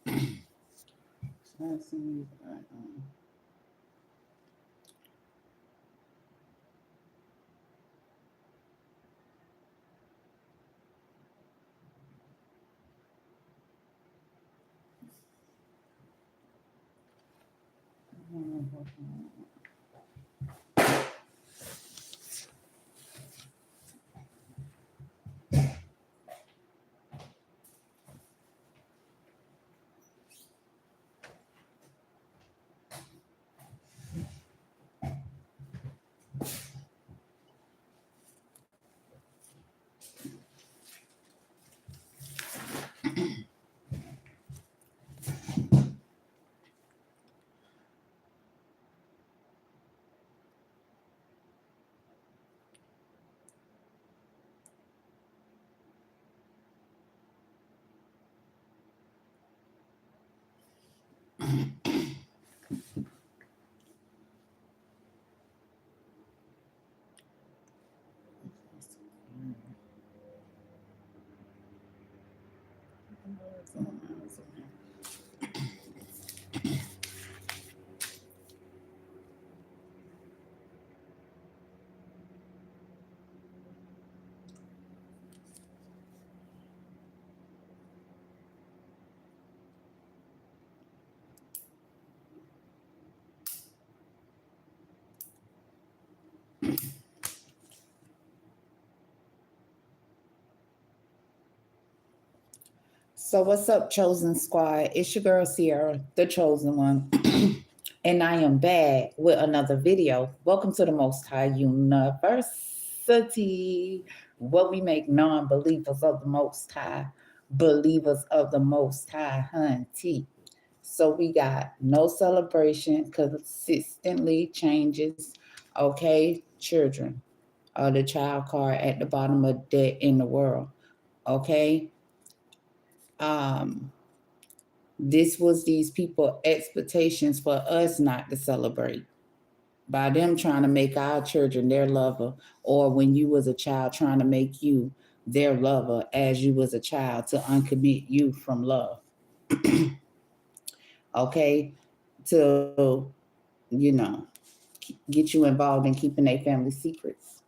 Let's see. So what's up, Chosen Squad? It's your girl Sierra, the chosen one. And I am back with another video. Welcome to the Most High University, where we make non-believers of the Most High believers of the Most High, hunty. So we got no celebration, consistently changes. Okay, children, the child card at the bottom of debt in the world. Okay, um, this was these people expectations for us not to celebrate by them trying to make our children their lover, or when you was a child trying to make you their lover as you was a child to uncommit you from love. Okay, to get you involved in keeping their family secrets.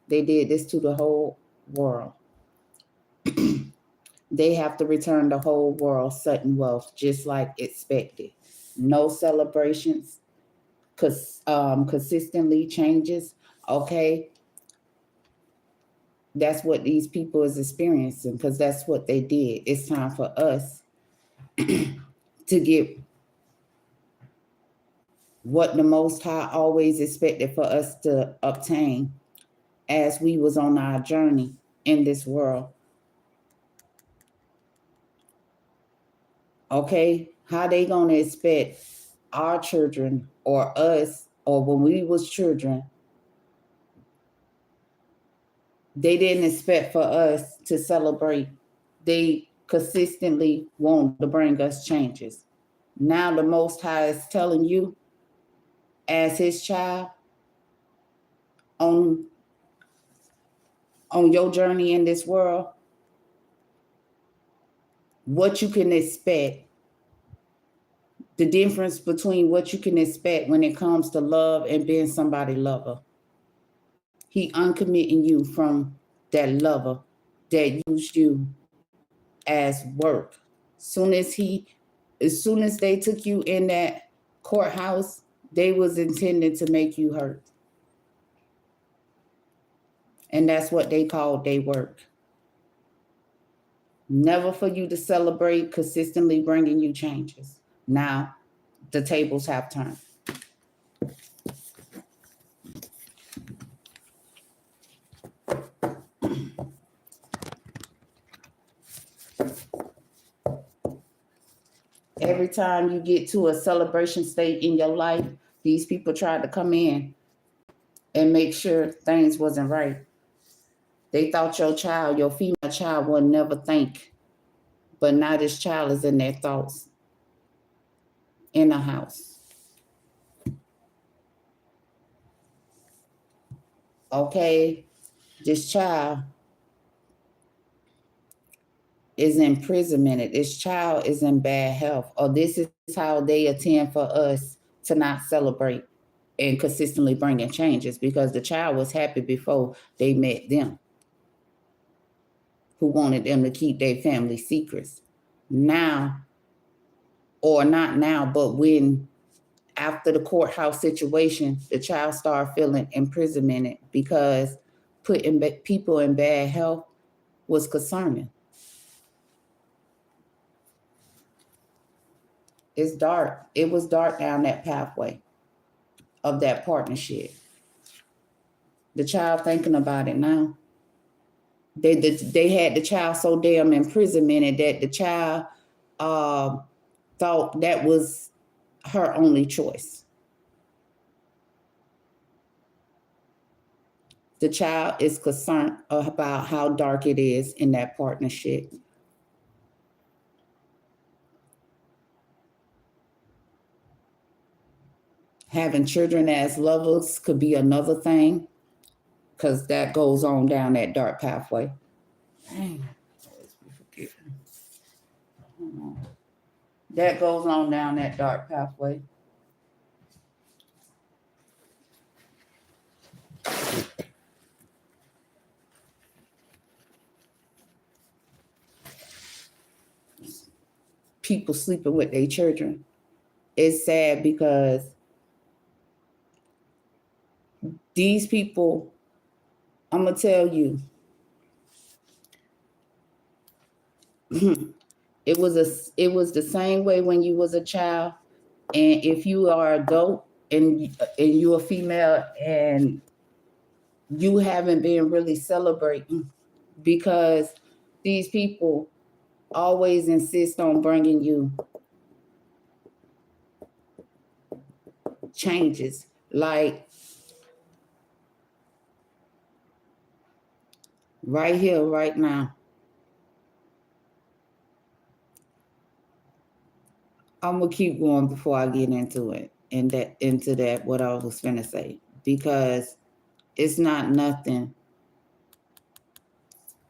They did this to the whole world. They have to return the whole world sudden wealth just like expected. No celebrations, consistently changes. Okay, that's what these people is experiencing because that's what they did. It's time for us to get what the Most High always expected for us to obtain as we was on our journey in this world. Okay, how they gonna expect our children or us or when we was children? They didn't expect for us to celebrate. They consistently want to bring us changes. Now the Most High is telling you, as His child, on on your journey in this world, what you can expect. The difference between what you can expect when it comes to love and being somebody lover. He uncommitting you from that lover that used you as work. Soon as as soon as they took you in that courthouse, they was intended to make you hurt. And that's what they called they work. Never for you to celebrate, consistently bringing you changes. Now, the tables have turned. Every time you get to a celebration state in your life, these people tried to come in and make sure things wasn't right. They thought your child, your female child, would never think. But now this child is in their thoughts in a house. Okay? This child is imprisonment. This child is in bad health, or this is how they attend for us to not celebrate and consistently bringing changes, because the child was happy before they met them, who wanted them to keep their family secrets. Now, or not now, but when after the courthouse situation, the child started feeling imprisonment because putting people in bad health was concerning. It's dark. It was dark down that pathway of that partnership. The child thinking about it now. They had the child so damn imprisoned that the child uh, thought that was her only choice. The child is concerned about how dark it is in that partnership. Having children as lovers could be another thing, because that goes on down that dark pathway. Dang, always be forgetting. That goes on down that dark pathway. People sleeping with their children. It's sad because these people, I'm gonna tell you, it was the same way when you was a child, and if you are adult and you're a female and you haven't been really celebrating, because these people always insist on bringing you changes. Like right here, right now. I'm gonna keep going before I get into it and into that what I was finna say, because it's not nothing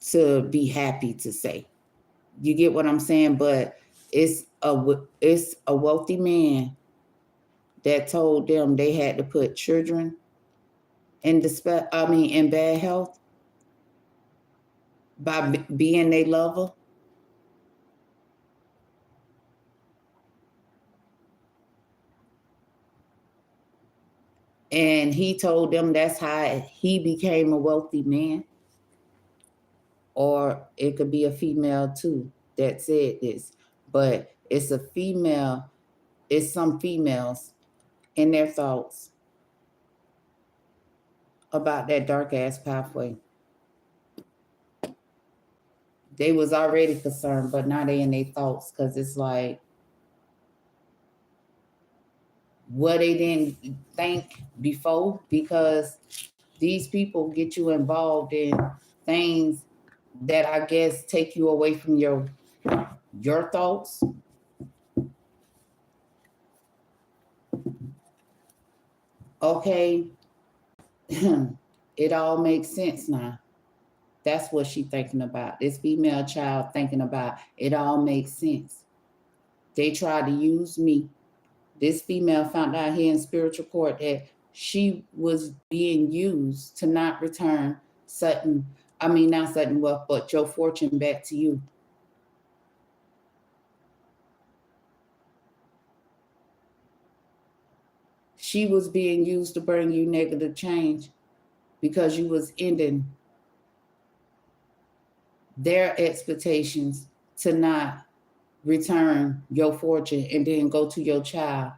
to be happy to say. You get what I'm saying? But it's a wealthy man that told them they had to put children in bad health by being their lover. And he told them that's how he became a wealthy man. Or it could be a female too that said this. But it's some females in their thoughts about that dark ass pathway. They was already concerned, but now they in their thoughts, because it's like what they didn't think before, because these people get you involved in things that I guess take you away from your thoughts. Okay, it all makes sense now. That's what she thinking about. This female child thinking about it all makes sense. They tried to use me. This female found out here in spiritual court that she was being used to not return not sudden wealth, but your fortune back to you. She was being used to bring you negative change because you was ending their expectations to not return your fortune, and then go to your child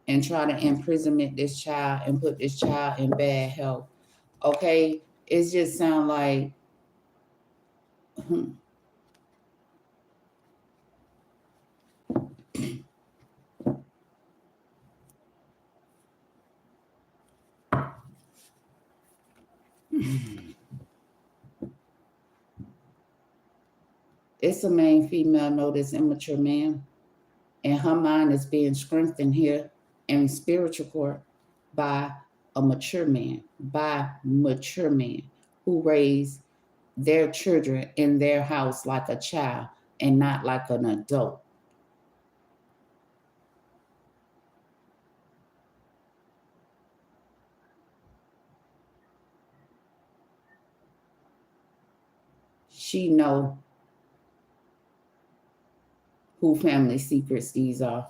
and try to imprisonment this child and put this child in bad health. Okay, it just sound like it's a main female, know this immature man, and her mind is being strengthened here in spiritual court by mature men who raise their children in their house like a child. and not like an adult. She know who family secrets these are.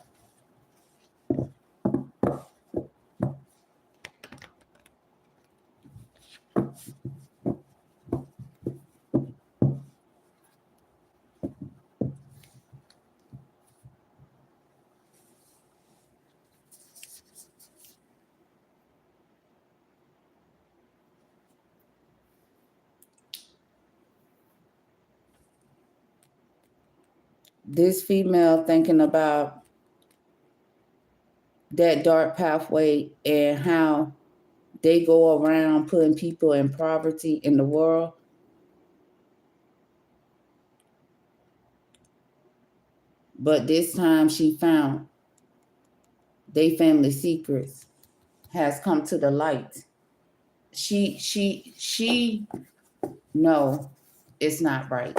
This female thinking about that dark pathway and how they go around putting people in poverty in the world. But this time she found they family secrets has come to the light. She no, it's not right.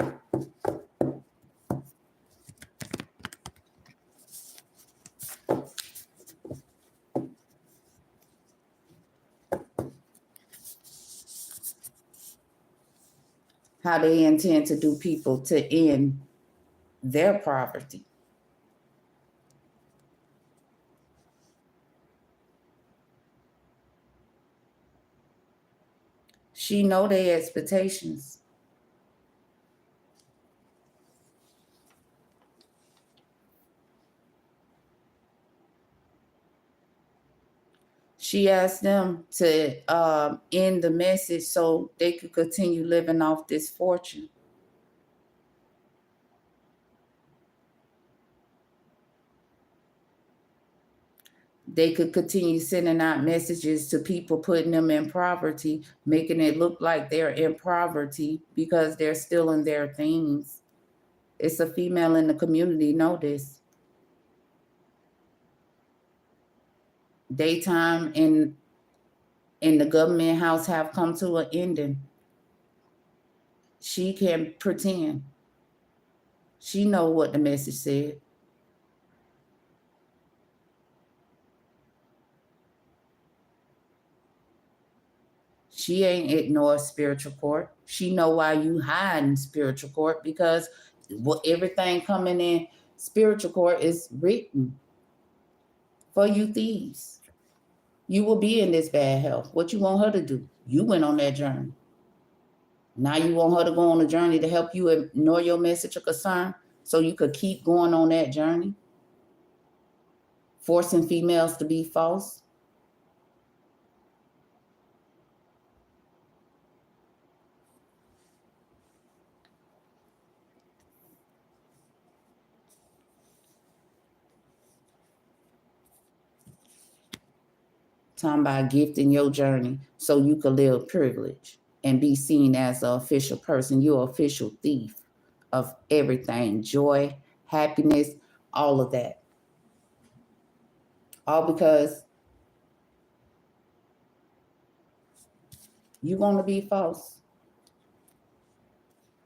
How they intend to do people to end their poverty. She know their expectations. She asked them to end the message so they could continue living off this fortune. They could continue sending out messages to people, putting them in poverty, making it look like they're in poverty because they're still in their things. It's a female in the community, know this. Daytime in the government house have come to an ending. She can pretend. She know what the message said. She ain't ignore spiritual court. She know why you hiding spiritual court, because everything coming in spiritual court is written for you thieves. You will be in this bad health. What you want her to do? You went on that journey. Now you want her to go on a journey to help you ignore your message or concern so you could keep going on that journey, forcing females to be false. Talking about gifting your journey so you could live privilege and be seen as an official person. You're an official thief of everything, joy, happiness, all of that. All because you want to be false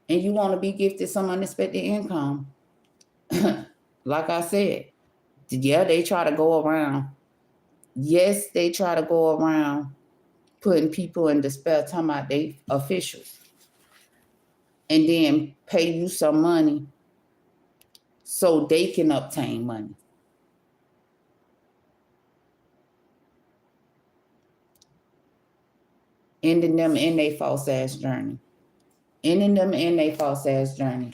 and you want to be gifted some unexpected income. Like I said, yeah, they try to go around. Yes, they try to go around putting people in despair, talking about they officials, and then pay you some money so they can obtain money. Ending them in their false ass journey. Ending them in their false ass journey.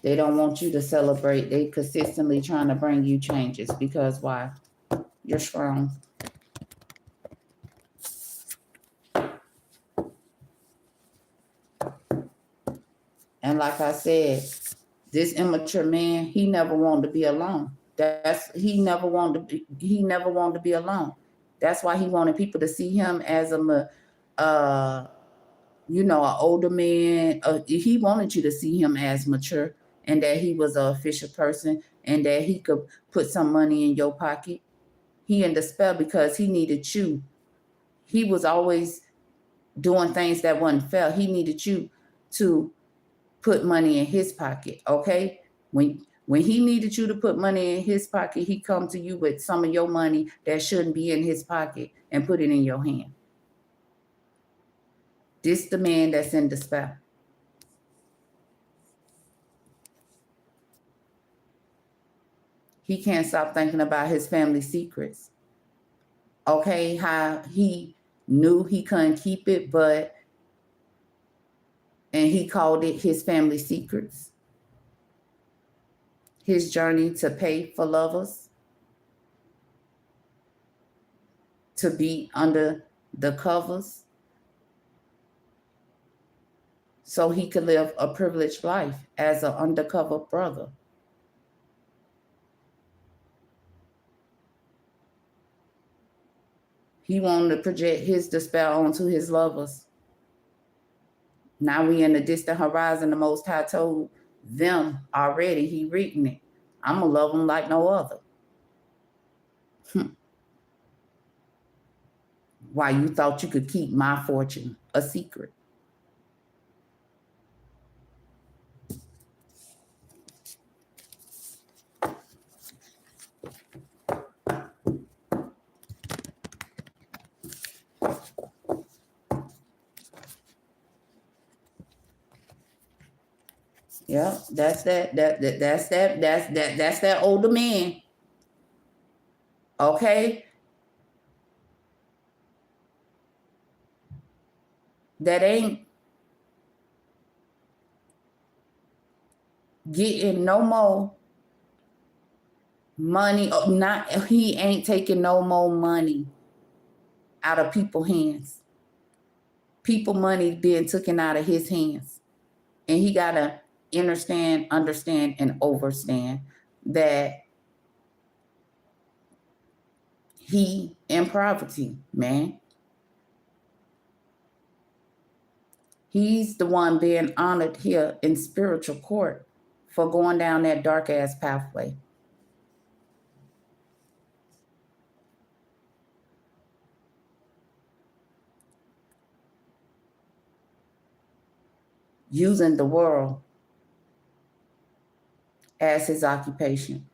They don't want you to celebrate. They consistently trying to bring you changes because why? You're strong. And like I said, this immature man, he never wanted to be alone. He never wanted to be alone. That's why he wanted people to see him as an older man. He wanted you to see him as mature and that he was an official person and that he could put some money in your pocket. He in despair because he needed you. He was always doing things that wasn't fair. He needed you to put money in his pocket, okay? When he needed you to put money in his pocket, he come to you with some of your money that shouldn't be in his pocket and put it in your hand. This the man that's in despair. He can't stop thinking about his family secrets. Okay, how he knew he couldn't keep it, and he called it his family secrets. His journey to pay for lovers, to be under the covers, so he could live a privileged life as an undercover brother. He wanted to project his despair onto his lovers. Now we in the distant horizon, the Most High told them already, he written it. I'm going to love them like no other. Why you thought you could keep my fortune a secret? Yeah, that's that older man. Okay? That ain't getting no more money. He ain't taking no more money out of people's hands. People money being taken out of his hands. And he gotta understand, and overstand that he in poverty, man. He's the one being honored here in spiritual court for going down that dark ass pathway. Using the world as his occupation.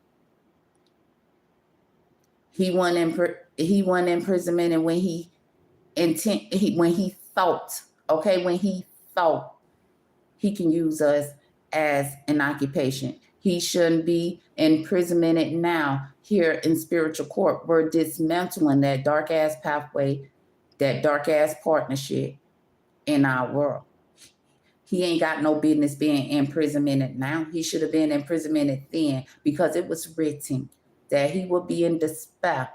He went in imprisonment, and when he thought he can use us as an occupation. He shouldn't be imprisoned now here in spiritual court. We're dismantling that dark ass pathway, that dark ass partnership in our world. He ain't got no business being imprisoned now. He should have been imprisoned then, because it was written that he would be in despair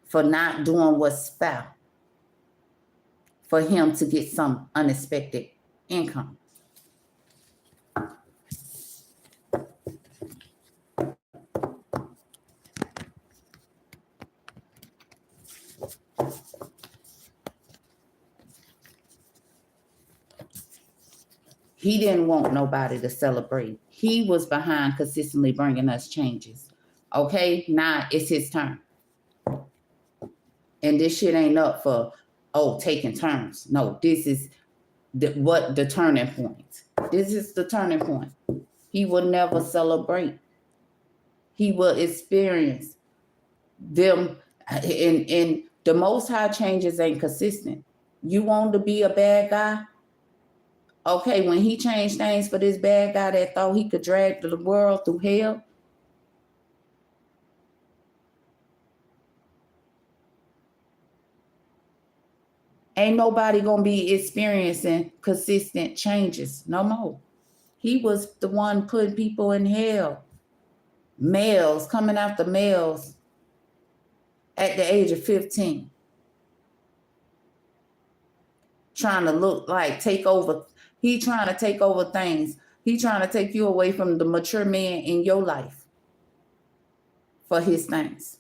for not doing what's fair for him to get some unexpected income. He didn't want nobody to celebrate. He was behind consistently bringing us changes. Okay, now it's his turn. And this shit ain't up for, taking turns. No, this is the turning point. This is the turning point. He will never celebrate. He will experience them. And the Most High changes ain't consistent. You want to be a bad guy? Okay, when he changed things for this bad guy that thought he could drag the world through hell, ain't nobody gonna be experiencing consistent changes no more. He was the one putting people in hell. Males, coming after males at the age of 15. Trying to look like take over. He trying to take over things. He trying to take you away from the mature man in your life for his things.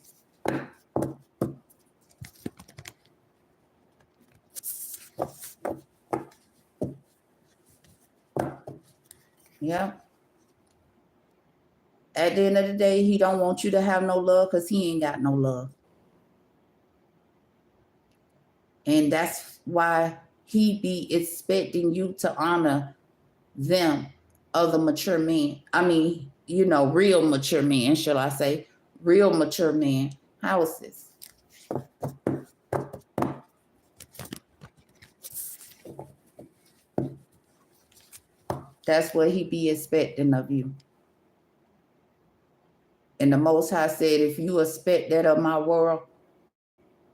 Yeah. At the end of the day, he don't want you to have no love because he ain't got no love. And that's why he be expecting you to honor them, other mature men. I mean, real mature men, shall I say. Real mature men. How is this? That's what he be expecting of you. And the Most High said, if you expect that of my world,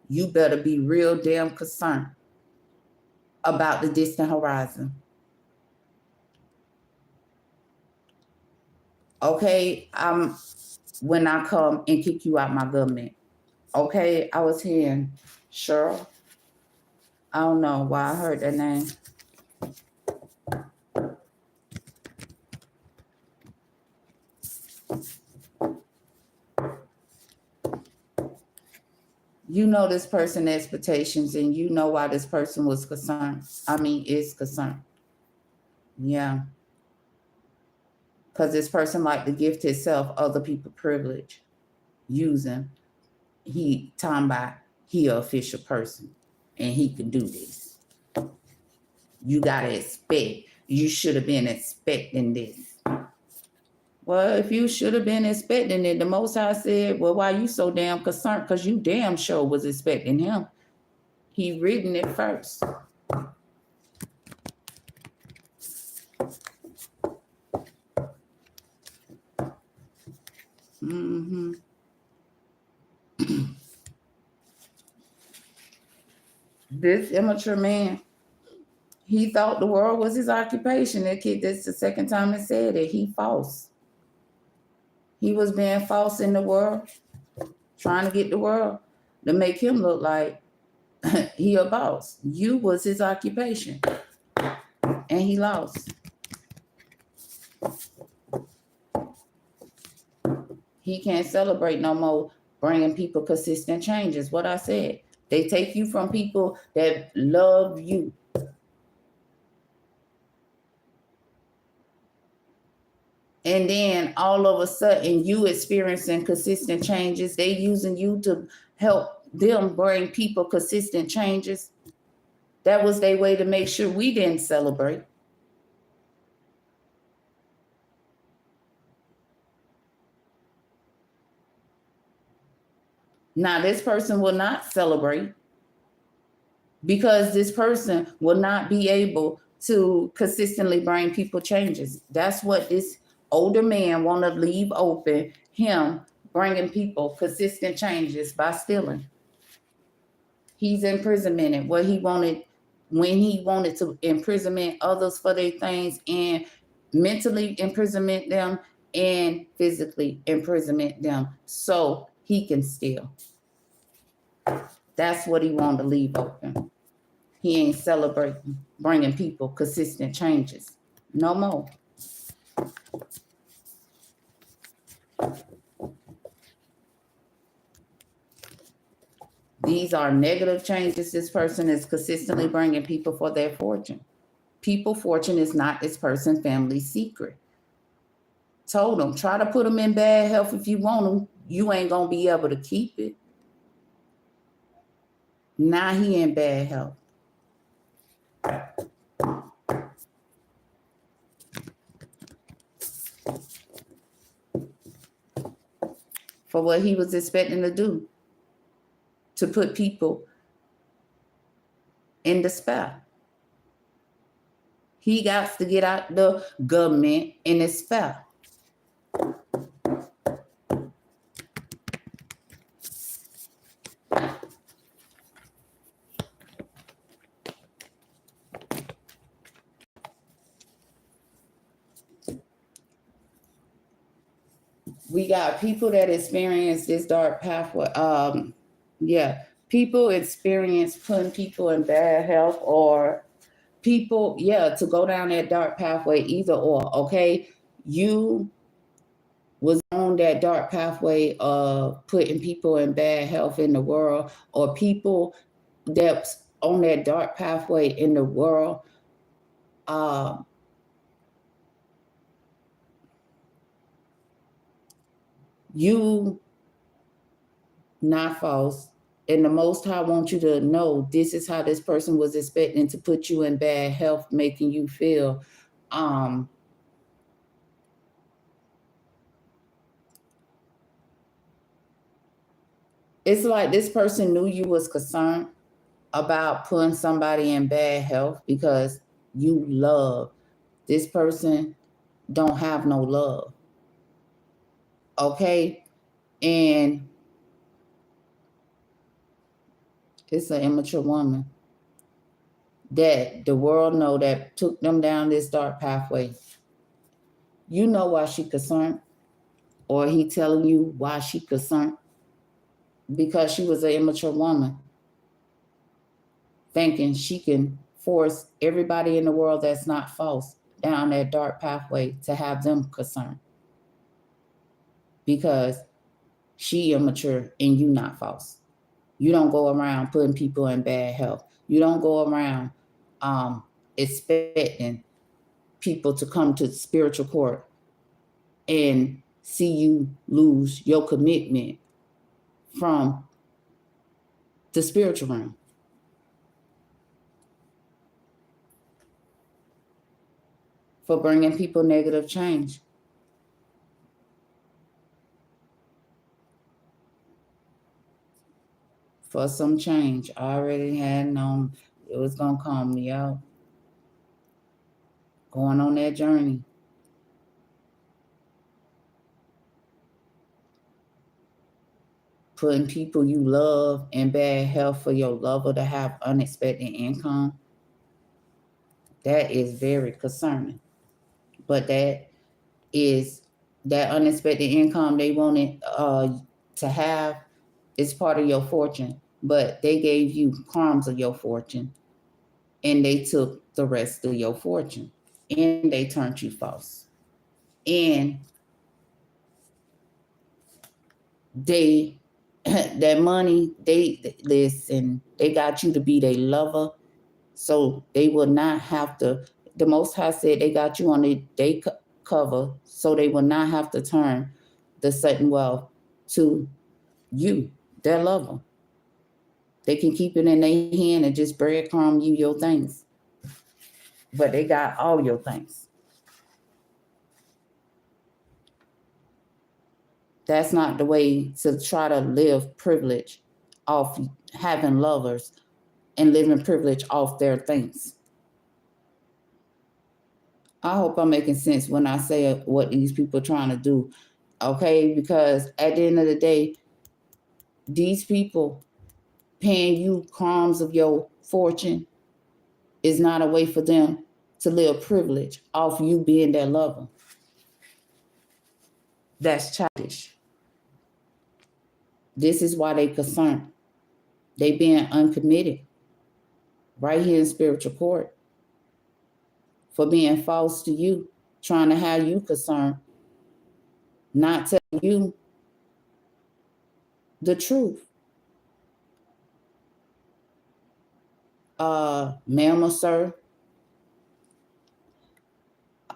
you better be real damn concerned about the distant horizon. Okay, when I come and kick you out my government. Okay, I was hearing Cheryl. I don't know why I heard that name. You know this person's expectations, and you know why this person was concerned. Is concerned. Yeah. Because this person like to gift itself other people privilege. Using talking about he an official person and he can do this. You gotta expect. You should have been expecting this. Well, if you should have been expecting it, the Most High said, well, why you so damn concerned? Because you damn sure was expecting him. He written it first. Mm-hmm. This immature man, he thought the world was his occupation. That kid, that's the second time it said it. He false. He was being false in the world, trying to get the world to make him look like he a boss. You was his occupation, and he lost. He can't celebrate no more bringing people consistent changes. What I said, they take you from people that love you. And then all of a sudden you experiencing consistent changes. They using you to help them bring people consistent changes. That was their way to make sure we didn't celebrate. Now, this person will not celebrate because this person will not be able to consistently bring people changes. That's what this older man want to leave open, him bringing people consistent changes by stealing. He's imprisonment what he wanted when he wanted to imprisonment others for their things and mentally imprisonment them and physically imprisonment them so he can steal. That's what he wanted to leave open. He ain't celebrating bringing people consistent changes. No more. These are negative changes. This person is consistently bringing people for their fortune. People fortune is not this person's family secret. Told them, try to put them in bad health if you want them. You ain't going to be able to keep it. Now he in bad health. For what he was expecting to do, to put people in despair. He got to get out the government in despair. We got people that experience this dark pathway. People experience putting people in bad health or people, to go down that dark pathway, either or, okay? You was on that dark pathway of putting people in bad health in the world, or people that's on that dark pathway in the world, you not false. And the Most High wants you to know this is how this person was expecting to put you in bad health, making you feel it's like this person knew you was concerned about putting somebody in bad health because you love. This person don't have no love. Okay? And it's an immature woman that the world know that took them down this dark pathway. You know why she concerned, or he telling you why she concerned, because she was an immature woman thinking she can force everybody in the world that's not false down that dark pathway to have them concerned, because she immature and you not false. You don't go around putting people in bad health. You don't go around expecting people to come to the spiritual court and see you lose your commitment from the spiritual realm for bringing people negative change. For some change. I already had known it was going to come, y'all. Going on that journey. Putting people you love in bad health for your lover to have unexpected income. That is very concerning. But that is that unexpected income they wanted to have is part of your fortune. But they gave you crumbs of your fortune and they took the rest of your fortune and they turned you false. And they that money, they listen, they got you to be their lover, so they will not have to. The Most High said they got you on they cover, so they will not have to turn the certain wealth to you, their lover. They can keep it in their hand and just breadcrumb you your things, but they got all your things. That's not the way to try to live privilege off having lovers and living privilege off their things. I hope I'm making sense when I say what these people are trying to do. Okay, because at the end of the day, these people paying you crumbs of your fortune is not a way for them to live privilege off you being their lover. That's childish. This is why they concerned. They being uncommitted right here in spiritual court for being false to you, trying to have you concerned, not telling you the truth. Ma'am or sir,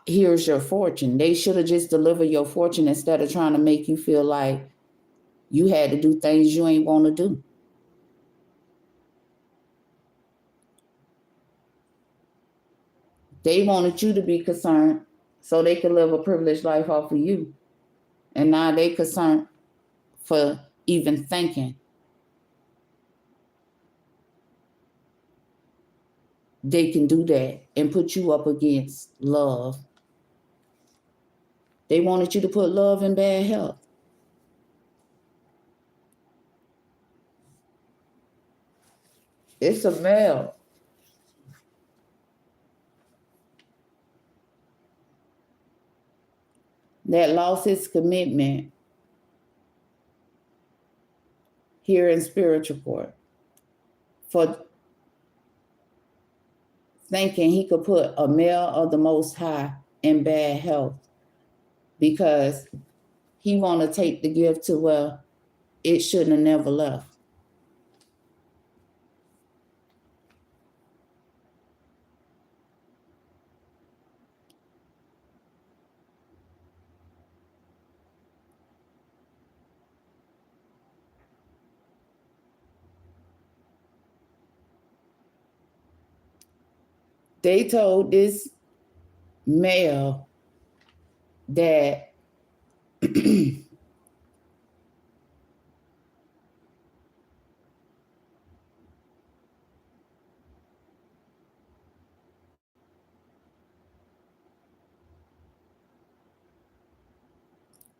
here's your fortune. They should have just delivered your fortune instead of trying to make you feel like you had to do things you ain't want to do. They wanted you to be concerned so they could live a privileged life off of you. And now they concerned for even thinking they can do that and put you up against love. They wanted you to put love in bad health. It's a male that lost his commitment here in spiritual court for thinking he could put a male of the Most High in bad health because he want to take the gift to where it shouldn't have never left. they told this male that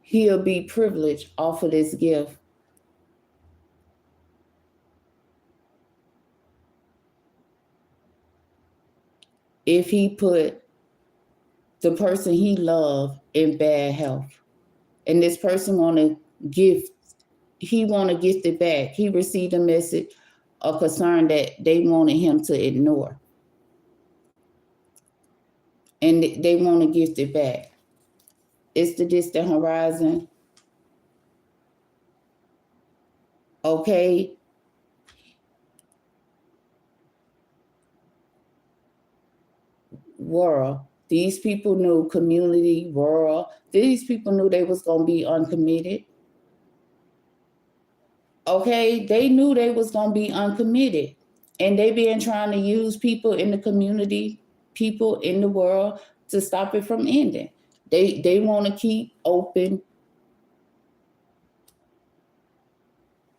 he'll be privileged off of this gift if he put the person he loved in bad health. And this person he want to gift it back. He received a message, a concern that they wanted him to ignore. And they want to gift it back. It's the distant horizon. Okay. World. These people knew community, world. These people knew they was going to be uncommitted. Okay. They knew they was going to be uncommitted. And they been trying to use people in the community, people in the world to stop it from ending. They want to keep open.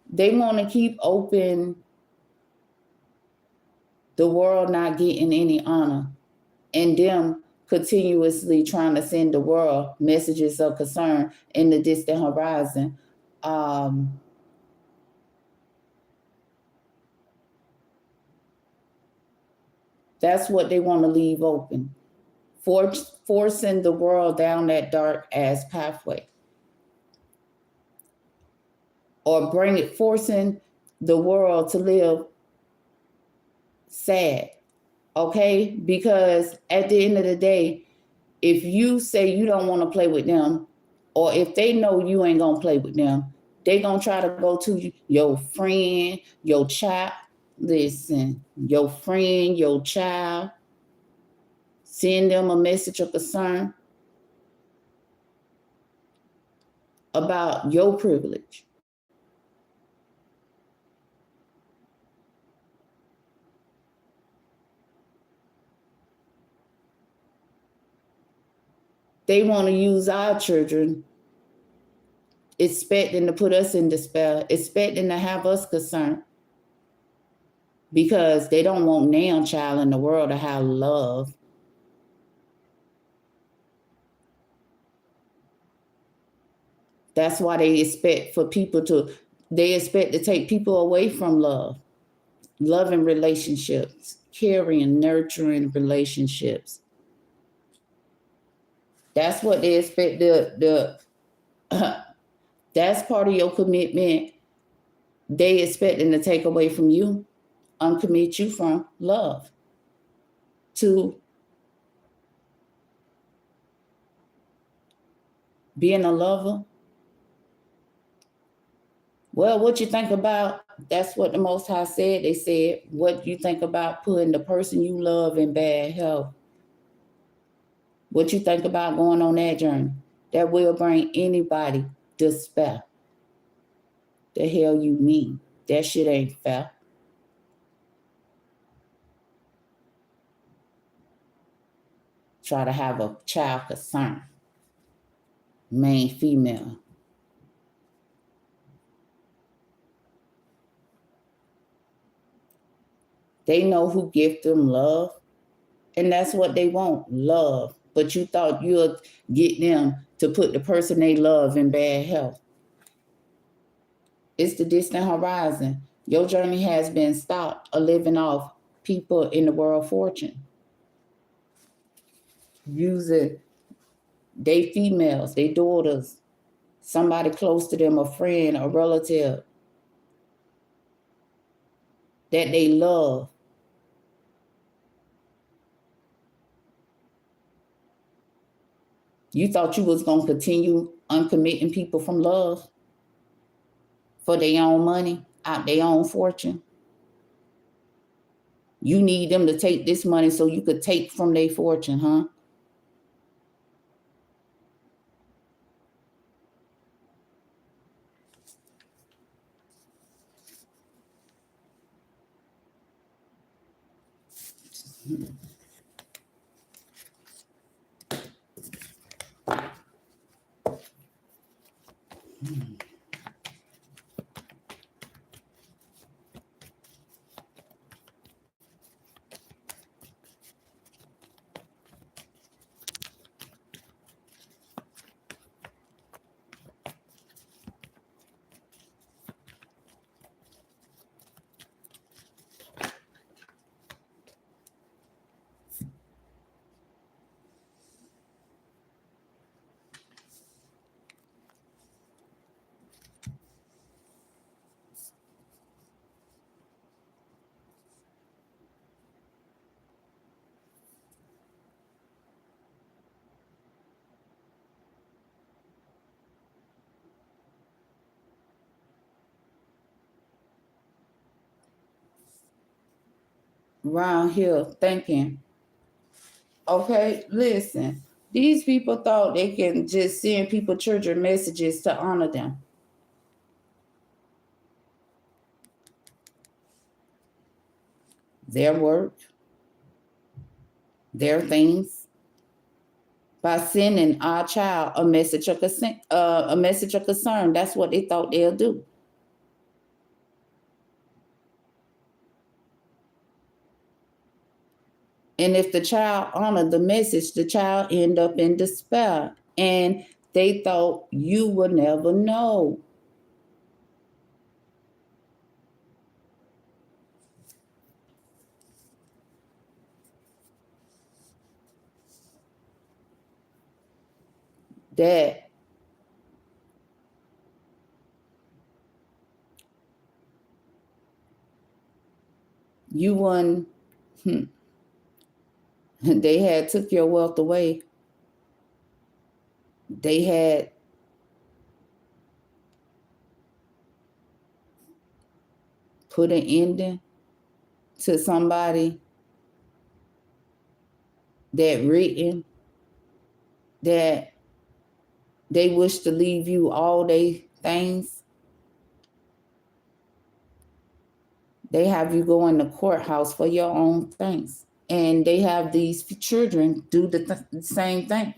They want to keep open the world not getting any honor and them continuously trying to send the world messages of concern in the distant horizon. That's what they want to leave open, forcing the world down that dark ass pathway. Or forcing the world to live sad, okay? Because at the end of the day, if you say you don't want to play with them, or if they know you ain't gonna play with them, they gonna try to go to your friend, your child. Listen, your friend, your child, send them a message of concern about your privilege. They want to use our children, expecting to put us in despair, expecting to have us concerned, because they don't want now child in the world to have love. That's why they expect to take people away from love, loving relationships, caring, nurturing relationships. That's what they expect. That's part of your commitment. They expecting to take away from you, uncommit you from love to being a lover. Well, what you think about, that's what the Most High said. They said, what you think about putting the person you love in bad health? What you think about going on that journey? That will bring anybody despair. The hell you mean? That shit ain't fair. Try to have a child concern. Main female. They know who gives them love, and that's what they want, love. But you thought you'd get them to put the person they love in bad health. It's the distant horizon. Your journey has been stopped of living off people in the world fortune. Using they females, they daughters, somebody close to them, a friend, a relative that they love. You thought you was going to continue uncommitting people from love for their own money, out their own fortune. You need them to take this money so you could take from their fortune, huh? around here thinking, okay, listen, these people thought they can just send people children messages to honor them. Their work, their things, by sending our child a message of concern. That's what they thought they'll do. And if the child honored the message, the child end up in despair. And they thought you would never know that you won. They had took your wealth away. They had put an ending to somebody that written that they wish to leave you all they things. They have you go in the courthouse for your own things. And they have these children do the same thing.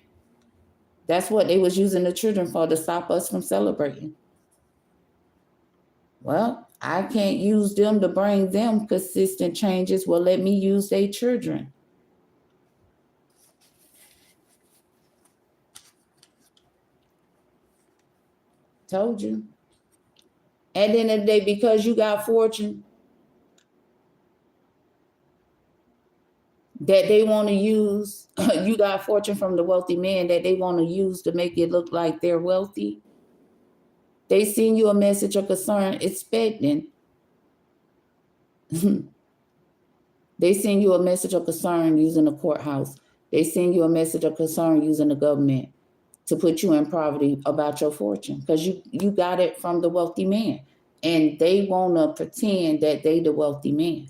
That's what they was using the children for, to stop us from celebrating. Well, I can't use them to bring them consistent changes. Well, let me use their children. Told you. At the end of the day, because you got fortune that they want to use, you got fortune from the wealthy man that they want to use to make it look like they're wealthy. They send you a message of concern expecting. They send you a message of concern using the courthouse. They send you a message of concern using the government to put you in poverty about your fortune, because you got it from the wealthy man. And they want to pretend that they the wealthy man.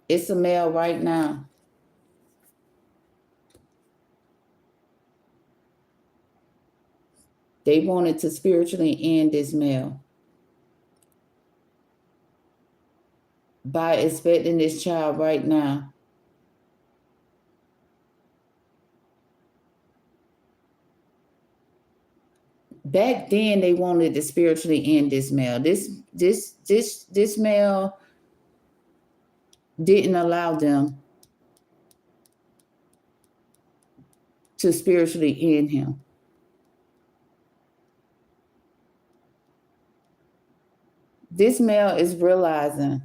It's a male right now. They wanted to spiritually end this male by expecting this child right now. Back then, they wanted to spiritually end this male. This male didn't allow them to spiritually end him. This male is realizing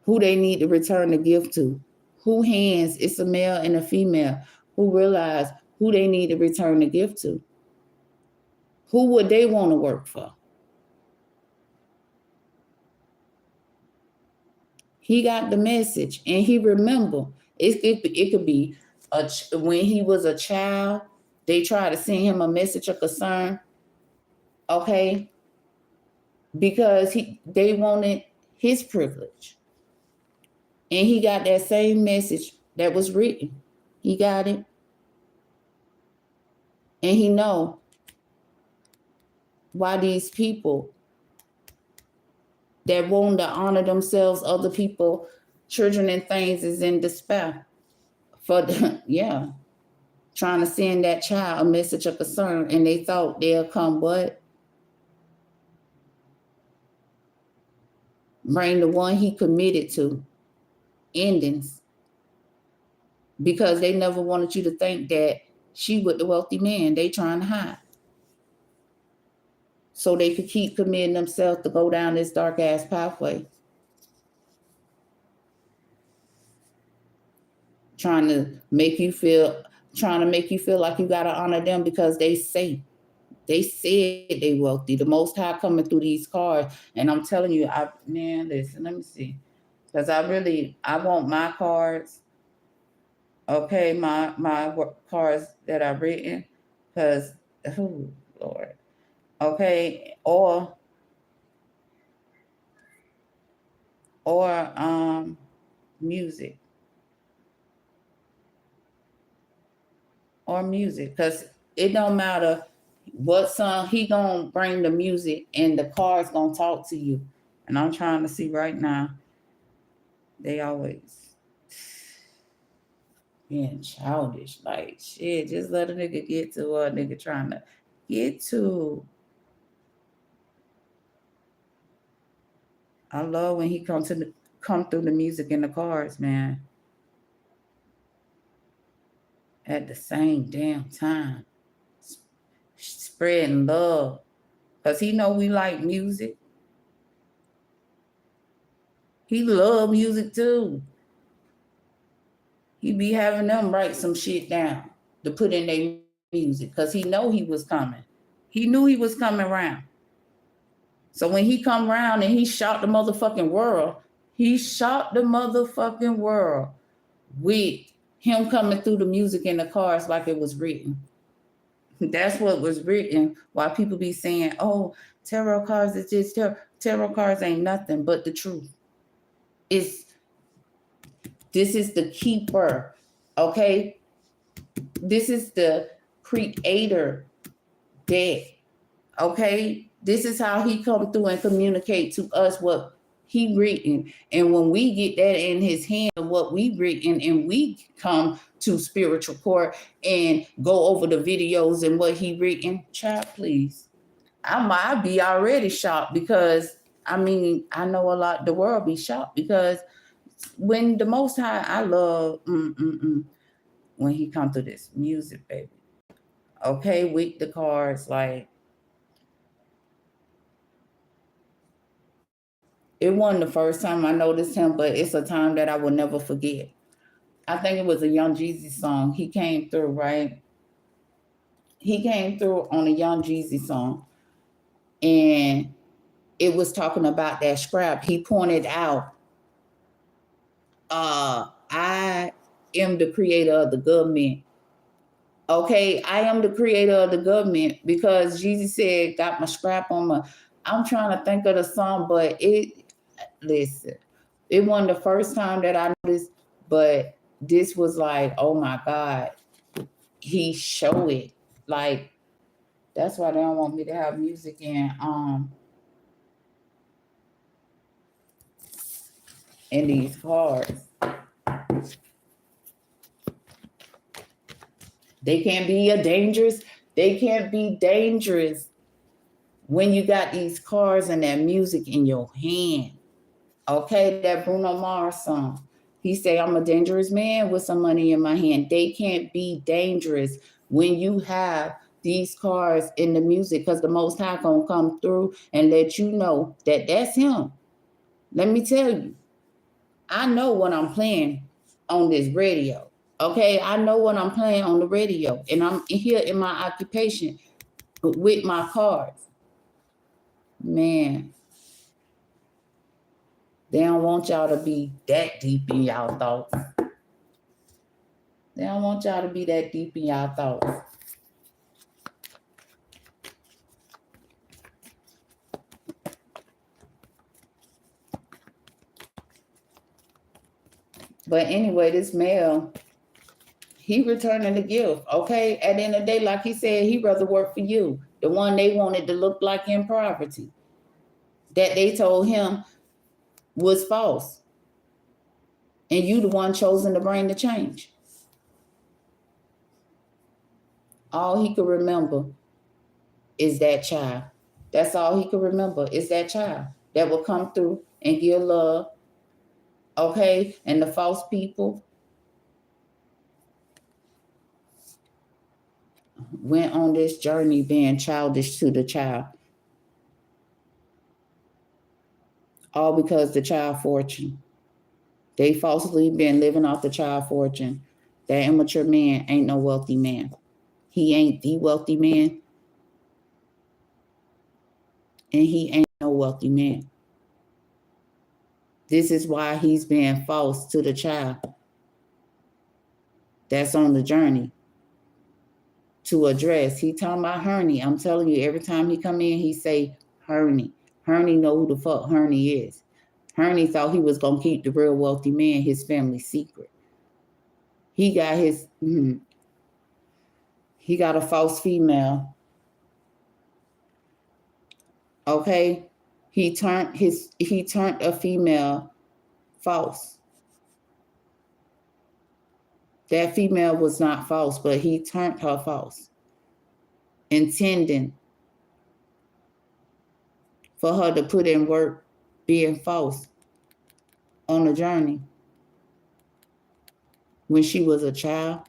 who they need to return the gift to. Who hands, it's a male and a female, who realize who they need to return the gift to. Who would they want to work for? He got the message, and he remember. It could be when he was a child, they tried to send him a message of concern, okay, because they wanted his privilege, and he got that same message that was written. He got it, and he know why these people that want to honor themselves, other people, children and things, is in despair for yeah, trying to send that child a message of concern, and they thought they'll come what? Bring the one he committed to endings, because they never wanted you to think that she with the wealthy man. They trying to hide so they could keep committing themselves to go down this dark ass pathway, trying to make you feel like you gotta honor them because they said they wealthy. The Most High coming through these cards, and I'm telling you, listen, let me see, because I want my cards, okay, my cards that I've written. Because, oh, Lord. Okay, or music. Or music. Because it don't matter what song he gonna bring the music and the car's gonna talk to you. And I'm trying to see right now. They always being childish. Like shit, just let a nigga get to what a nigga trying to get to. I love when he come through the music in the cars, man. At the same damn time. Spreading love. Cause he know we like music. He love music too. He be having them write some shit down to put in their music because he know he was coming. He knew he was coming around. So when he come around and he shot the motherfucking world, he shot the motherfucking world with him coming through the music in the cars like it was written. That's what was written. While people be saying, oh, tarot cards is just tarot cards ain't nothing but the truth. This is the keeper, okay? This is the creator deck, okay? This is how he come through and communicate to us what he written. And when we get that in his hand, what we written, and we come to spiritual court and go over the videos and what he written, child, please. I might be already shocked because, I mean, I know a lot, the world be shocked because when the Most High, I love, when he come to this music, baby. Okay, with the cards, like, it wasn't the first time I noticed him, but it's a time that I will never forget. I think it was a Young Jeezy song. He came through, right? He came through on a Young Jeezy song, and it was talking about that scrap. He pointed out, I am the creator of the government. Okay, I am the creator of the government because Jesus said, got my scrap on my. I'm trying to think of the song, but listen, it wasn't the first time that I noticed, but this was like, oh my God, he showed it. Like, that's why they don't want me to have music in these cars. They can't be dangerous when you got these cars and that music in your hand. Okay, that Bruno Mars song. He say, I'm a dangerous man with some money in my hand. They can't be dangerous when you have these cars in the music because the Most High gonna come through and let you know that that's him. Let me tell you, I know what I'm playing on this radio. Okay, I know what I'm playing on the radio, and I'm here in my occupation with my cars. Man, they don't want y'all to be that deep in y'all thoughts. They don't want y'all to be that deep in y'all thoughts. But anyway, this male, he returning the gift, okay? At the end of the day, like he said, he'd rather work for you. The one they wanted to look like in poverty. That they told him was false. And you the one chosen to bring the change. All he could remember is that child. That's all he could remember is that child that will come through and give love, okay? And the false people went on this journey being childish to the child. All because the child fortune. They falsely been living off the child fortune. That immature man ain't no wealthy man. He ain't the wealthy man. And he ain't no wealthy man. This is why he's being false to the child that's on the journey to address. He talking about Herney. I'm telling you, every time he come in, he say Herney. Herney know who the fuck Herney is. Herney thought he was going to keep the real wealthy man his family secret. He got he got a false female. Okay? He turned a female false. That female was not false, but he turned her false, intending for her to put in work being false on the journey when she was a child.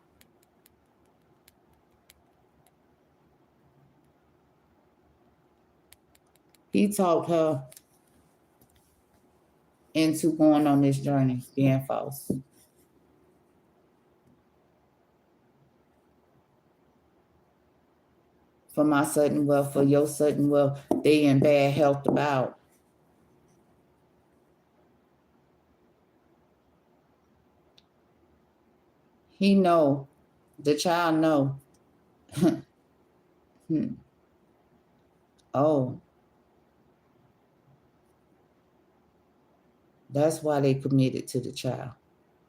He taught her into going on this journey being false. For my sudden wealth, for your sudden wealth, they in bad health about. He know, the child know. Oh, that's why they committed to the child.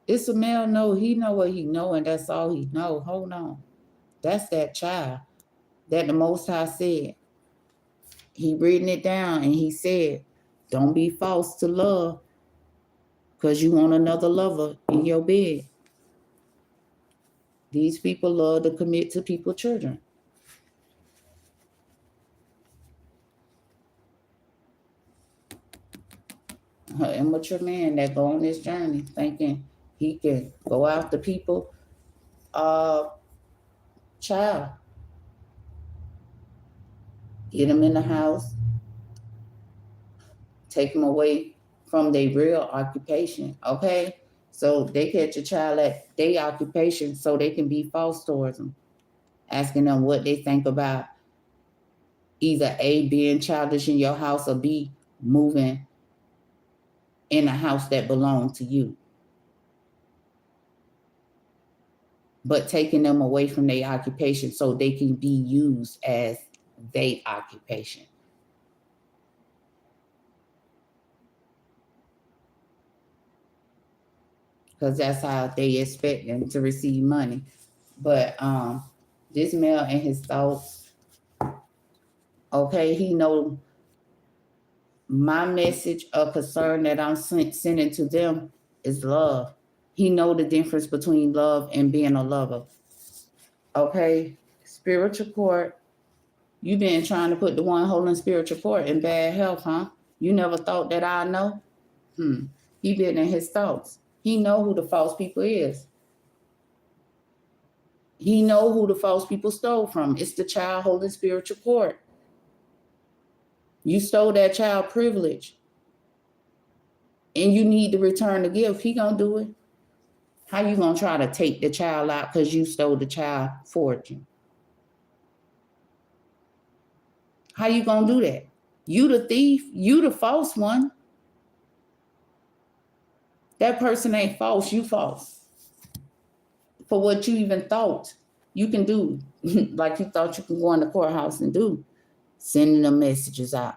It's a male know, he know what he know, and that's all he know. Hold on. That's that child that the Most High said. He written it down and he said, don't be false to love because you want another lover in your bed. These people love to commit to people's children. An immature man that go on this journey thinking he can go after people, child, get them in the house, take them away from their real occupation, okay? So they catch a child at their occupation so they can be false towards them, asking them what they think about either A, being childish in your house, or B, moving in a house that belonged to you. But taking them away from their occupation so they can be used as their occupation. Because that's how they expect them to receive money. But this male and his thoughts, okay, he know my message of concern that I'm sending to them is love. He know the difference between love and being a lover. Okay, spiritual court, you been trying to put the one holding spiritual court in bad health, huh? You never thought that I know? He been in his thoughts. He know who the false people is. He know who the false people stole from. It's the child holding spiritual court. You stole that child privilege. And you need to return the gift. He gonna do it. How you gonna try to take the child out because you stole the child fortune? How you gonna do that? You the thief. You the false one. That person ain't false. You false. For what you even thought you can do. Like you thought you could go in the courthouse and do. Sending them messages out.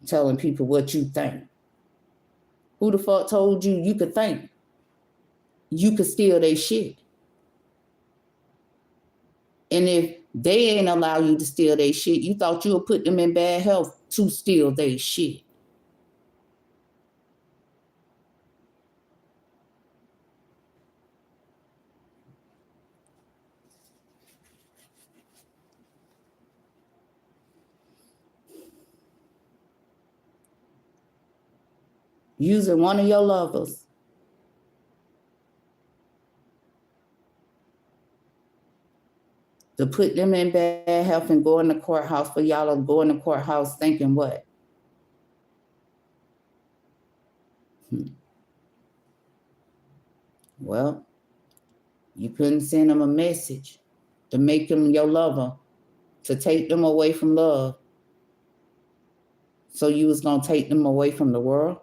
Telling people what you think. Who the fuck told you you could think? You could steal their shit. And if they ain't allow you to steal their shit, you thought you would put them in bad health to steal their shit. Using one of your lovers to put them in bad health and go in the courthouse for y'all to go in the courthouse thinking what? Well, you couldn't send them a message to make them your lover, to take them away from love. So you was going to take them away from the world?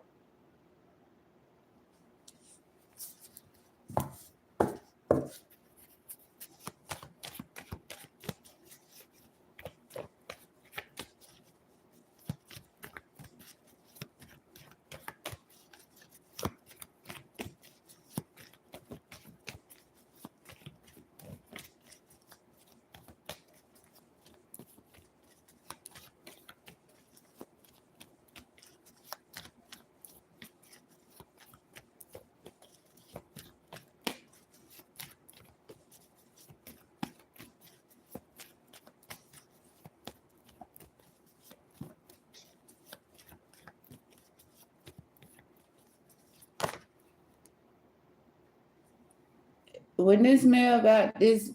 when this male got this,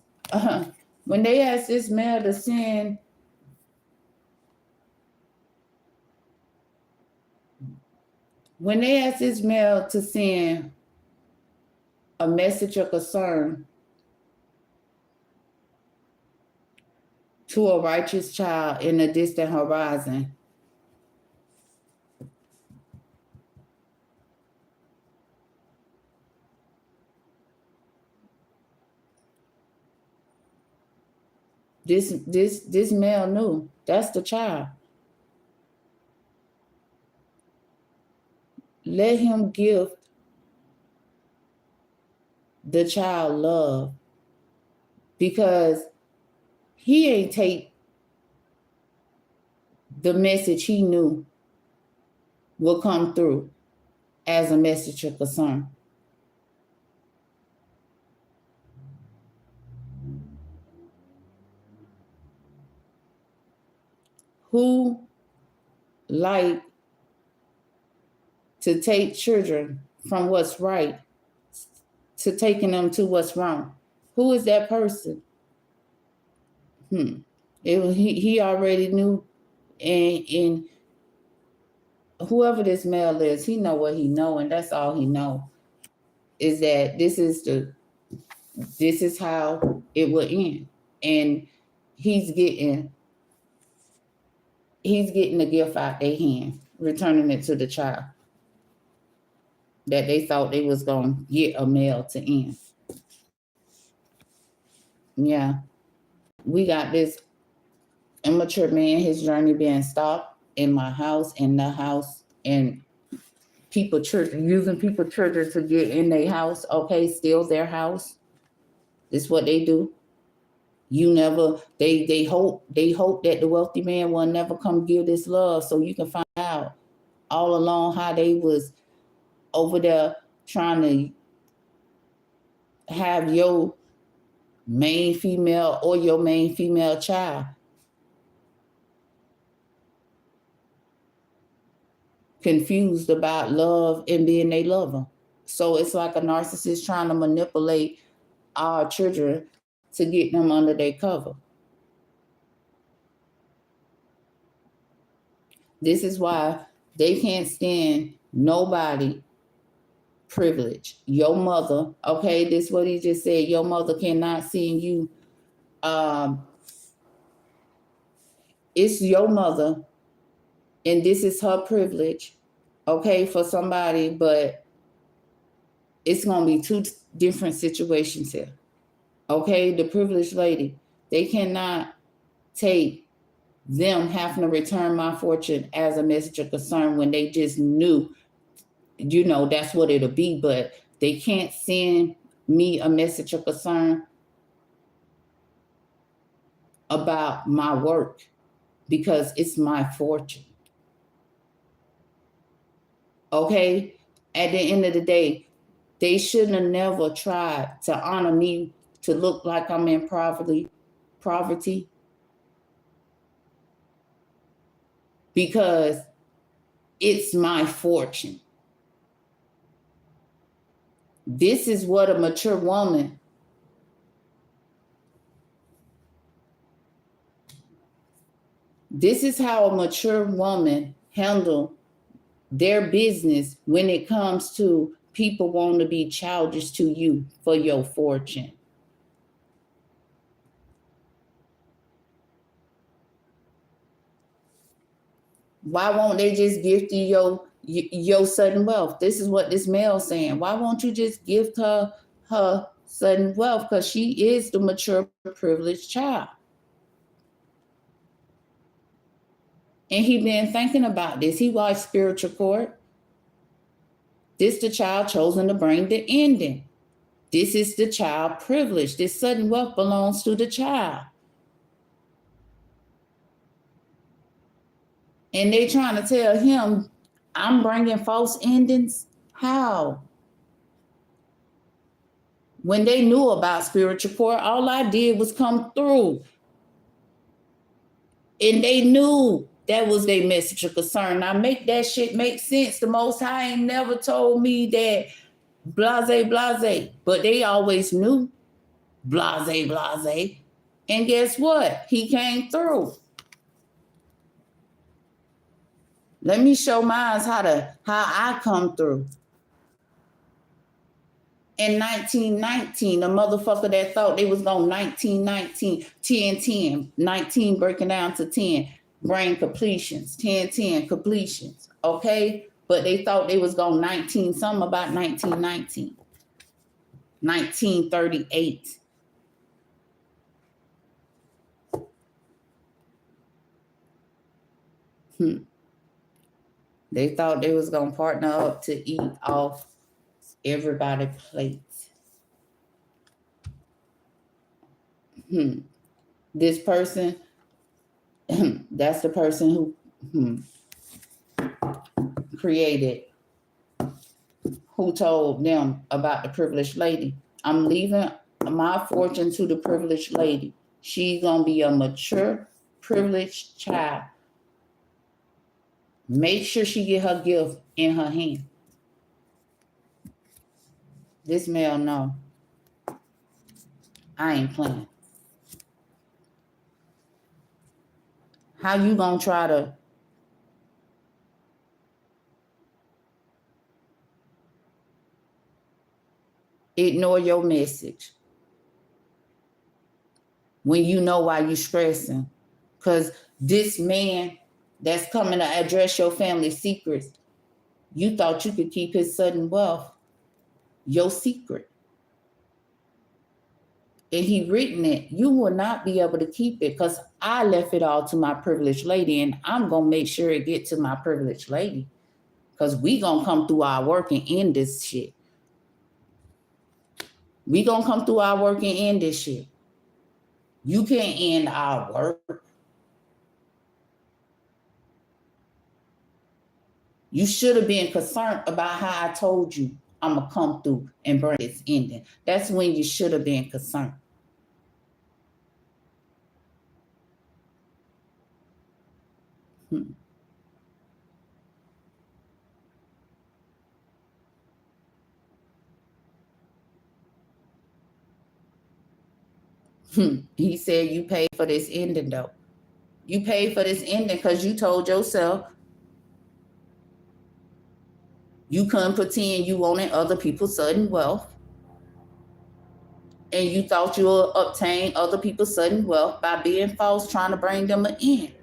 when they asked this male to send, when they asked this male to send a message of concern to a righteous child in a distant horizon, this male knew that's the child. Let him give the child love, because he ain't take the message he knew will come through as a message of concern. Who like to take children from what's right to taking them to what's wrong? Who is that person? He already knew, and whoever this male is, he know what he know, and that's all he know, is that this is how it will end. And he's getting the gift out their hand, returning it to the child that they thought they was gonna get a male to end. Yeah. We got this immature man, his journey being stopped in my house, in the house, and people using people children to get in their house. Okay, steal their house. This is what they do. You never, they hope that the wealthy man will never come give this love, so you can find out all along how they was over there trying to have your main female or your main female child confused about love and being a lover. So it's like a narcissist trying to manipulate our children to get them under their cover. This is why they can't stand nobody privilege. Your mother, okay, this is what he just said. Your mother cannot send you. It's your mother, and this is her privilege, okay, for somebody, but it's gonna be two different situations here. Okay, the privileged lady, they cannot take them having to return my fortune as a message of concern when they just knew, that's what it'll be, but they can't send me a message of concern about my work because it's my fortune. Okay, at the end of the day, they shouldn't have never tried to honor me to look like I'm in poverty because it's my fortune. This is what a mature woman, this is how a mature woman handle their business when it comes to people wanting to be childish to you for your fortune. Why won't they just gift you your sudden wealth? This is what this male's saying. Why won't you just gift her sudden wealth? Because she is the mature, privileged child. And he been thinking about this. He watched Spiritual Court. This the child chosen to bring the ending. This is the child privilege. This sudden wealth belongs to the child. And they trying to tell him, I'm bringing false endings. How? When they knew about spiritual court, all I did was come through. And they knew that was their message of concern. Now make that shit make sense. The Most High ain't never told me that blase, blase. But they always knew blase, blase. And guess what? He came through. Let me show mine how I come through. In 1919, the motherfucker that thought they was going 1919, 10, 10, 19 breaking down to 10, brain completions, 10, 10 completions, okay? But they thought they was going 19, something about 1919, 1938. They thought they was going to partner up to eat off everybody's plate. This person, that's the person who created, who told them about the privileged lady. I'm leaving my fortune to the privileged lady. She's going to be a mature, privileged child. Make sure she get her gift in her hand. This male, no. I ain't playing. How you going to try to ignore your message when you know why you stressing? Because this man that's coming to address your family secrets, you thought you could keep his sudden wealth your secret. And he written it, you will not be able to keep it because I left it all to my privileged lady, and I'm going to make sure it get to my privileged lady because we going to come through our work and end this shit. We going to come through our work and end this shit. You can't end our work. You should have been concerned about how I told you I'm going to come through and bring this ending. That's when you should have been concerned. He said you paid for this ending though. You paid for this ending because you told yourself you couldn't pretend you wanted other people's sudden wealth. And you thought you would obtain other people's sudden wealth by being false, trying to bring them an end.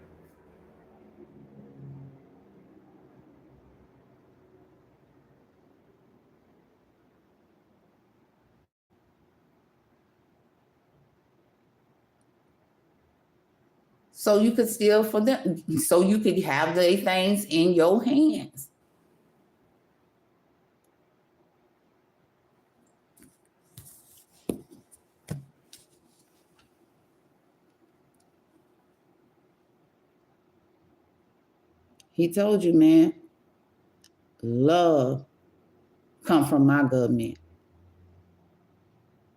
So you could steal for them, so you could have their things in your hands. He told you, man, love come from my government.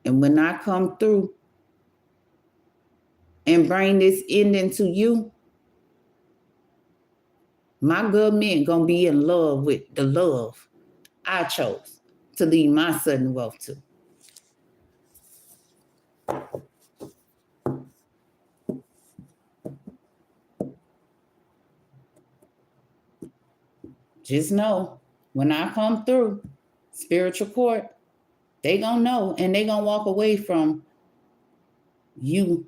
And when I come through and bring this ending to you, my government gonna be in love with the love I chose to leave my sudden wealth to. Just know, when I come through spiritual court, they gonna know and they gonna walk away from you.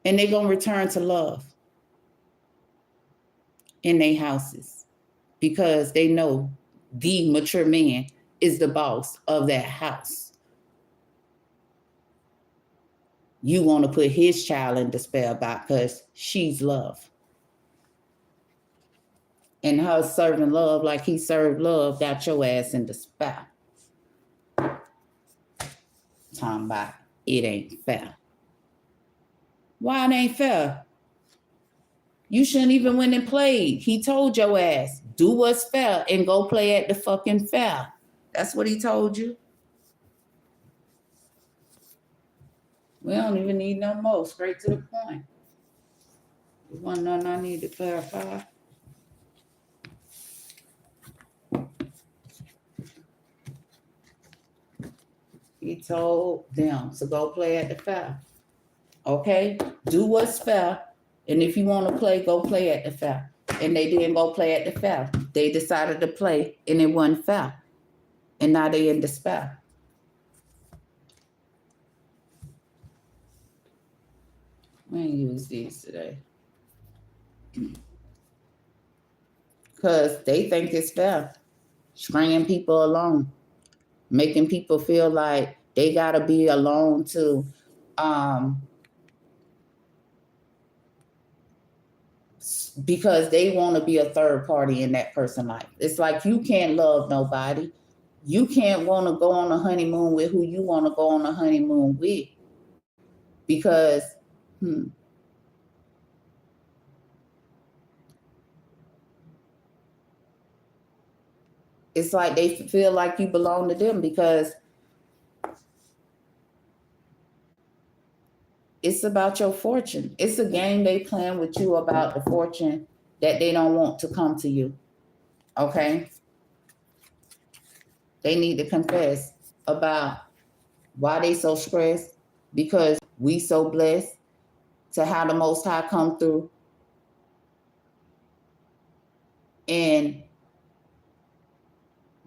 And they gonna return to love in their houses because they know the mature man is the boss of that house. You want to put his child in despair about because she's love. And her serving love like he served love got your ass in despair. Talking about it ain't fair. Why it ain't fair? You shouldn't even went and played. He told your ass, do what's fair and go play at the fucking fair. That's what he told you. We don't even need no more. Straight to the point. There wasn't nothing I need to clarify. He told them to go play at the fair. Okay? Do what's fair. And if you want to play, go play at the fair. And they didn't go play at the fair. They decided to play and it wasn't fair. And now they in despair. We ain't use these today. Because they think it's fair. Stringing people along. Making people feel like they got to be alone to because they want to be a third party in that person's life. It's like you can't love nobody. You can't want to go on a honeymoon with who you want to go on a honeymoon with. Because, it's like they feel like you belong to them because it's about your fortune. It's a game they playing with you about the fortune that they don't want to come to you. Okay? They need to confess about why they so stressed, because we so blessed to have the Most High come through and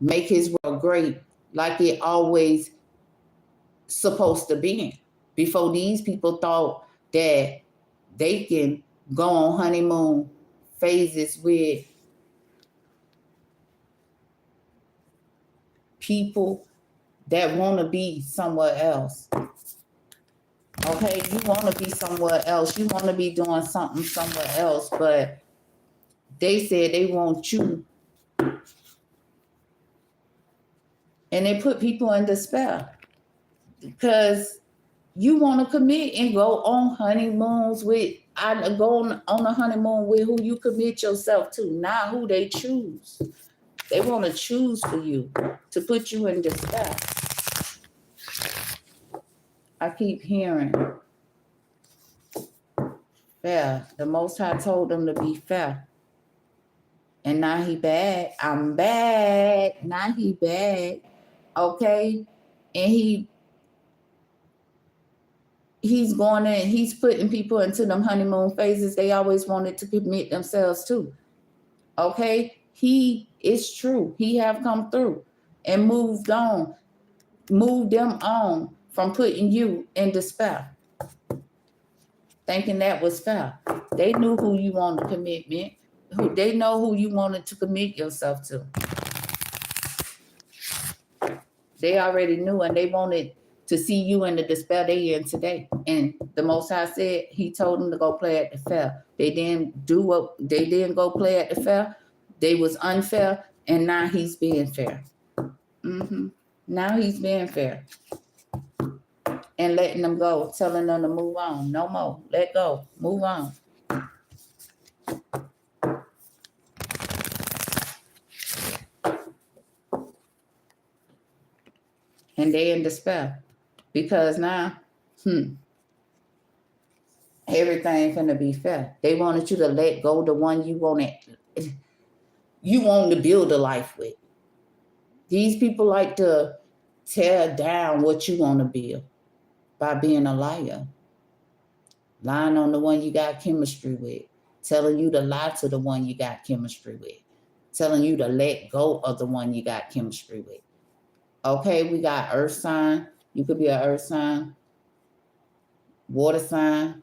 make his world great like it always supposed to be. Before these people thought that they can go on honeymoon phases with people that want to be somewhere else. Okay, you want to be somewhere else. You want to be doing something somewhere else, but they said they want you. And they put people in despair because you want to commit and go on honeymoons with, go on a honeymoon with who you commit yourself to, not who they choose. They want to choose for you to put you in despair. I keep hearing fair. The Most High told them to be fair. And now he bad. I'm bad. Now he bad. Okay? And he's going in, he's putting people into them honeymoon phases they always wanted to commit themselves to. Okay? It's true. He have come through and moved them on from putting you in despair. Thinking that was fair. They knew who you wanted commitment. They know who you wanted to commit yourself to. They already knew, and they wanted to see you in the despair they in today. And the Most High said he told them to go play at the fair. They didn't go play at the fair. They was unfair, and now he's being fair. Now he's being fair. And letting them go, telling them to move on. No more. Let go. Move on. And they in despair. Because now, everything finna be fair. They wanted you to let go the one you want to build a life with. These people like to tear down what you want to build by being a liar. Lying on the one you got chemistry with. Telling you to lie to the one you got chemistry with. Telling you to let go of the one you got chemistry with. Okay, we got earth sign. You could be an earth sign. Water sign.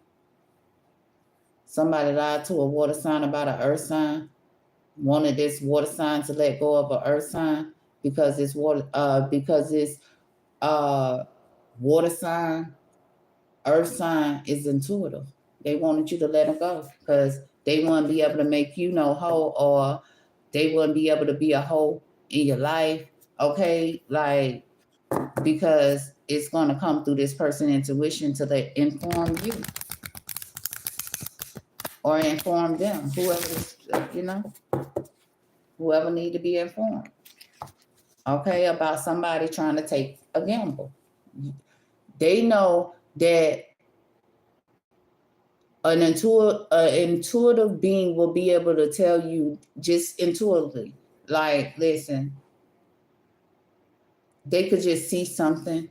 Somebody lied to a water sign about an earth sign. Wanted this water sign to let go of an earth sign because it's water. Water sign, earth sign is intuitive. They wanted you to let them go because they wouldn't be able to make you no hoe, or they wouldn't be able to be a hoe in your life. Okay, like, because it's going to come through this person intuition to inform you or inform them, whoever need to be informed, okay, about somebody trying to take a gamble. They know that an intuitive being will be able to tell you just intuitively, like, listen, they could just see something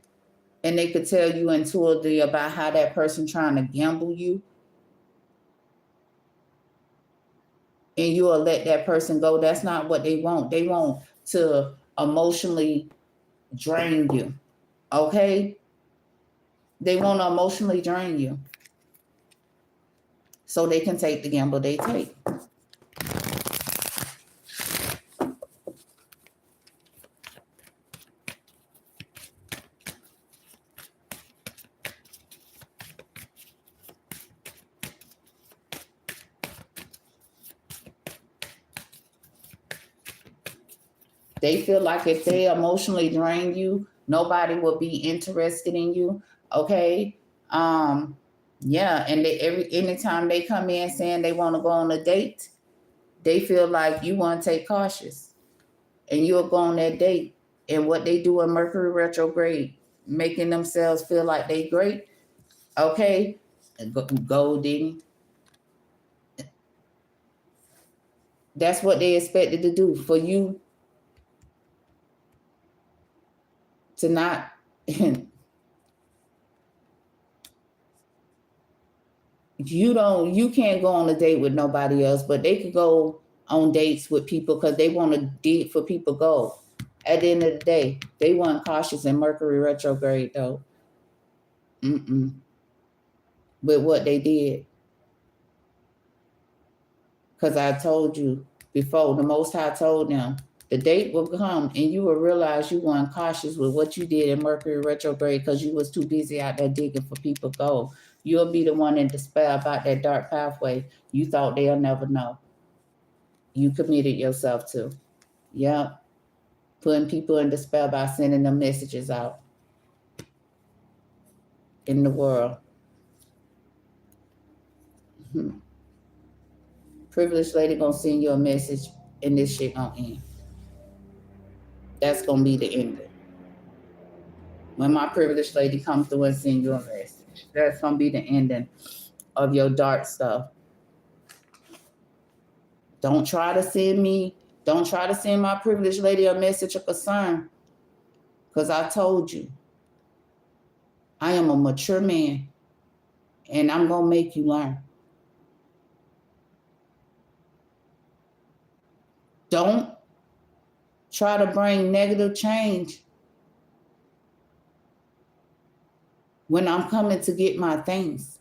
and they could tell you intuitively about how that person trying to gamble you, and you will let that person go. That's not what they want. They want to emotionally drain you. Okay? They want to emotionally drain you so they can take the gamble they take. They feel like if they emotionally drain you, nobody will be interested in you. Okay. Yeah, and anytime they come in saying they want to go on a date, they feel like you want to take cautious, and you'll go on that date. And what they do in Mercury retrograde, making themselves feel like they great. Okay, gold digging. That's what they expected to do for you to not. You can't go on a date with nobody else, but they could go on dates with people because they want to dig for people gold. At the end of the day, they weren't cautious in Mercury retrograde though. With what they did. Because I told you before, the Most High told them, the date will come and you will realize you weren't cautious with what you did in Mercury retrograde because you was too busy out there digging for people gold. You'll be the one in despair about that dark pathway you thought they'll never know. You committed yourself to. Yep. Putting people in despair by sending them messages out in the world. Privileged lady gonna send you a message and this shit gonna end. That's gonna be the ending. When my privileged lady comes through and send you a message, that's gonna be the ending of your dark stuff. Don't try to send my privileged lady a message of concern. Because I told you, I am a mature man and I'm gonna make you learn. Don't try to bring negative change when I'm coming to get my things.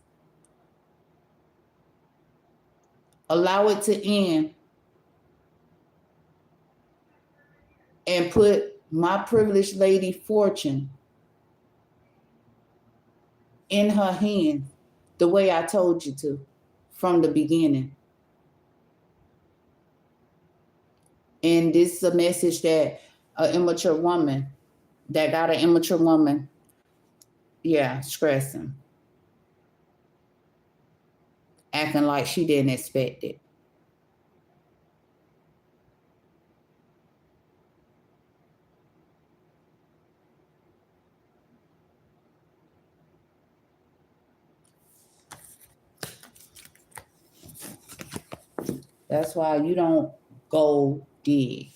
Allow it to end and put my privileged lady fortune in her hand the way I told you to from the beginning. And this is a message that an immature woman, stressing, acting like she didn't expect it. That's why you don't go dig.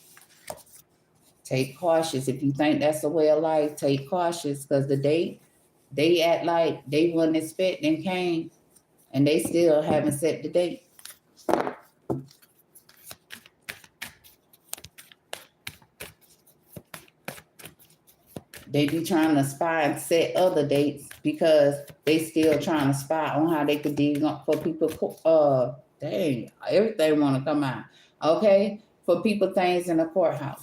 Take cautious. If you think that's the way of life, take cautious because they act like they wouldn't expect and came and they still haven't set the date. They be trying to spy and set other dates because they still trying to spy on how they could dig up for people. Dang, everything want to come out. Okay, for people things in the courthouse.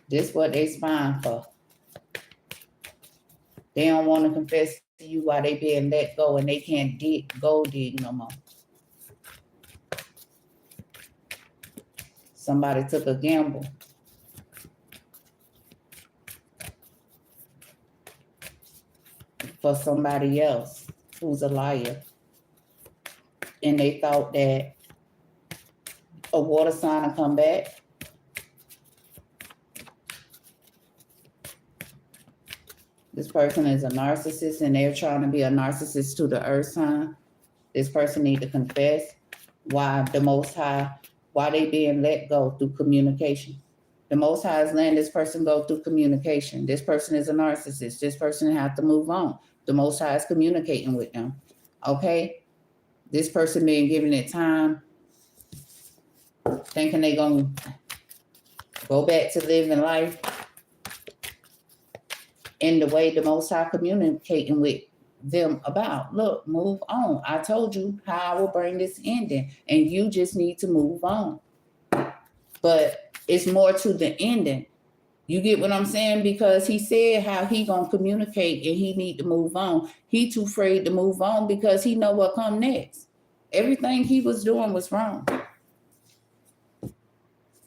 This what they spying for. They don't want to confess to you why they being let go and they can't gold dig no more. Somebody took a gamble. For somebody else who's a liar. And they thought that a water sign will come back. This person is a narcissist and they're trying to be a narcissist to the earth sign. This person need to confess why the Most High, why they being let go through communication. The Most High is letting this person go through communication. This person is a narcissist. This person have to move on. The Most High is communicating with them. Okay? This person being given it time, thinking they gonna go back to living life in the way the Most High communicating with them about. Look, move on. I told you how I will bring this ending, and you just need to move on. But it's more to the ending. You get what I'm saying? Because he said how he gonna communicate and he need to move on. He too afraid to move on because he know what come next. Everything he was doing was wrong.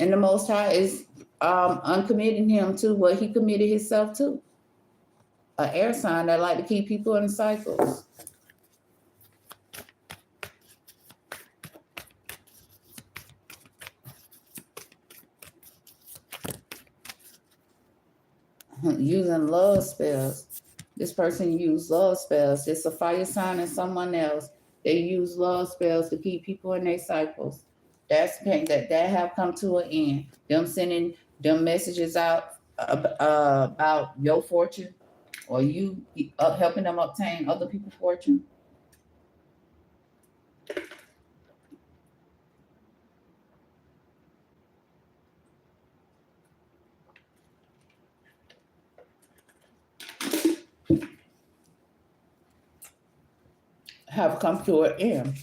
And the Most High is uncommitting him to what he committed himself to. An air sign that like to keep people in cycles. Using love spells. This person used love spells. It's a fire sign and someone else. They use love spells to keep people in their cycles. That have come to an end. Them sending them messages out about your fortune, or you helping them obtain other people's fortune. Have come to an end.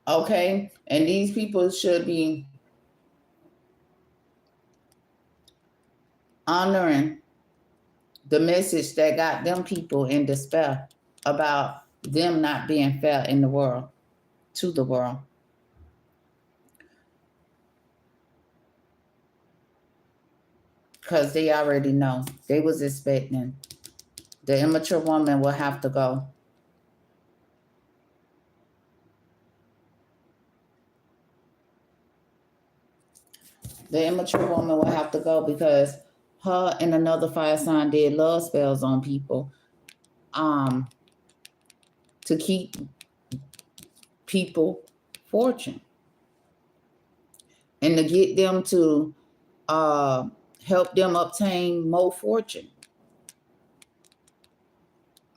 Okay, and these people should be honoring the message that got them people in despair about them not being fair in the world, to the world. Because they already know. They was expecting. The immature woman will have to go. The immature woman will have to go because her and another fire sign did love spells on people to keep people fortune and to get them to help them obtain more fortune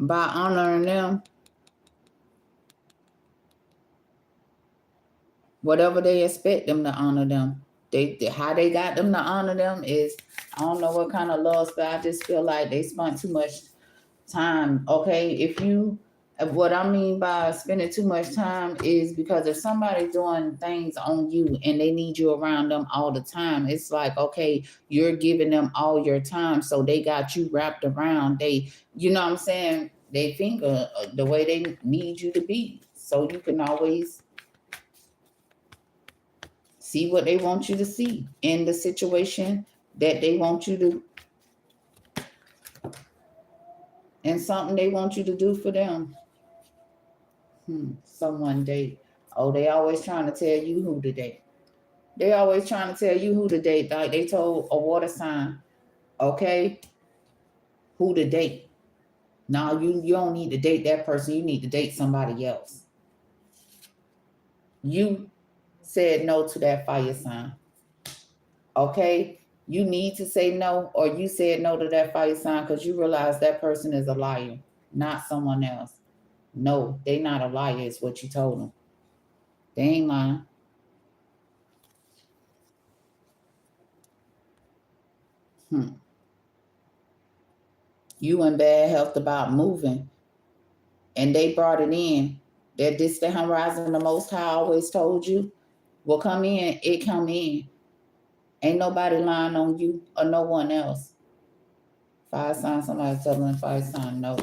by honoring them. Whatever they expect them to honor them. How they got them to honor them is, I don't know what kind of love spell. I just feel like they spent too much time. Okay, what I mean by spending too much time is because if somebody's doing things on you and they need you around them all the time, it's like, okay, you're giving them all your time, so they got you wrapped around. They, you know what I'm saying? They finger the way they need you to be, so you can always see what they want you to see in the situation that they want you to, and something they want you to do for them. Someone date. Oh, they always trying to tell you who to date. They always trying to tell you who to date. Like they told a water sign, okay, who to date. Now you don't need to date that person. You need to date somebody else. You said no to that fire sign. Okay, you need to say no, or you said no to that fire sign because you realize that person is a liar, not someone else. No, they not a liar, is what you told them. They ain't lying. You in bad health about moving, and they brought it in. That this the horizon the Most High always told you will come in, it come in. Ain't nobody lying on you or no one else. Fire sign, somebody telling fire sign no.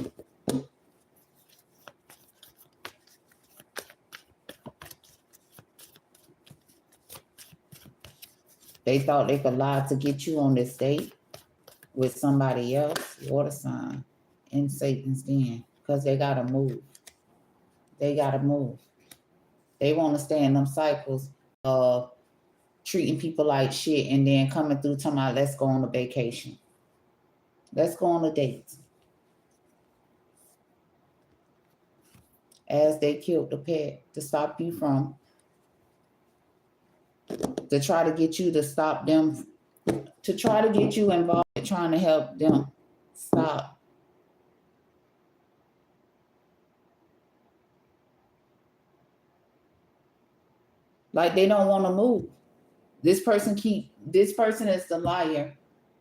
They thought they could lie to get you on this date with somebody else, water sign, in Satan's den, because they gotta move. They gotta move. They want to stay in them cycles of treating people like shit and then coming through talking about let's go on a vacation. Let's go on a date. As they killed the pet to stop you from, to try to get you to stop them, to try to get you involved, trying to help them stop. Like they don't want to move. This person is the liar,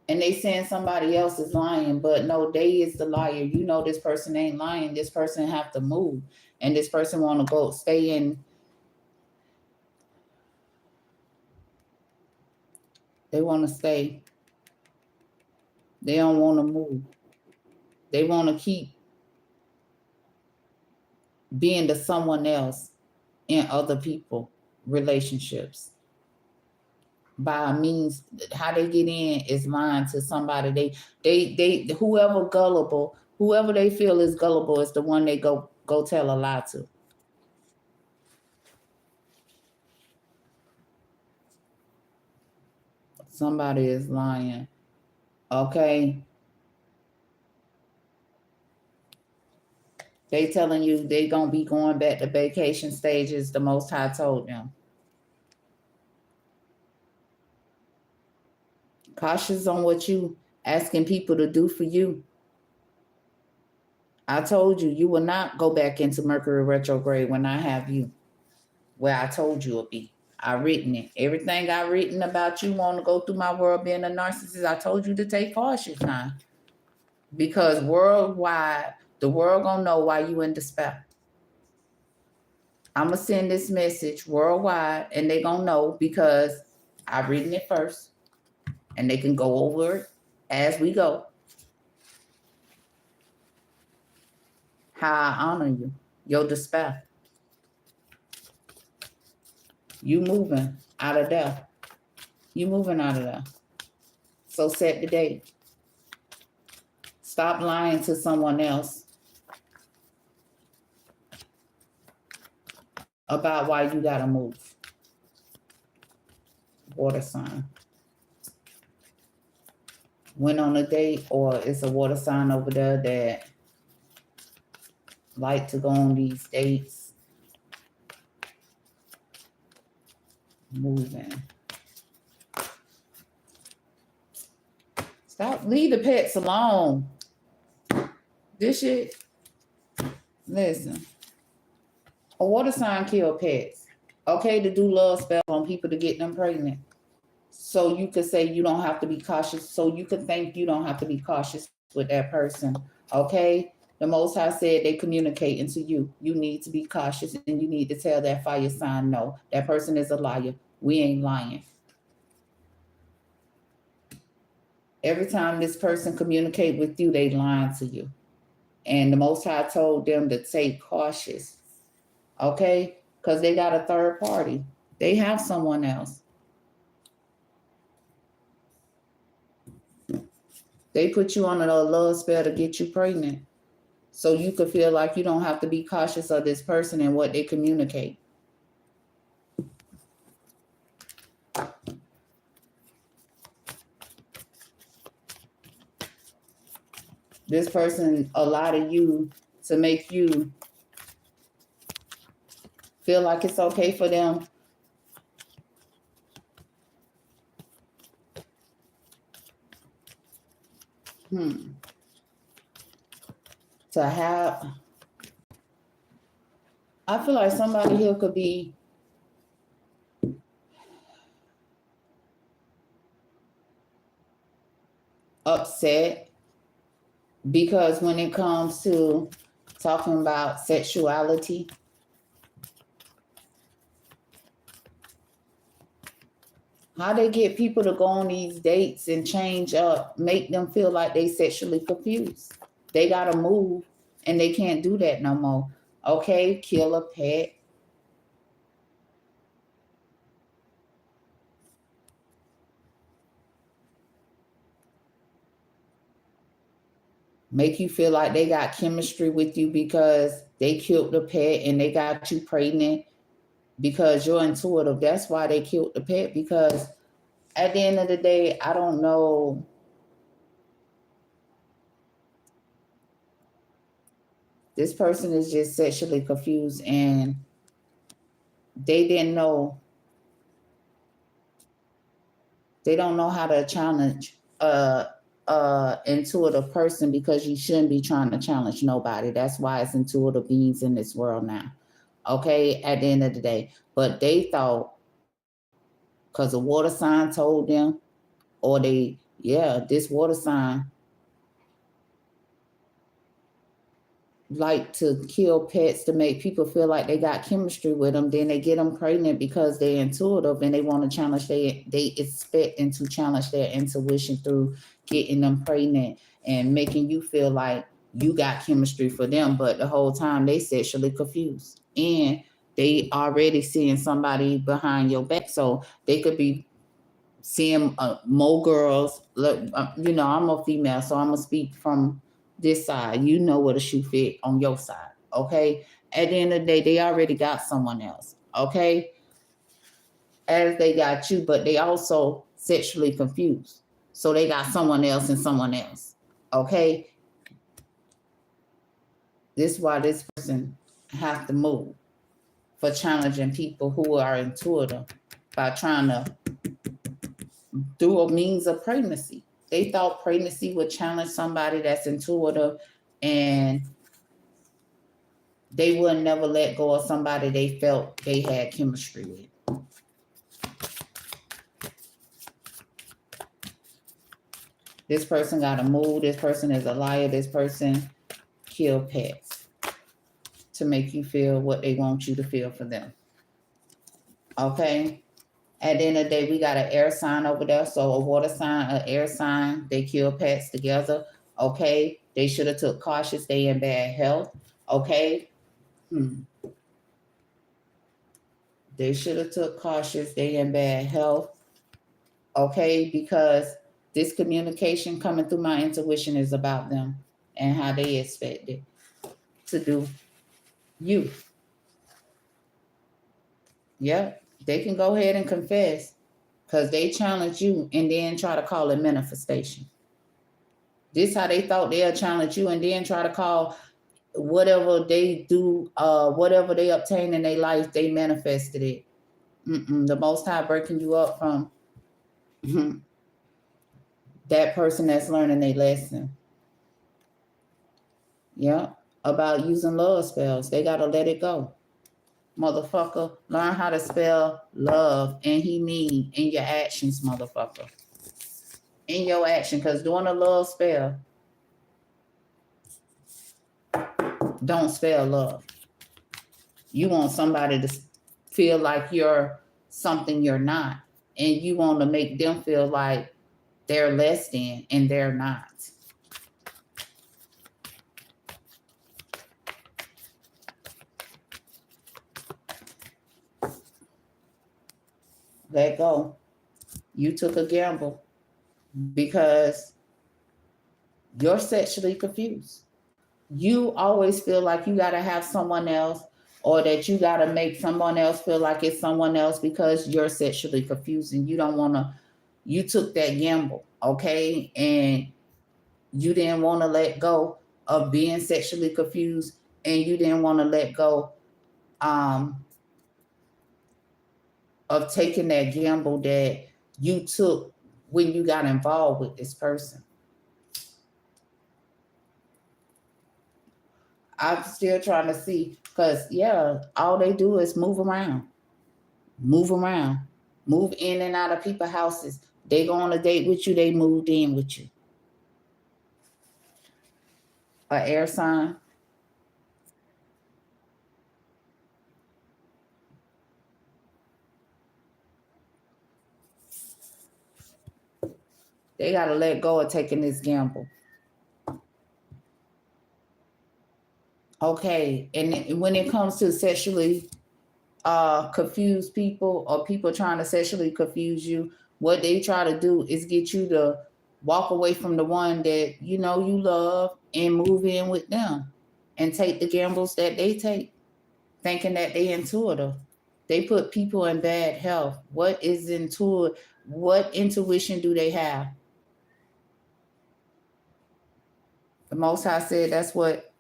and they saying somebody else is lying, but no, they is the liar. You know this person ain't lying. This person have to move, and this person want to go stay in. They want to stay. They don't want to move. They want to keep being to someone else in other people relationships. By means, how they get in is lying to somebody. They whoever gullible, whoever they feel is gullible is the one they go tell a lie to. Somebody is lying. Okay. They telling you they gonna be going back to vacation stages the Most High told them. Cautious on what you asking people to do for you. I told you, you will not go back into Mercury retrograde when I have you where I told you it'll be. I written it. Everything I written about you want to go through my world being a narcissist, I told you to take cautious now. Because worldwide, the world gonna know why you in despair. I'm gonna send this message worldwide and they gonna know because I've written it first and they can go over it as we go. How I honor you, your despair. You moving out of there. You moving out of there. So set the date. Stop lying to someone else about why you gotta move. Water sign. Went on a date, or it's a water sign over there that like to go on these dates. Moving. Stop, leave the pets alone. This shit, listen. A water sign kill pets. Okay to do love spell on people to get them pregnant. So you could say you don't have to be cautious. So you could think you don't have to be cautious with that person. Okay? The Most High said they communicating to you. You need to be cautious and you need to tell that fire sign no. That person is a liar. We ain't lying. Every time this person communicate with you, they lying to you. And the Most High told them to take cautious. Okay? Because they got a third party. They have someone else. They put you on a love spell to get you pregnant. So you could feel like you don't have to be cautious of this person and what they communicate. This person allowed you to make you feel like it's okay for them to have. I feel like somebody here could be upset because when it comes to talking about sexuality, how they get people to go on these dates and change up, make them feel like they sexually confused. They gotta move and they can't do that no more. Okay, kill a pet. make you feel like they got chemistry with you because they killed the pet and they got you pregnant because you're intuitive. That's why they killed the pet, because at the end of the day, I don't know. This person is just sexually confused and they didn't know, they don't know how to challenge intuitive person, because you shouldn't be trying to challenge nobody. That's why it's intuitive beings in this world now. Okay, at the end of the day. But they thought because a water sign told them, or this water sign like to kill pets to make people feel like they got chemistry with them. Then they get them pregnant because they're intuitive and they want to challenge they expecting to challenge their intuition through getting them pregnant and making you feel like you got chemistry for them, but the whole time they sexually confused and they already seeing somebody behind your back. So they could be seeing more girls. Look, I'm a female, so I'm gonna speak from this side. You know where the shoe fit on your side, okay? At the end of the day, they already got someone else, okay? As they got you, but they also sexually confused. So they got someone else and someone else, okay? This is why this person have to move for challenging people who are intuitive by trying to through a means of pregnancy. They thought pregnancy would challenge somebody that's intuitive and they would never let go of somebody they felt they had chemistry with. This person got to move. This person is a liar. This person killed pets to make you feel what they want you to feel for them. Okay? At the end of the day, we got an air sign over there. So a water sign, an air sign, they kill pets together. Okay? They should have took cautious. They in bad health. Okay? They should have took cautious. They in bad health. Okay? Because this communication coming through my intuition is about them and how they expect it to do you. Yep. They can go ahead and confess because they challenge you and then try to call it manifestation. This how they thought they'll challenge you and then try to call whatever they do, whatever they obtain in their life, they manifested it. The Most High breaking you up from that person that's learning a lesson. Yeah, about using love spells. They got to let it go. Motherfucker, learn how to spell love and he mean in your actions, motherfucker. In your action, because doing a love spell, don't spell love. You want somebody to feel like you're something you're not. And you want to make them feel like they're less than and they're not. Let go. You took a gamble because you're sexually confused. You always feel like you got to have someone else or that you got to make someone else feel like it's someone else because you're sexually confused and you don't want to, you took that gamble, okay? And you didn't want to let go of being sexually confused and you didn't want to let go of taking that gamble that you took when you got involved with this person. I'm still trying to see because, all they do is move around, move in and out of people's houses. They go on a date with you, they moved in with you. An air sign. They got to let go of taking this gamble. Okay, and when it comes to sexually confused people or people trying to sexually confuse you, what they try to do is get you to walk away from the one that you love and move in with them and take the gambles that they take, thinking that they intuitive. They put people in bad health. What is intuitive? What intuition do they have? The Most High said that's what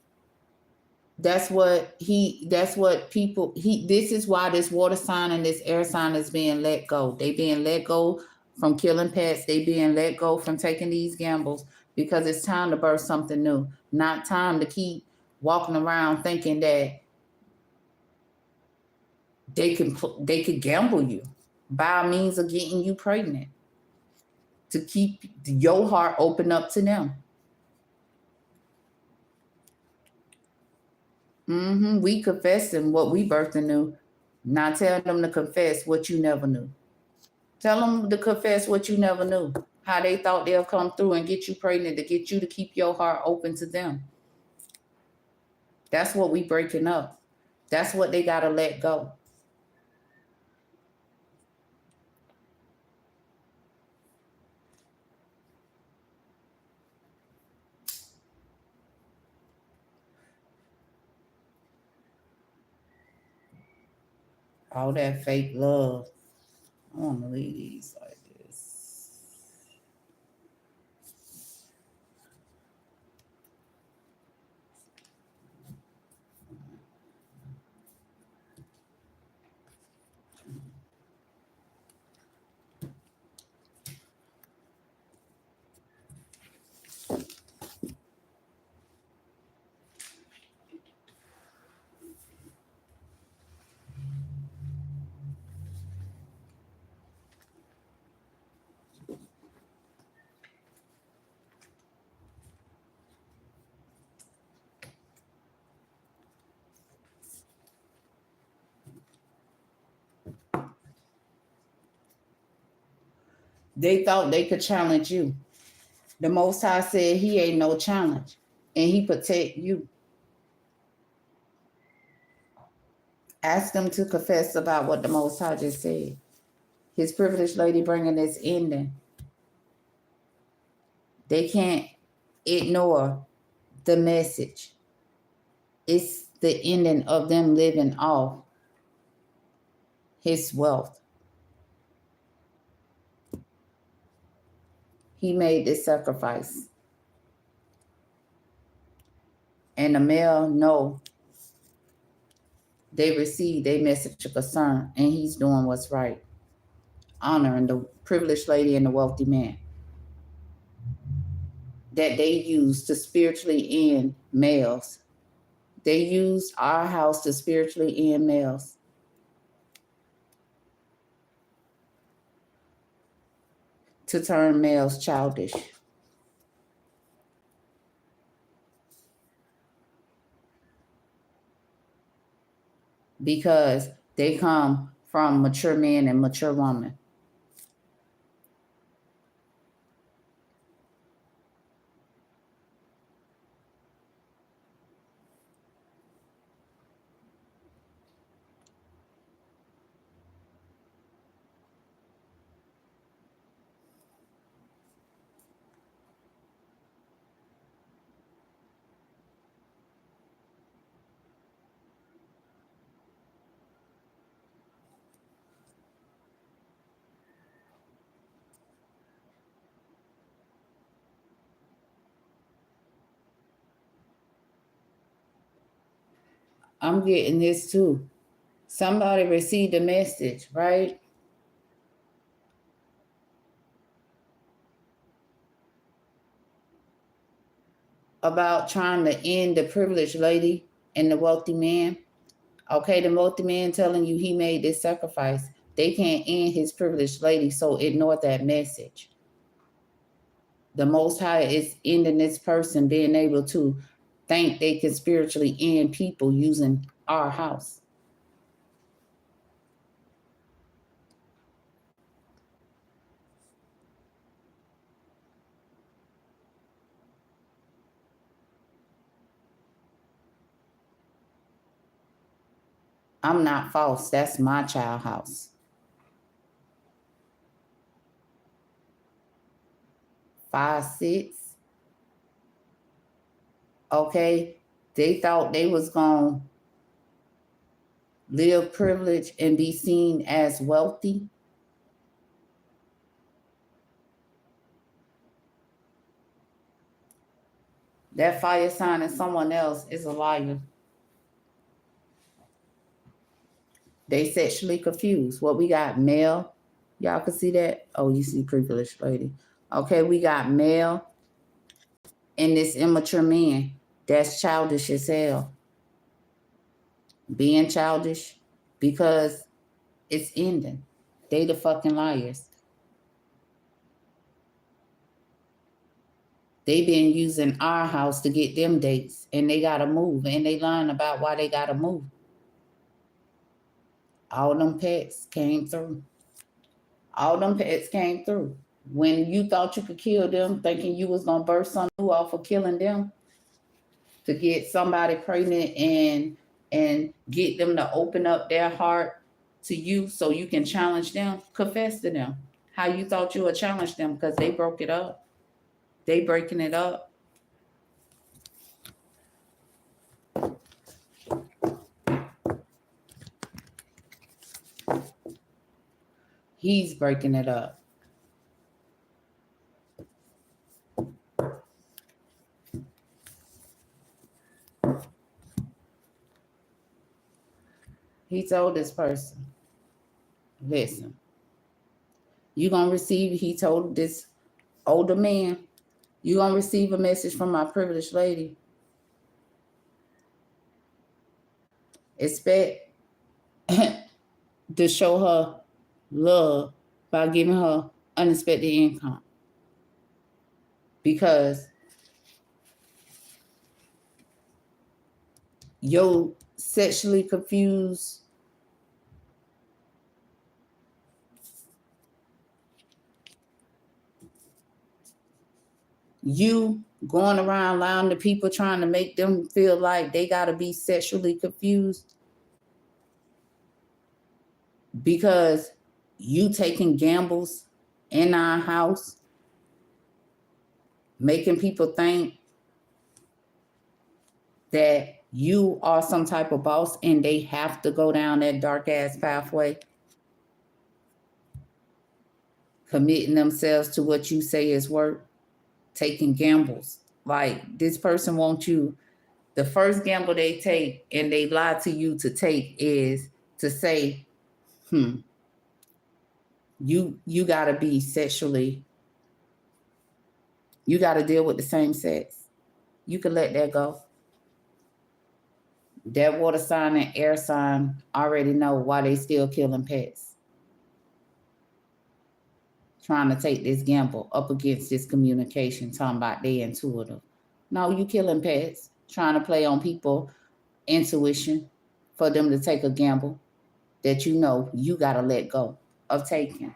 people this is why this water sign and this air sign is being let go. They being let go from killing pets. They being let go from taking these gambles because it's time to birth something new. Not time to keep walking around thinking that they could gamble you by means of getting you pregnant to keep your heart open up to them. We confessing what we birthed anew. Now tell them to confess what you never knew. Tell them to confess what you never knew. How they thought they'll come through and get you pregnant to get you to keep your heart open to them. That's what we breaking up. That's what they got to let go. All that fake love. I want to leave these like this. They thought they could challenge you. The Most High said he ain't no challenge, and he protect you. Ask them to confess about what the Most High just said. His privileged lady bringing this ending. They can't ignore the message. It's the ending of them living off his wealth. He made this sacrifice. And the male know they received a message of concern, and he's doing what's right, honoring the privileged lady and the wealthy man that they use to spiritually end males. They used our house to spiritually end males. To turn males childish. Because they come from mature men and mature women. I'm getting this too. Somebody received a message, right? About trying to end the privileged lady and the wealthy man. Okay, the wealthy man telling you he made this sacrifice. They can't end his privileged lady, so ignore that message. The Most High is ending this person being able to think they can spiritually end people using our house. I'm not false. That's my child house. 5, 6. Okay, they thought they was gonna live privileged and be seen as wealthy. That fire sign in someone else is a liar. They sexually confused. What we got? Male. Y'all can see that? Oh, you see privileged lady. Okay, we got male and this immature man. That's childish as hell. Being childish because it's ending. They the fucking liars. They been using our house to get them dates and they gotta move and they lying about why they gotta move. All them pets came through. All them pets came through. When you thought you could kill them, thinking you was gonna burst something new off of killing them to get somebody pregnant and get them to open up their heart to you so you can challenge them, confess to them how you thought you would challenge them because they broke it up. They breaking it up. He's breaking it up. He told this person, listen, you gonna receive, he told this older man, you gonna receive a message from my privileged lady. Expect to show her love by giving her unexpected income. Because your sexually confused you going around allowing the people trying to make them feel like they got to be sexually confused because you taking gambles in our house, making people think that you are some type of boss and they have to go down that dark ass pathway, committing themselves to what you say is work, taking gambles. Like this person wants you, the first gamble they take and they lie to you to take is to say, you gotta be sexually, you gotta deal with the same sex. You can let that go. That water sign and air sign already know why they still killing pets. Trying to take this gamble up against this communication, talking about they intuitive. No, you killing pets, trying to play on people intuition for them to take a gamble that you know you gotta let go of taking.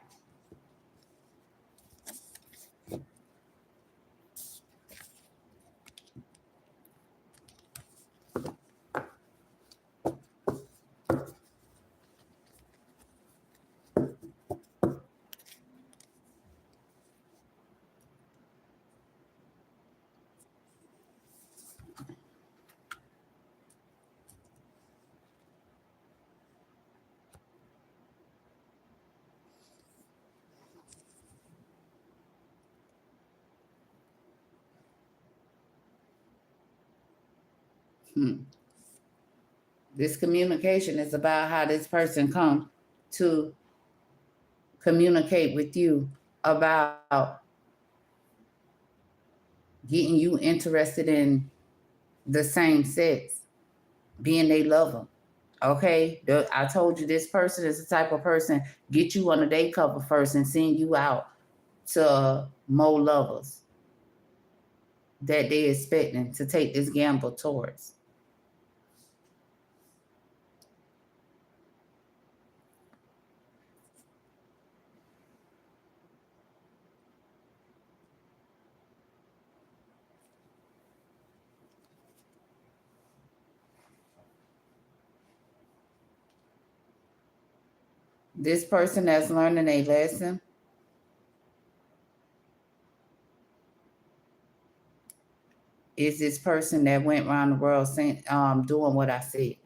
This communication is about how this person come to communicate with you about getting you interested in the same sex, being they lover. Okay, I told you this person is the type of person get you under their cover first and send you out to more lovers that they expecting to take this gamble towards. This person that's learning a lesson is this person that went around the world saying, doing what I said.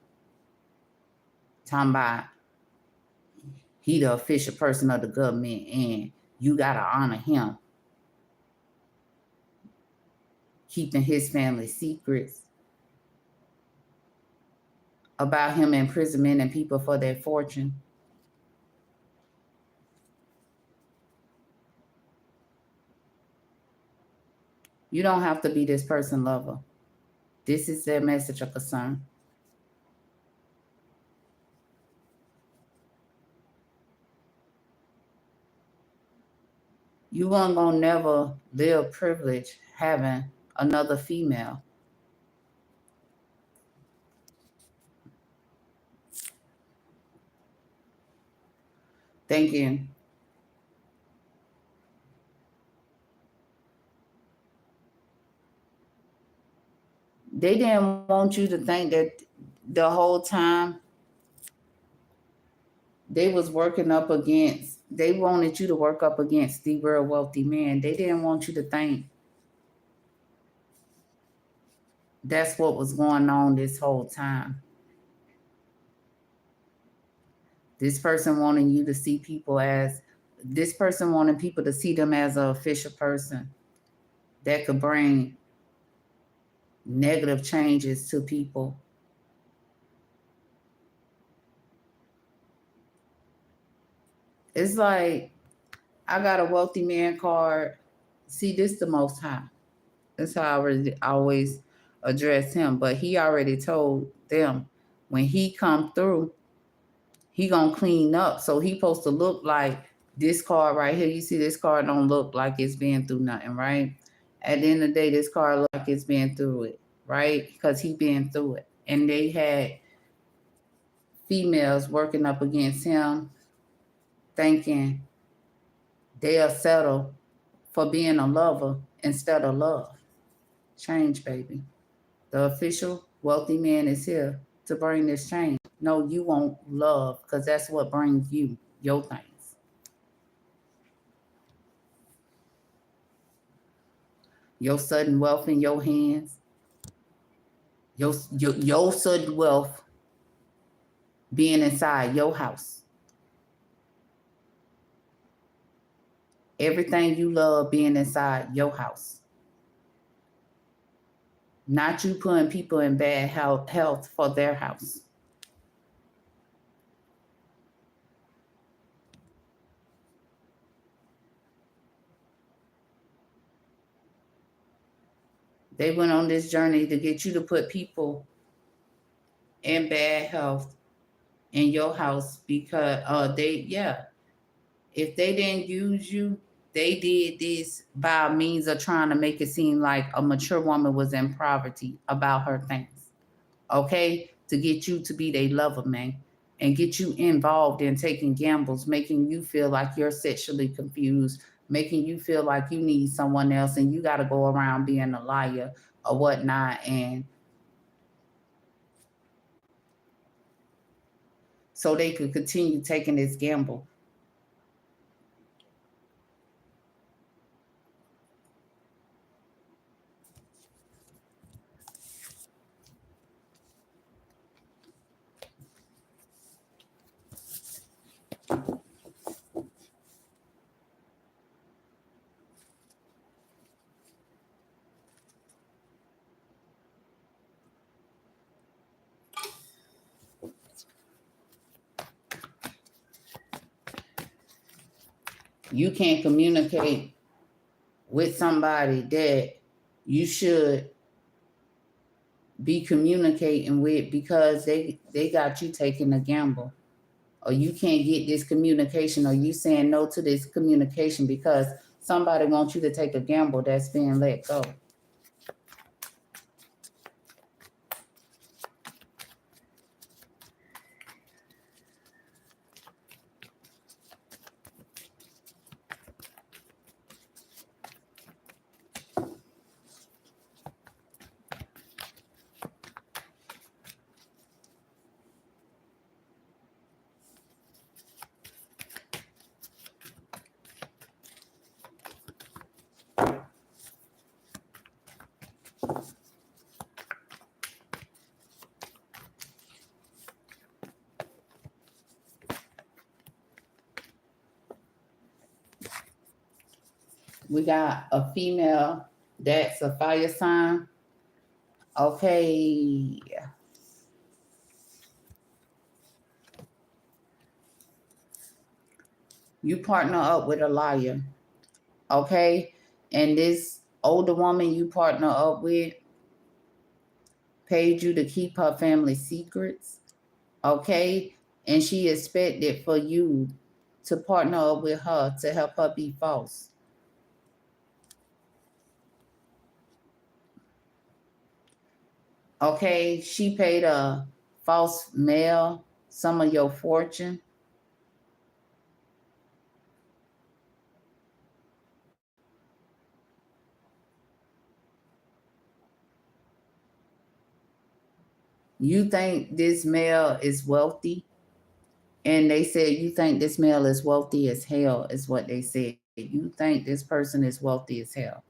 Talking about he the official person of the government and you gotta honor him. Keeping his family secrets about him imprisoning people for their fortune. You don't have to be this person's lover. This is their message of concern. You weren't gonna never live privilege having another female. Thank you. They didn't want you to think that the whole time they was working up against, they wanted you to work up against the real wealthy man. They didn't want you to think that's what was going on this whole time. This person wanting you to see people as, this person wanting people to see them as an official person that could bring negative changes to people. It's like, I got a wealthy man card. See, this the Most High. That's how I always address him. But he already told them when he come through, he gonna clean up. So he supposed to look like this card right here. You see this card don't look like it's been through nothing, right? At the end of the day, this card look like it's been through it, right? Because he been through it. And they had females working up against him thinking they'll settle for being a lover instead of love. Change, baby. The official wealthy man is here to bring this change. No, you won't love because that's what brings you your things. Your sudden wealth in your hands, your sudden wealth being inside your house. Everything you love being inside your house. Not you putting people in bad health for their house. They went on this journey to get you to put people in bad health in your house because if they didn't use you, they did this by means of trying to make it seem like a mature woman was in poverty about her things. Okay? To get you to be their lover, man. And get you involved in taking gambles, making you feel like you're sexually confused, making you feel like you need someone else and you got to go around being a liar or whatnot. And so they could continue taking this gamble. You can't communicate with somebody that you should be communicating with because they got you taking a gamble, or you can't get this communication, or you saying no to this communication because somebody wants you to take a gamble that's being let go. We got a female that's a fire sign. Okay. You partner up with a liar. Okay. And this older woman you partner up with paid you to keep her family secrets. Okay. And she expected for you to partner up with her to help her be false. Okay. She paid a false male some of your fortune. You think this male is wealthy? And they said, you think this male is wealthy as hell, is what they said. You think this person is wealthy as hell.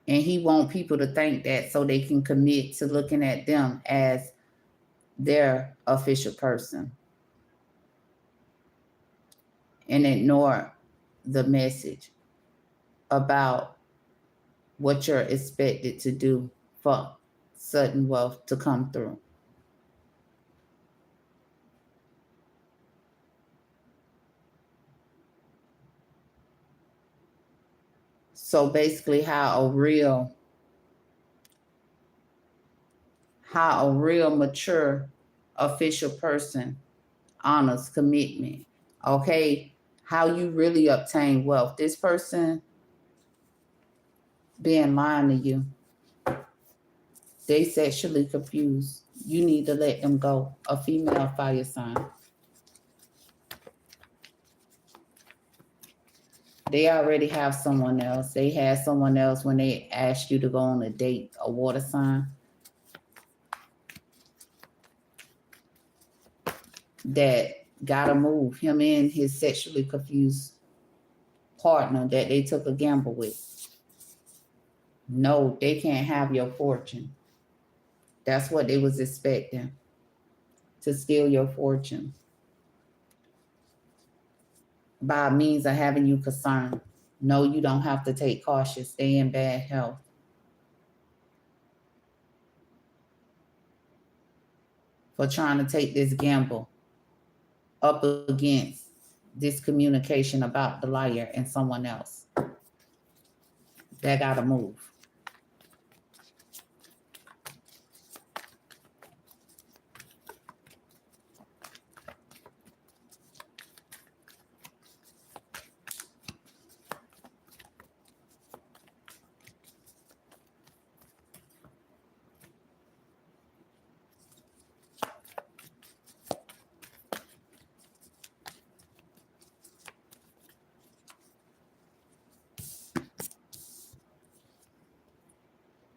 And he want people to think that so they can commit to looking at them as their official person and ignore the message about what you're expected to do for sudden wealth to come through. So basically how a real mature official person honors commitment. Okay, how you really obtain wealth. This person being lying to you, they sexually confused. You need to let them go. A female fire sign. They already have someone else. They had someone else when they asked you to go on a date, a water sign. That gotta move. Him and his sexually confused partner that they took a gamble with. No, they can't have your fortune. That's what they was expecting. To steal your fortune. By means of having you concerned. No, you don't have to take caution. Stay in bad health. For trying to take this gamble up against this communication about the liar and someone else. That gotta move.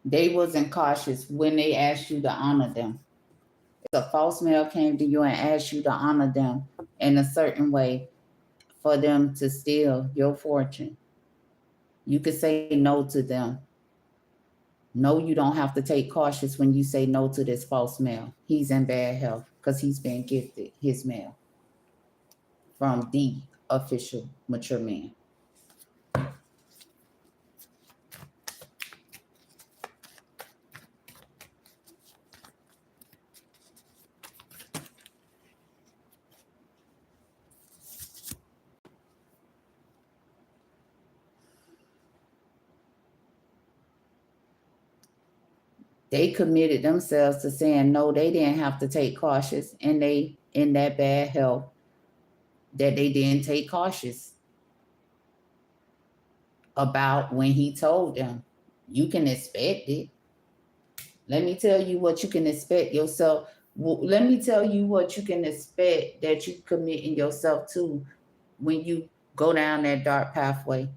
They wasn't cautious when they asked you to honor them. If a false male came to you and asked you to honor them in a certain way for them to steal your fortune, you could say no to them. No, you don't have to take cautious when you say no to this false male. He's in bad health because he's been gifted his male from the official mature man. They committed themselves to saying no, they didn't have to take cautious, and they in that bad health that they didn't take cautious about when he told them. You can expect it. Let me tell you what you can expect yourself. Let me tell you what you can expect that you committing yourself to when you go down that dark pathway.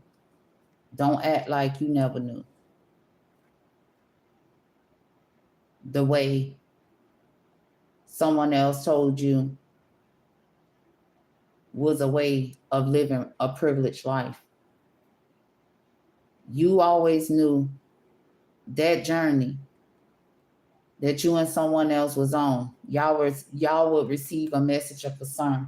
Don't act like you never knew. The way someone else told you was a way of living a privileged life. You always knew that journey that you and someone else was on. Y'all would receive a message of concern.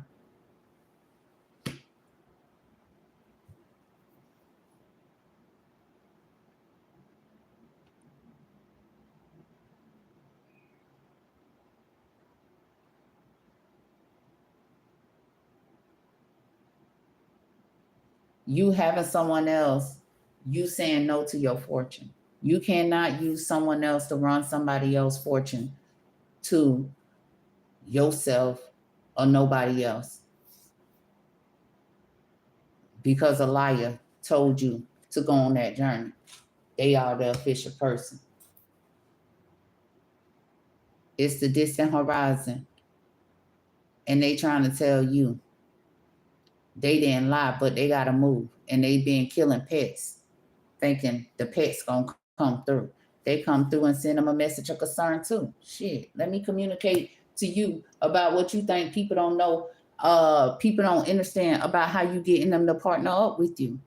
You having someone else, you saying no to your fortune. You cannot use someone else to run somebody else's fortune to yourself or nobody else, because a liar told you to go on that journey. They are the official person. It's the distant horizon. And they trying to tell you they didn't lie, but they got to move. And they been killing pets, thinking the pets going to come through. They come through and send them a message of concern too. Shit, let me communicate to you about what you think people don't know. People don't understand about how you getting them to partner up with you.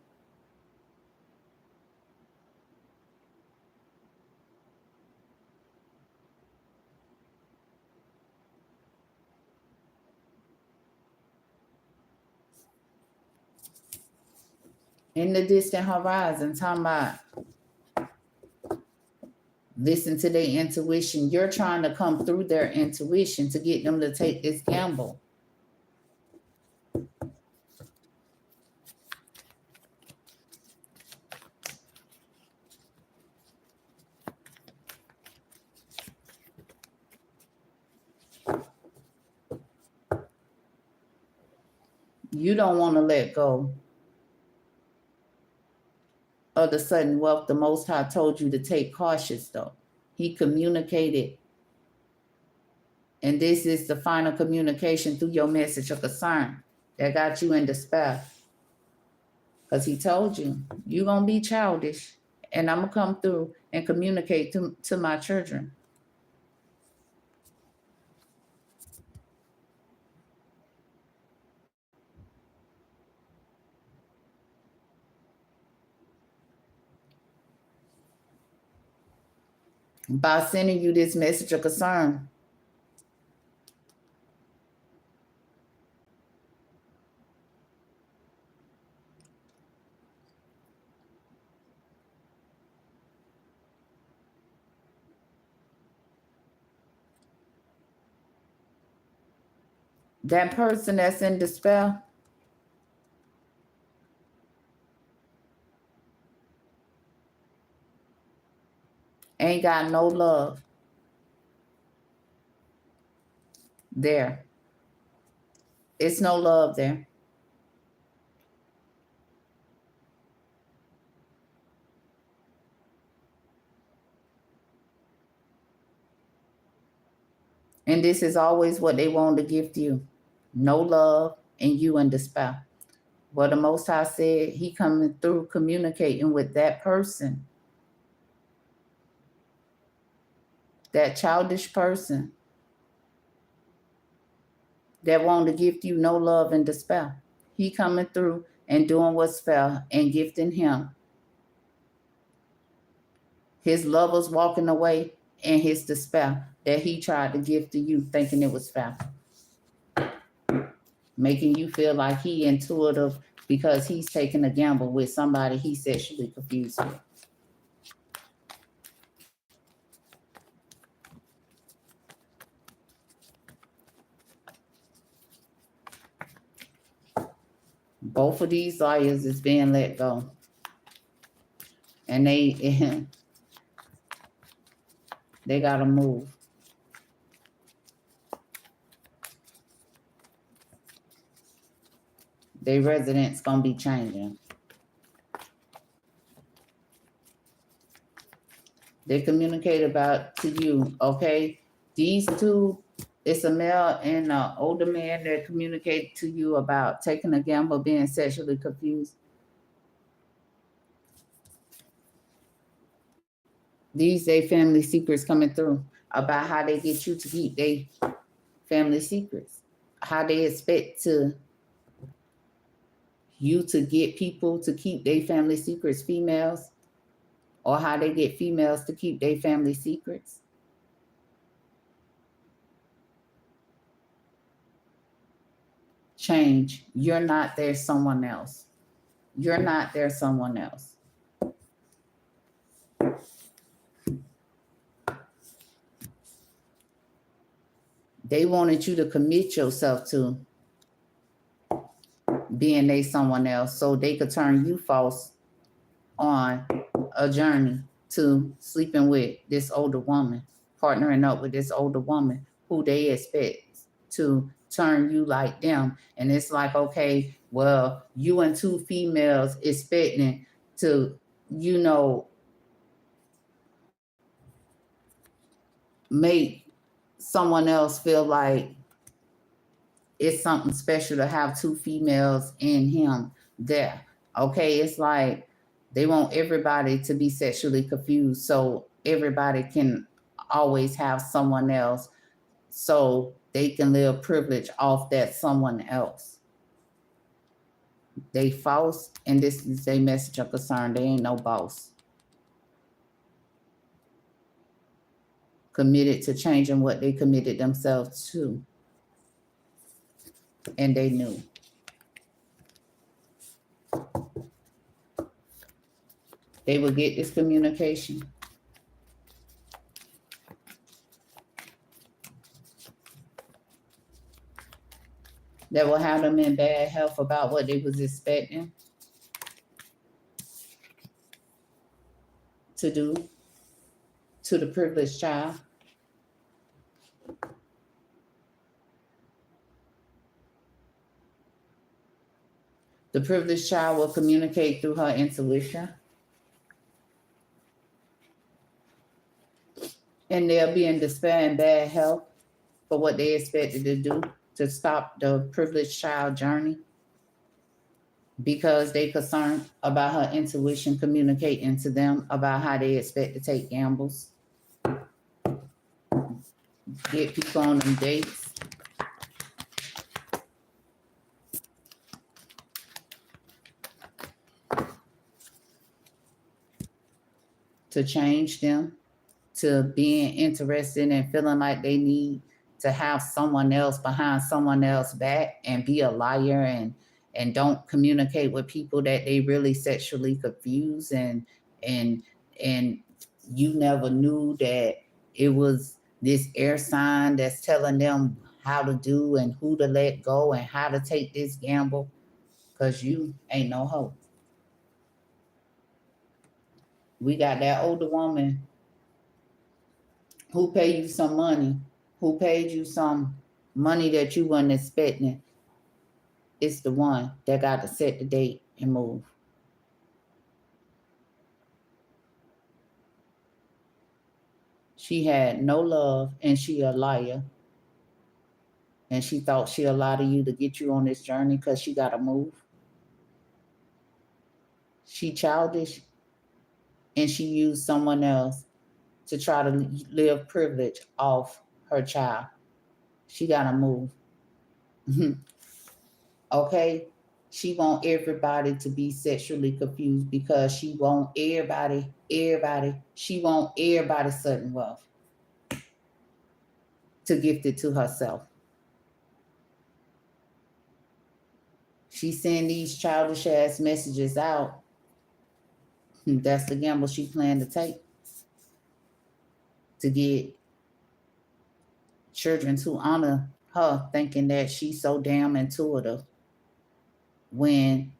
In the distant horizon, talking about listen to their intuition. You're trying to come through their intuition to get them to take this gamble. You don't want to let go of the sudden wealth the Most High told you to take cautious, though. He communicated, and this is the final communication through your message of concern that got you in despair. Because he told you, you're going to be childish, and I'm going to come through and communicate to my children. By sending you this message of concern, that person that's in despair, ain't got no love there. It's no love there. And this is always what they want to gift you. No love and you in despair. Well, the Most High said he coming through communicating with that person, that childish person that want to gift you no love and despair. He coming through and doing what's fair and gifting him his lovers walking away and his despair that he tried to give to you thinking it was fair. Making you feel like he intuitive because he's taking a gamble with somebody he sexually confused with. Both of these liars is being let go. And they gotta move. Their residence gonna be changing. They communicate about to you, okay? These two, it's a male and an older man that communicate to you about taking a gamble, being sexually confused. These they family secrets coming through about how they get you to keep their family secrets. How they expect you to get people to keep their family secrets, females, or how they get females to keep their family secrets. Change. You're not there, someone else. You're not there, someone else. They wanted you to commit yourself to being they someone else, so they could turn you false on a journey to sleeping with this older woman, partnering up with this older woman who they expect to turn you like them. And it's like, okay, well, you and two females expecting to, you know, make someone else feel like it's something special to have two females in him there. Okay, it's like they want everybody to be sexually confused so everybody can always have someone else so they can live privilege off that someone else. They false, and this is their message of concern. They ain't no boss. Committed to changing what they committed themselves to. And they knew. They would get this communication. That will have them in bad health about what they was expecting to do to the privileged child. The privileged child will communicate through her intuition. And they'll be in despair and bad health for what they expected to do to stop the privileged child journey because they concerned about her intuition communicating to them about how they expect to take gambles, get people on them dates, to change them, to being interested and feeling like they need to have someone else behind someone else back and be a liar and don't communicate with people that they really sexually confuse and you never knew that it was this air sign that's telling them how to do and who to let go and how to take this gamble because you ain't no hope. We got that older woman who paid you some money, who paid you some money that you weren't expecting. It's the one that got to set the date and move. She had no love and she a liar. And she thought she allowed you to get you on this journey because she got to move. She childish and she used someone else to try to live privilege off her child. She got to move. Okay? She want everybody to be sexually confused because she want everybody, she want everybody sudden wealth to gift it to herself. She send these childish ass messages out. That's the gamble she planned to take. To get children to honor her, thinking that she's so damn intuitive when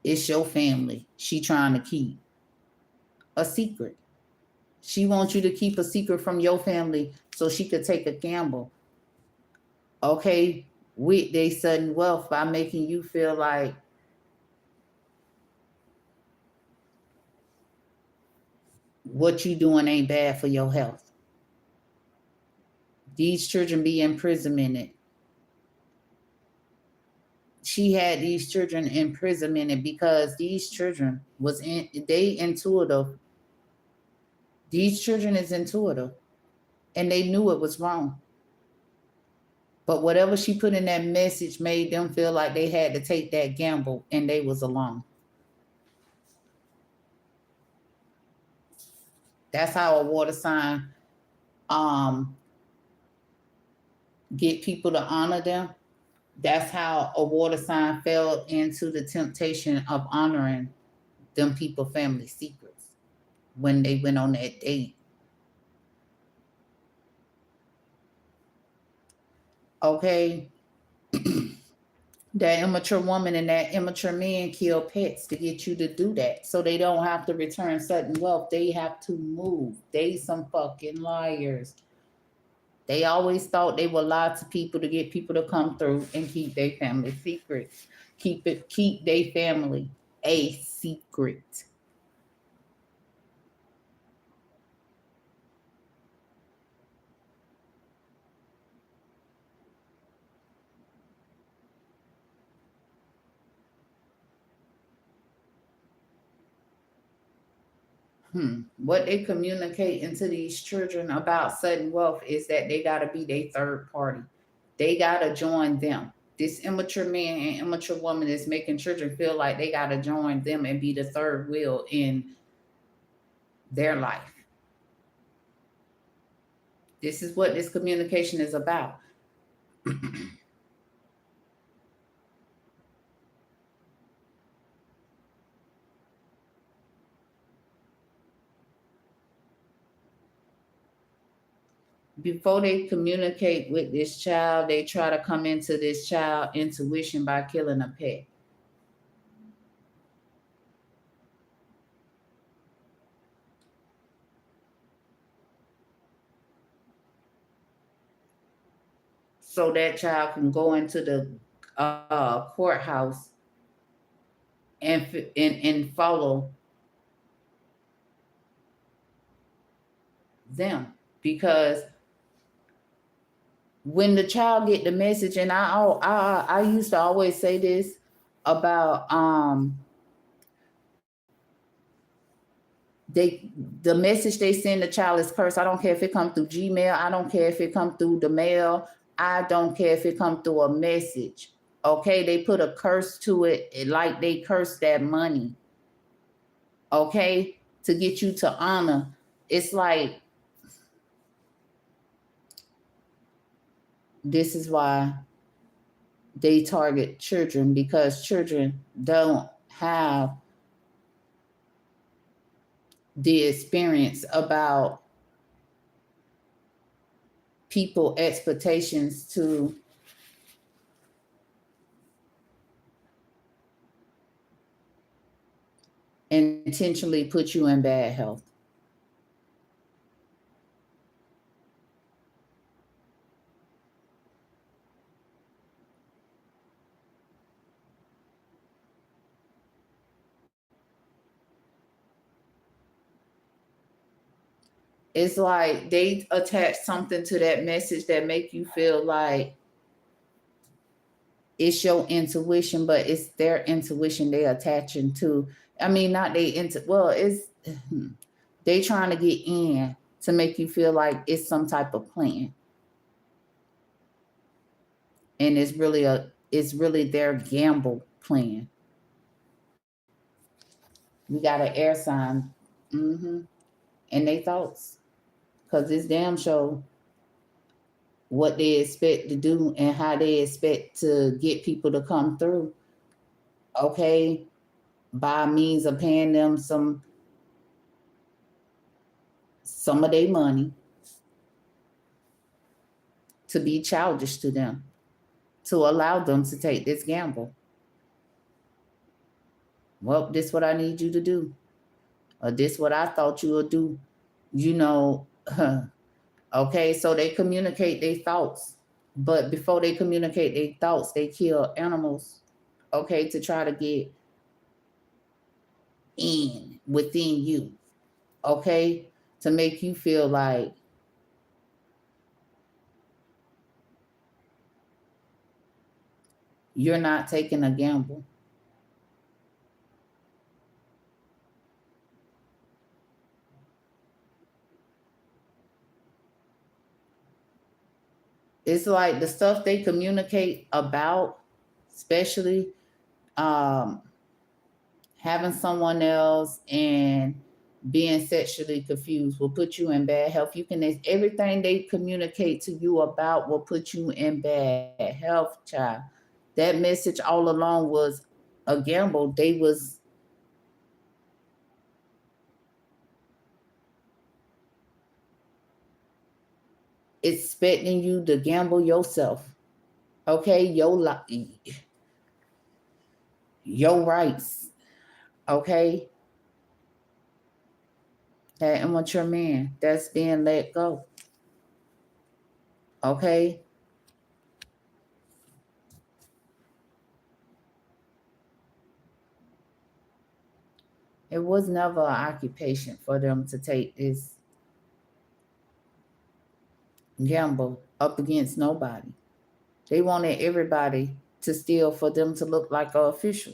it's your family she trying to keep a secret. She wants you to keep a secret from your family so she could take a gamble. Okay, with their sudden wealth by making you feel like what you doing ain't bad for your health. These children be imprisoned. She had these children imprisoned because these children they intuitive. These children is intuitive and they knew it was wrong. But whatever she put in that message made them feel like they had to take that gamble and they was alone. That's how a water sign get people to honor them. That's how a water sign fell into the temptation of honoring them people family secrets when they went on that date. Okay, that immature woman and that immature man kill pets to get you to do that. So they don't have to return sudden wealth. They have to move. They some fucking liars. They always thought they would lie to people to get people to come through and keep their family secrets. Keep their family a secret. What they communicate into these children about sudden wealth is that they gotta be their third party. They gotta join them. This immature man and immature woman is making children feel like they gotta join them and be the third wheel in their life. This is what this communication is about. Before they communicate with this child, they try to come into this child intuition by killing a pet. So that child can go into the courthouse and follow them, because when the child get the message, and I used to always say this about they the message they send the child is cursed. I don't care if it come through Gmail. I don't care if it come through the mail. I don't care if it come through a message. Okay, they put a curse to it, like they curse that money. Okay, to get you to honor. It's like, this is why they target children, because children don't have the experience about people expectations to intentionally put you in bad health. It's like they attach something to that message that make you feel like it's your intuition, but it's their intuition they attaching to. I mean, not they into well, it's they trying to get in to make you feel like it's some type of plan. And it's really their gamble plan. We got an air sign. And they thoughts. Cause this damn show what they expect to do and how they expect to get people to come through. Okay, by means of paying them some of their money to be childish to them, to allow them to take this gamble. Well, this what I need you to do, or this what I thought you would do. You know, okay, so they communicate their thoughts, but before they communicate their thoughts, they kill animals, okay, to try to get in within you, okay, to make you feel like you're not taking a gamble. It's like the stuff they communicate about, especially um, having someone else and being sexually confused will put you in bad health. You can everything they communicate to you about will put you in bad health, child. That message all along was a gamble. They was expecting you to gamble yourself. Okay, your rights. Okay, that immature man that's being let go. Okay, it was never an occupation for them to take this gamble up against nobody. They wanted everybody to steal for them to look like an official.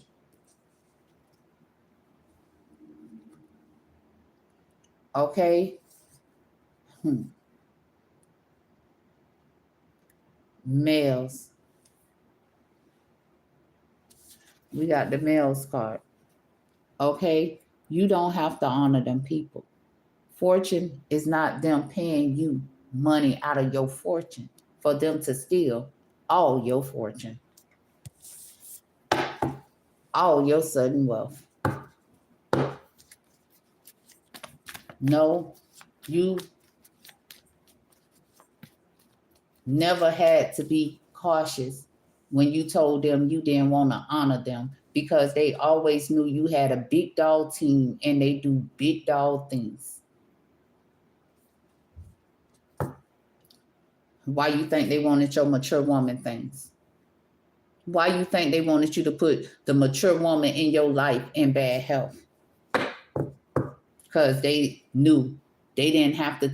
Okay, males. We got the males card. Okay, you don't have to honor them people. Fortune is not them paying you money out of your fortune for them to steal all your fortune, all your sudden wealth. No, you never had to be cautious when you told them you didn't want to honor them because they always knew you had a big dog team and they do big dog things. Why you think they wanted your mature woman things? Why you think they wanted you to put the mature woman in your life in bad health? Because they knew they didn't have to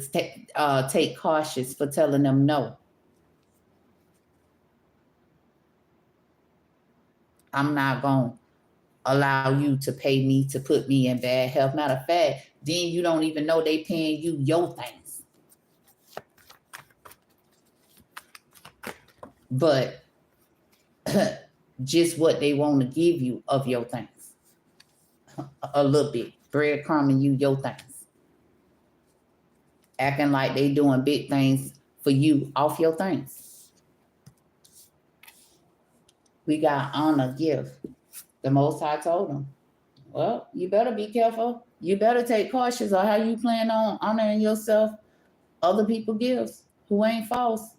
take cautious for telling them no. I'm not going to allow you to pay me to put me in bad health. Matter of fact, then you don't even know they paying you your things. But just what they want to give you of your things. A little bit. Breadcrumbing you your things. Acting like they doing big things for you off your things. We got honor, gift. The Most High told them, well, you better be careful. You better take cautious on how you plan on honoring yourself, other people gifts who ain't false.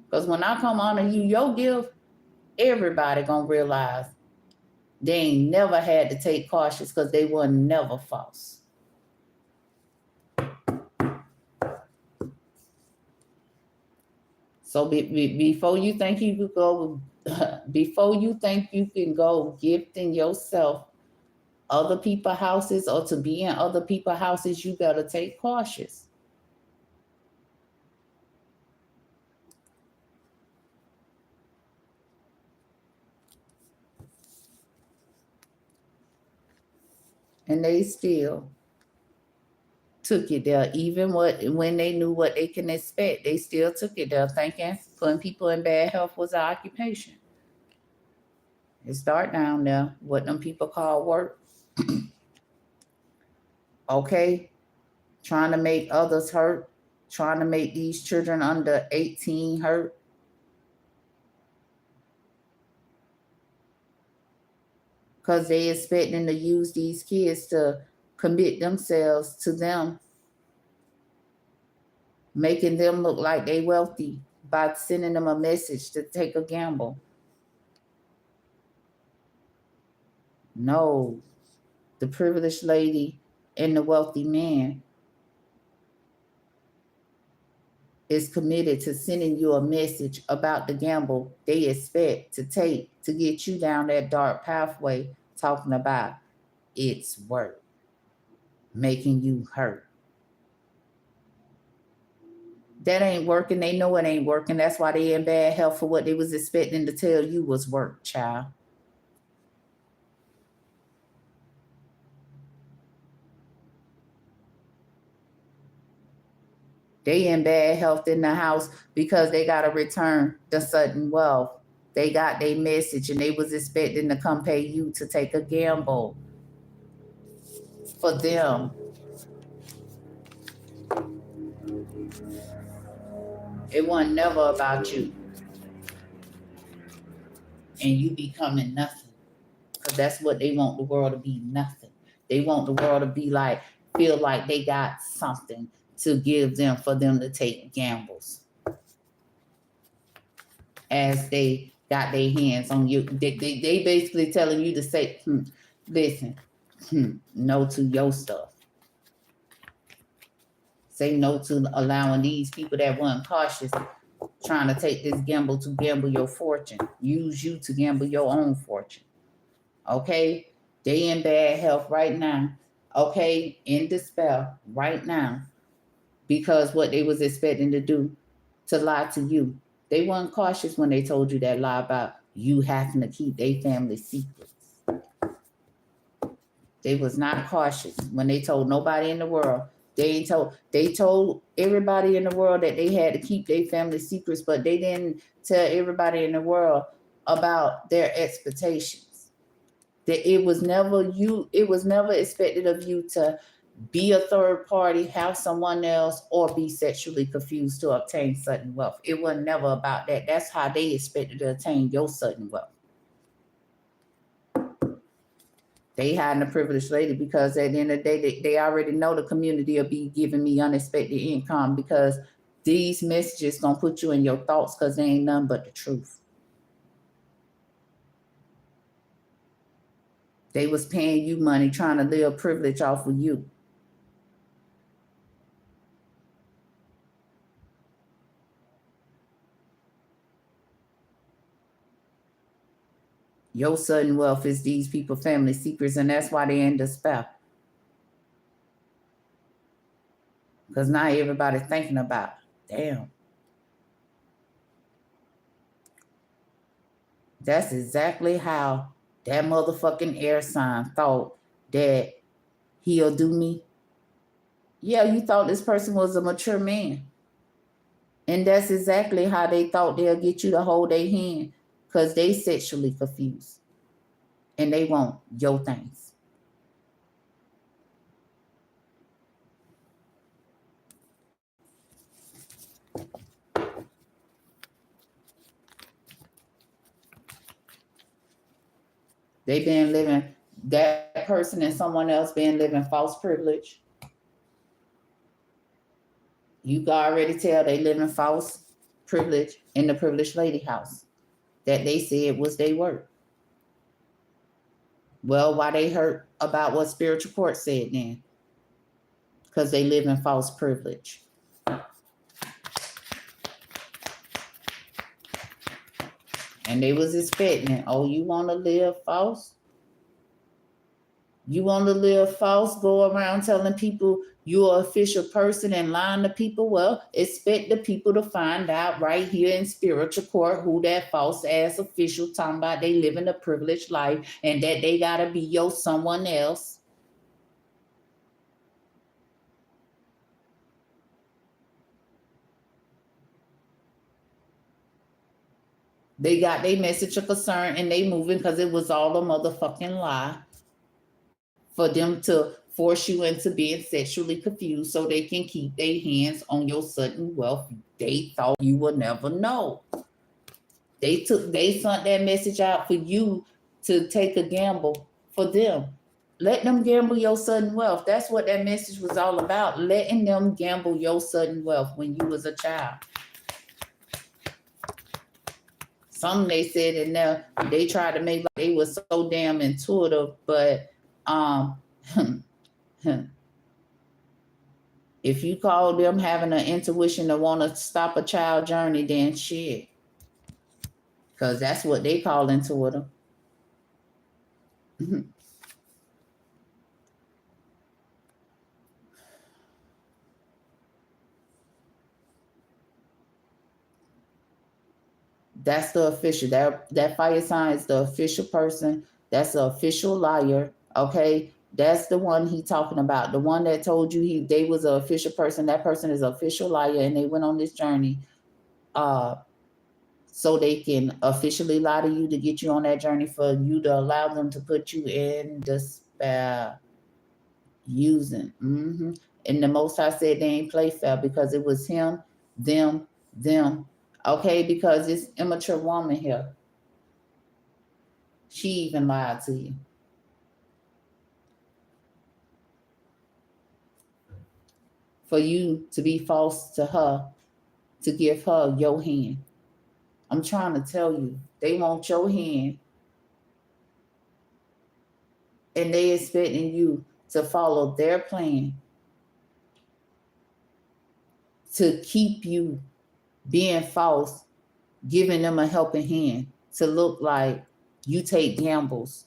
Because when I come honor you, your gift, everybody gonna realize they ain't never had to take cautious because they were never false. So before you think you could go, before you think you can go gifting yourself other people's houses or to be in other people's houses, you better take cautious. And they still took it there, even when they knew what they can expect, they still took it there, thinking putting people in bad health was an occupation. It start down there, what them people call work. Okay, trying to make others hurt, trying to make these children under 18 hurt. Because they expecting to use these kids to commit themselves to them, making them look like they wealthy by sending them a message to take a gamble. No, the privileged lady and the wealthy man is committed to sending you a message about the gamble they expect to take to get you down that dark pathway, talking about it's work, making you hurt. That ain't working. They know it ain't working. That's why they in bad health for what they was expecting to tell you was work, child. They in bad health in the house because they got to return the sudden wealth. They got their message and they was expecting to come pay you to take a gamble for them. It wasn't never about you and you becoming nothing, because that's what they want the world to be, nothing. They want the world to be like, feel like they got something to give them for them to take gambles as they got their hands on you. They basically telling you to say, listen, no to your stuff. Say no to allowing these people that weren't cautious trying to take this gamble to gamble your fortune. Use you to gamble your own fortune. Okay? They in bad health right now. Okay? In despair right now. Because what they was expecting to do, to lie to you. They weren't cautious when they told you that lie about you having to keep their family secrets. They was not cautious when they told nobody in the world. They told everybody in the world that they had to keep their family secrets, but they didn't tell everybody in the world about their expectations. That it was never expected of you to be a third party, have someone else, or be sexually confused to obtain sudden wealth. It was never about that. That's how they expected to attain your sudden wealth. They hiding a privileged lady because at the end of the day, they already know the community will be giving me unexpected income because these messages gonna put you in your thoughts because they ain't nothing but the truth. They was paying you money trying to live privilege off of you. Your sudden wealth is these people family secrets, and that's why they in despair. Because now everybody's thinking about, damn. That's exactly how that motherfucking air sign thought that he'll do me. Yeah, you thought this person was a mature man. And that's exactly how they thought they'll get you to hold their hand because they sexually confused. And they want your things. They been living, that person and someone else been living false privilege. You can already tell they live in false privilege in the privileged lady house that they said was their work. Well, why they hurt about what spiritual court said then? Because they live in false privilege. And they was expecting, oh, you want to live false? You want to live false, go around telling people you're an official person and lying to people? Well, expect the people to find out right here in spiritual court who that false ass official talking about they living a privileged life and that they got to be your someone else. They got their message of concern and they moving because it was all a motherfucking lie for them to force you into being sexually confused so they can keep their hands on your sudden wealth. They thought you would never know. They sent that message out for you to take a gamble for them. Let them gamble your sudden wealth. That's what that message was all about. Letting them gamble your sudden wealth when you was a child. Some they said in there, they tried to make like they were so damn intuitive, but if you call them having an intuition to want to stop a child journey, then shit. Because that's what they call intuitive. That's the official. That fire sign is the official person. That's the official liar. Okay. That's the one he talking about. The one that told you they was an official person. That person is an official liar and they went on this journey. So they can officially lie to you to get you on that journey for you to allow them to put you in despair. Using. And the Most High said they ain't play fair because it was him, them. Okay, because this immature woman here, she even lied to you. For you to be false to her, to give her your hand. I'm trying to tell you, they want your hand and they expecting you to follow their plan to keep you being false, giving them a helping hand to look like you take gambles,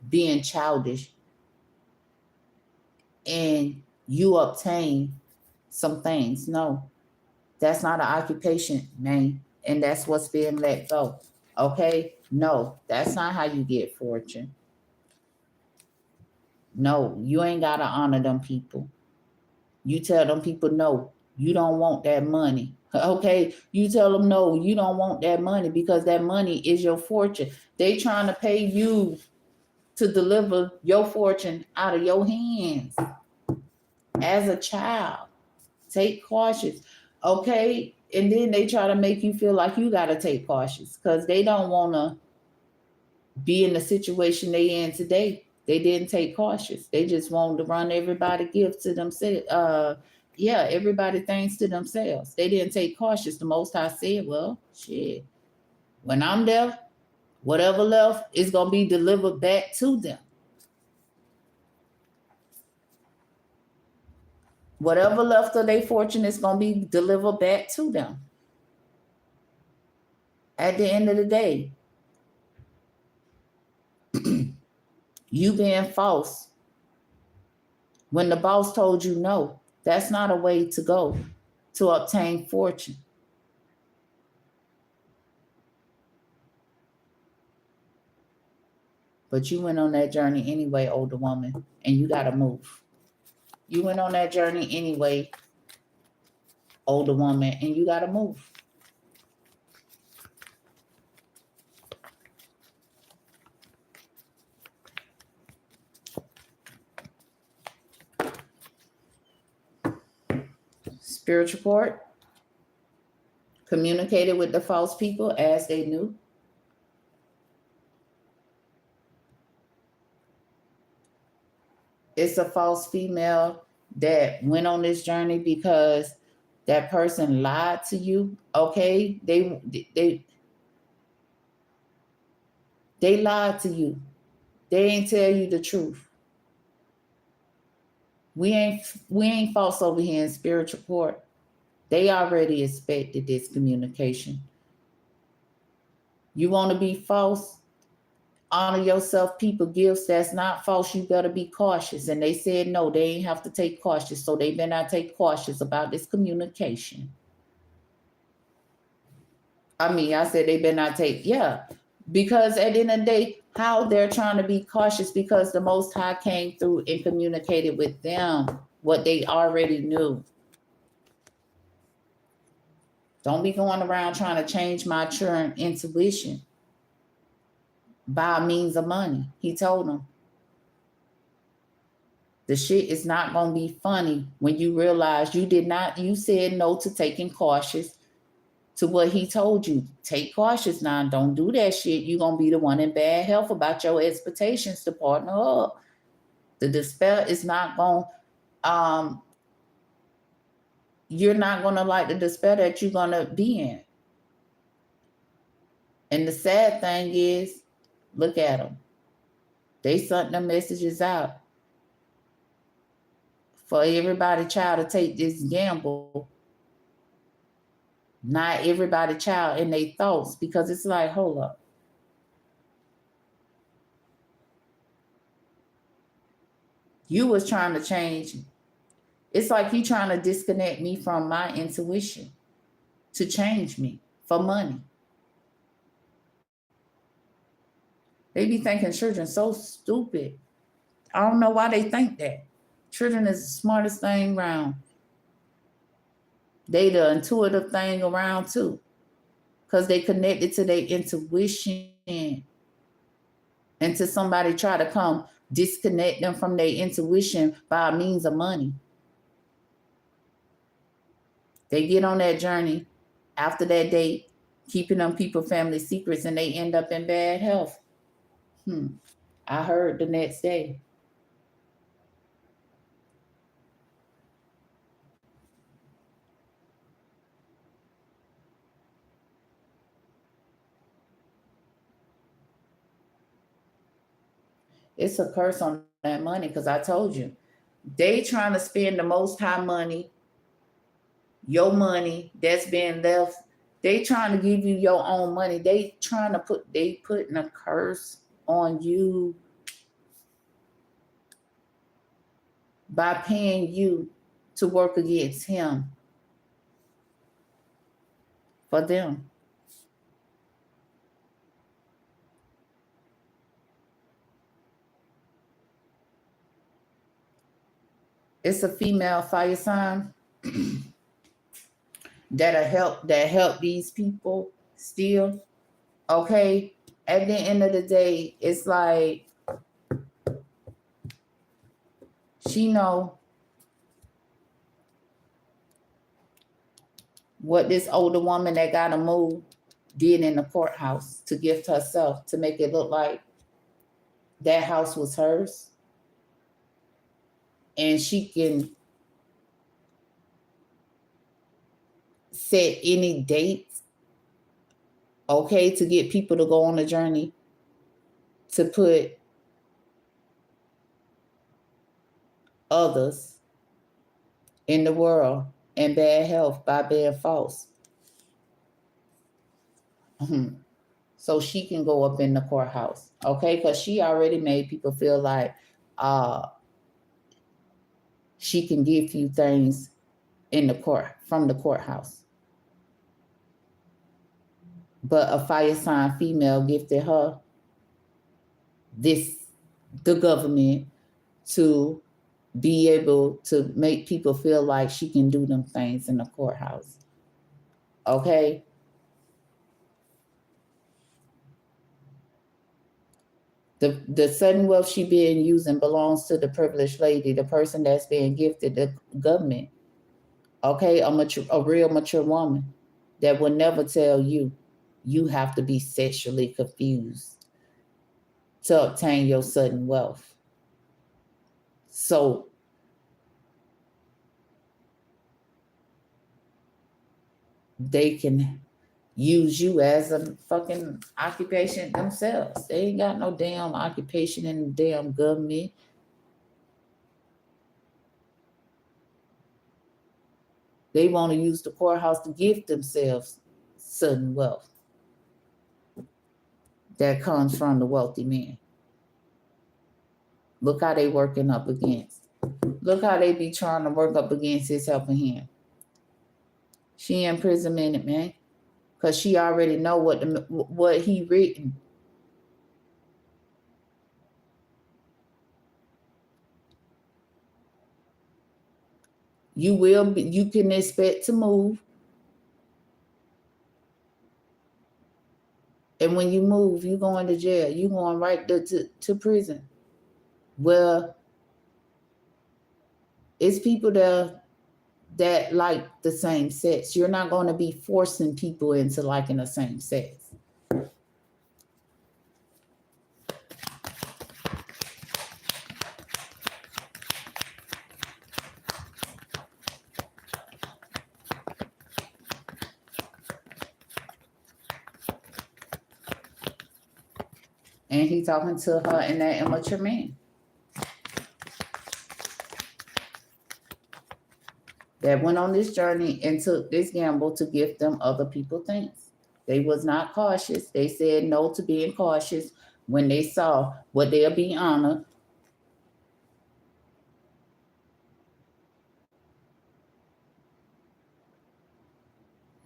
being childish, and you obtain some things. No, that's not an occupation, man. And that's what's being let go. Okay? No, that's not how you get fortune. No, you ain't got to honor them people. You tell them people, no, you don't want that money. Okay? You tell them, no, you don't want that money because that money is your fortune. They trying to pay you to deliver your fortune out of your hands as a child. Take cautious. Okay? And then they try to make you feel like you got to take cautious because they don't want to be in the situation they in today. They didn't take cautious. They just wanted to run everybody gifts to themselves. Everybody thanks to themselves. They didn't take cautious. The Most High said, well, shit, when I'm there, whatever left is going to be delivered back to them. Whatever left of their fortune is going to be delivered back to them. At the end of the day, you being false when the boss told you no, that's not a way to go to obtain fortune. But you went on that journey anyway, older woman, and you got to move. You went on that journey anyway, older woman, and you got to move. Spiritual court communicated with the false people as they knew. It's a false female that went on this journey because that person lied to you. Okay, they lied to you. They ain't tell you the truth. We ain't false over here in spiritual court. They already expected this communication. You want to be false? Honor yourself, people gifts that's not false. You better be cautious. And they said no, they ain't have to take cautious. So they better not take cautious about this communication. I said they better not take, because at the end of the day, how they're trying to be cautious because the Most High came through and communicated with them what they already knew. Don't be going around trying to change my children intuition by means of money. He told them. The shit is not going to be funny when you realize you said no to taking cautious to what he told you. Take cautious now. Don't do that shit. You're going to be the one in bad health about your expectations to partner up. The despair is not going you're not going to like the despair that you're going to be in. And the sad thing is, look at them. They sent the messages out for everybody child to take this gamble. Not everybody child in their thoughts, because it's like, hold up. You was trying to change. It's like you trying to disconnect me from my intuition to change me for money. They be thinking children so stupid. I don't know why they think that. Children is the smartest thing around. They the intuitive thing around too. Because they connected to their intuition. And to somebody try to come disconnect them from their intuition by means of money. They get on that journey after that date, keeping them people family secrets, and they end up in bad health. I heard the next day. It's a curse on that money because I told you. They trying to spend the most high money, your money that's being left. They trying to give you your own money. They putting a curse on you by paying you to work against him for them. It's a female fire sign that help these people still. Okay. At the end of the day, it's like she know what this older woman that got to move did in the courthouse to gift herself to make it look like that house was hers, and she can set any date, okay, to get people to go on a journey to put others in the world in bad health by being false. So she can go up in the courthouse, okay, because she already made people feel like she can give you things in the court from the courthouse. But a fire sign female gifted her the government to be able to make people feel like she can do them things in the courthouse. Okay? The sudden wealth she being using belongs to the privileged lady, the person that's being gifted the government. Okay? A real mature woman that will never tell you have to be sexually confused to obtain your sudden wealth. So they can use you as a fucking occupation themselves. They ain't got no damn occupation in the damn government. They want to use the courthouse to gift themselves sudden wealth that comes from the wealthy man. Look how they working up against. Look how they be trying to work up against his helping hand. She in prison minute, man, because she already know what he written. You can expect to move. And when you move, you going to jail. You going right to prison. Well, it's people that like the same sex. You're not going to be forcing people into liking the same sex. And he talking to her and that immature man that went on this journey and took this gamble to give them other people things. They was not cautious. They said no to being cautious when they saw what they'll be honored.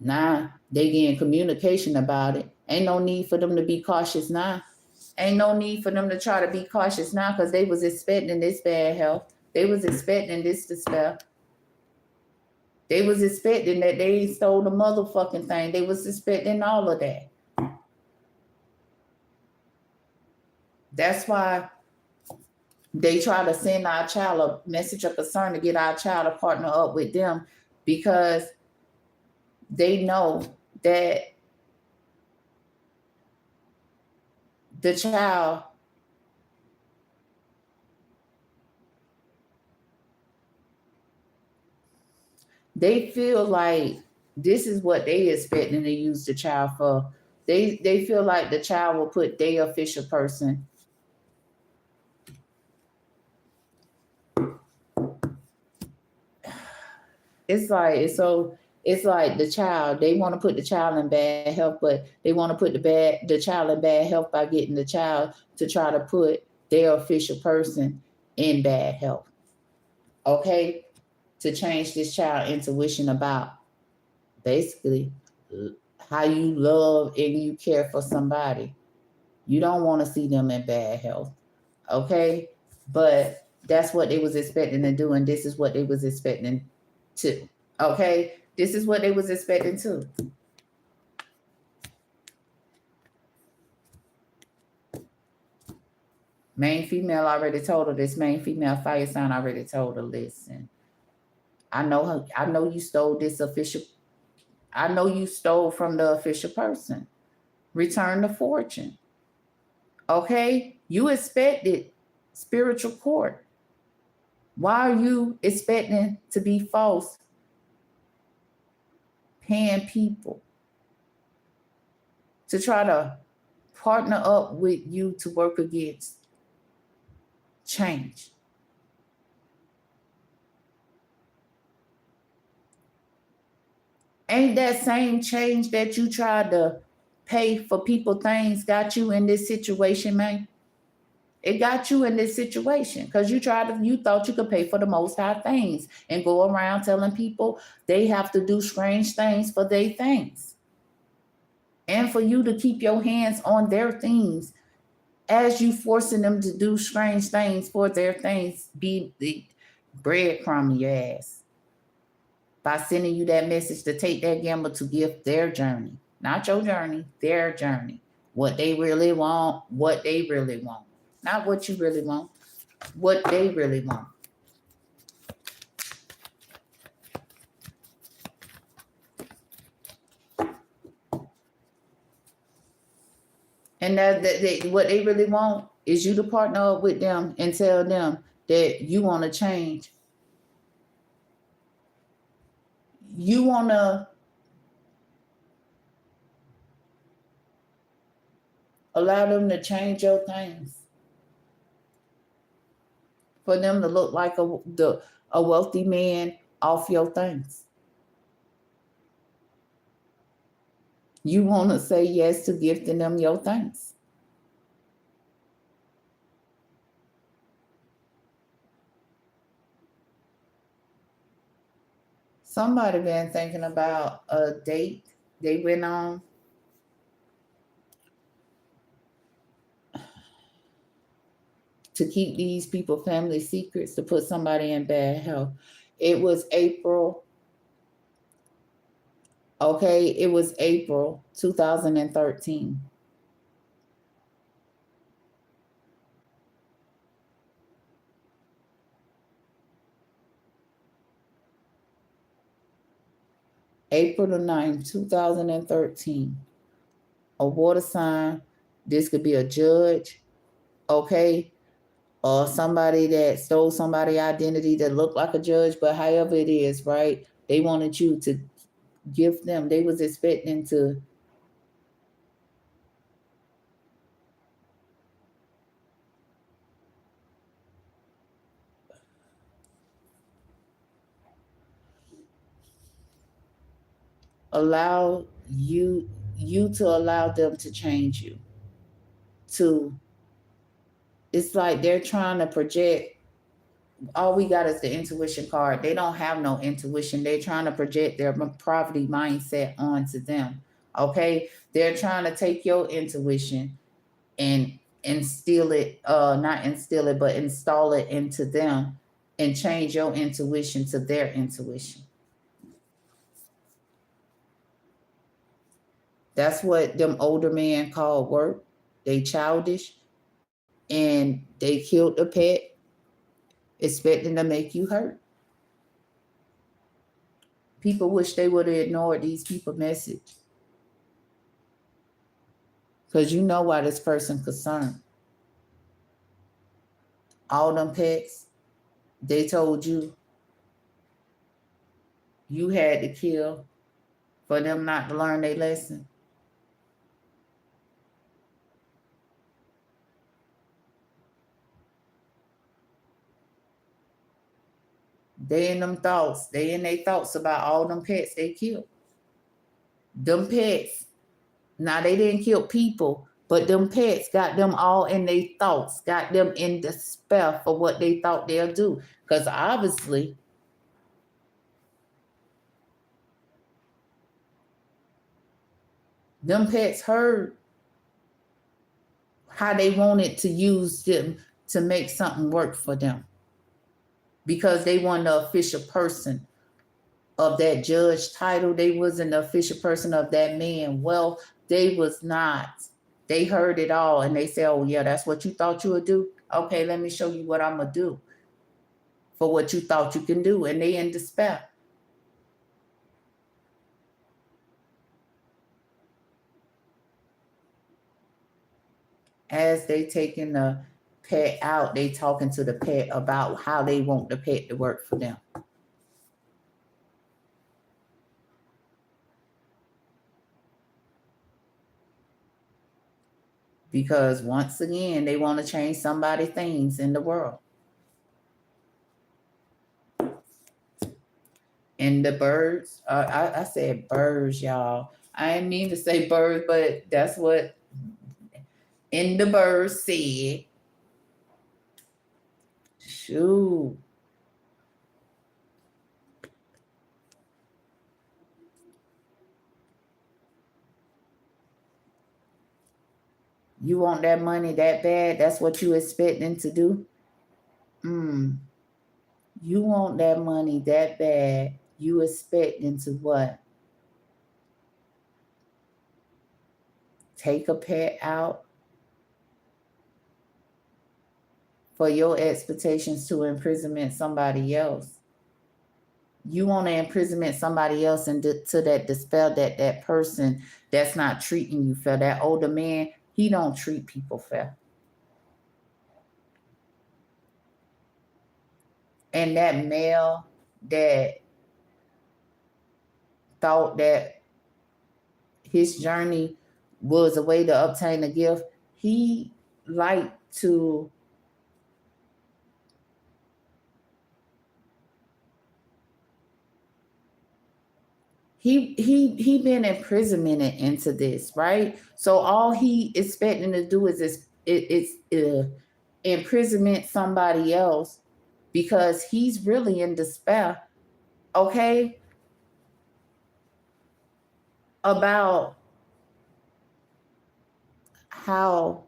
Now they getting communication about it. Ain't no need for them to be cautious now. Ain't no need for them to try to be cautious now because they was expecting this bad health. They was expecting this despair. They was expecting that they stole the motherfucking thing. They was expecting all of that. That's why they try to send our child a message of concern to get our child to partner up with them because they know that the child they feel like this is what they expecting to use the child for. They feel like the child will put their official person it's like the child, they want to put the child in bad health, but they want to put the child in bad health by getting the child to try to put their official person in bad health. Okay? To change this child intuition about basically how you love and you care for somebody. You don't want to see them in bad health. Okay? But that's what they was expecting to do, and this is what they was expecting to. Okay? This is what they was expecting to. Main female already told her this. Main female fire sign already told her, listen, I know her, I know you stole this official, I know you stole from the official person. Return the fortune. Okay? You expected spiritual court. Why are you expecting to be false, paying people to try to partner up with you to work against change? Ain't that same change that you tried to pay for people things got you in this situation, man? It got you in this situation because you thought you could pay for the most high things and go around telling people they have to do strange things for their things. And for you to keep your hands on their things as you forcing them to do strange things for their things, be the breadcrumb your ass by sending you that message to take that gamble to give their journey, not your journey, their journey. What they really want, what they really want. Not what you really want, what they really want. And what they really want is you to partner up with them and tell them that you want to change. You want to allow them to change your things. For them to look like a wealthy man off your things. You want to say yes to gifting them your things. Somebody been thinking about a date they went on. To keep these people family secrets, to put somebody in bad health. It was April. Okay, it was April 2013. April the 9th, 2013. A water sign. This could be a judge, okay, or somebody that stole somebody's identity that looked like a judge, but however it is, right? They wanted you to give them, they was expecting to allow you to allow them to change you. To It's like they're trying to project. All we got is the intuition card. They don't have no intuition. They're trying to project their poverty mindset onto them. Okay? They're trying to take your intuition and instill it, not instill it, but install it into them and change your intuition to their intuition. That's what them older men call work. They childish and they killed the pet, expecting to make you hurt. People wish they would have ignored these people message. Because you know why this person concerned. All them pets, they told you you had to kill for them not to learn their lesson. They in them thoughts. They in their thoughts about all them pets they killed. Them pets. Now they didn't kill people, but them pets got them all in their thoughts, got them in despair for what they thought they'll do. Because obviously, them pets heard how they wanted to use them to make something work for them. Because they weren't the official person of that judge title. They wasn't the official person of that man. Well, they was not. They heard it all and they said, oh yeah, that's what you thought you would do? Okay, let me show you what I'm going to do for what you thought you can do. And they in despair. As they taking the pet out, they talking to the pet about how they want the pet to work for them. Because once again, they want to change somebody's things in the world. And the birds, I said birds, y'all. I didn't mean to say birds, but that's what in the birds said. Shoot. You want that money that bad? That's what you expecting to do? You want that money that bad? You expecting to what? Take a pet out for your expectations to imprisonment somebody else. You want to imprisonment somebody else into that dispel that person that's not treating you fair. That older man, he don't treat people fair. And that male that thought that his journey was a way to obtain a gift, he liked to he been imprisonmented into this, right? So all he expecting to do is imprisonment somebody else because he's really in despair, okay, about how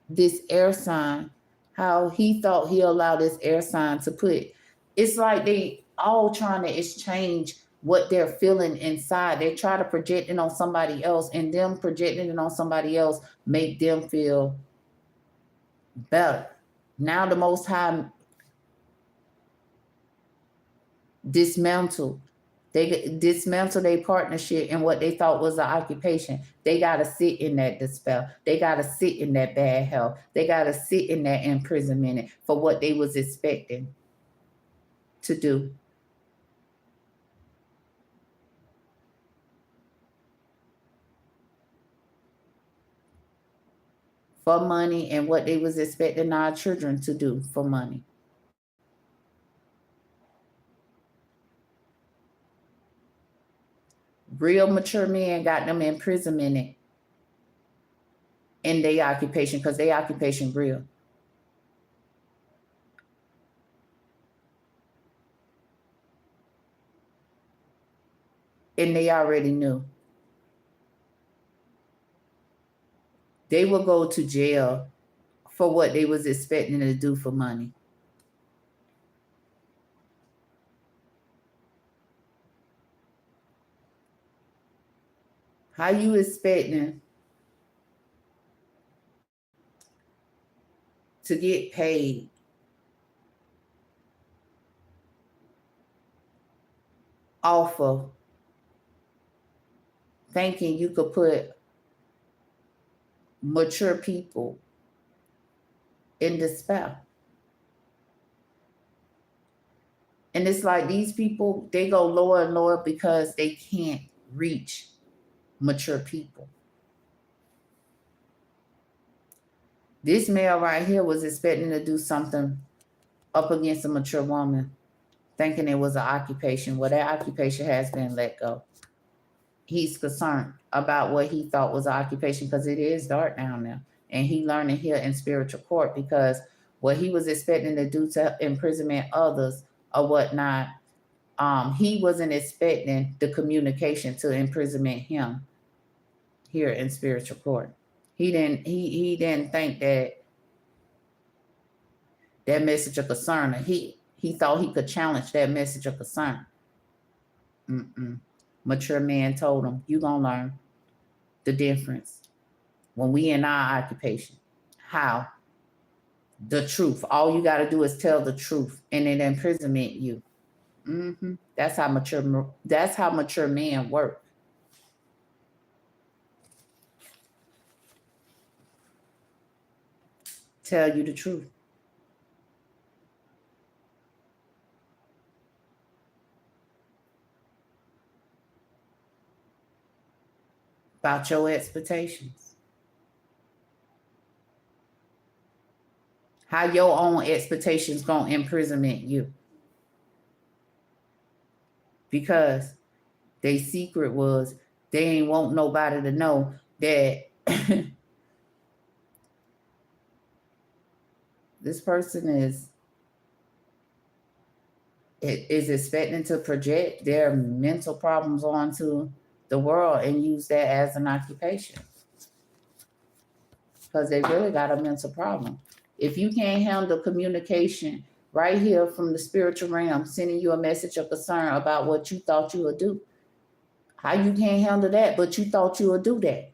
this air sign, how he thought he allowed this air sign to put. It's like they all trying to exchange what they're feeling inside. They try to project it on somebody else, and them projecting it on somebody else make them feel better. Now the Most High dismantled. They dismantle their partnership and what they thought was an occupation. They got to sit in that despair. They got to sit in that bad health. They got to sit in that imprisonment for what they was expecting to do. For money and what they was expecting our children to do for money. Real mature men got them imprisonment in their occupation because their occupation real. And they already knew. They will go to jail for what they was expecting to do for money. How you expecting to get paid off of thinking you could put mature people in despair? And it's like these people, they go lower and lower because they can't reach mature people. This male right here was expecting to do something up against a mature woman. thinking it was an occupation. Well, that occupation has been let go. He's concerned about what he thought was an occupation because it is dark down there. And he learned it here in spiritual court because what he was expecting to do to imprisonment others or whatnot, he wasn't expecting the communication to imprisonment him here in spiritual court. He didn't think that message of concern. He thought he could challenge that message of concern. Mature man told him, "You gonna learn the difference when we in our occupation. How? The truth. All you got to do is tell the truth, and it imprisonment you." That's how mature men work. Tell you the truth about your expectations. How your own expectations gonna imprisonment you. Because their secret was they ain't want nobody to know that this person is expecting to project their mental problems onto the world and use that as an occupation. Because they really got a mental problem. If you can't handle communication right here from the spiritual realm, sending you a message of concern about what you thought you would do, how you can't handle that, but you thought you would do that?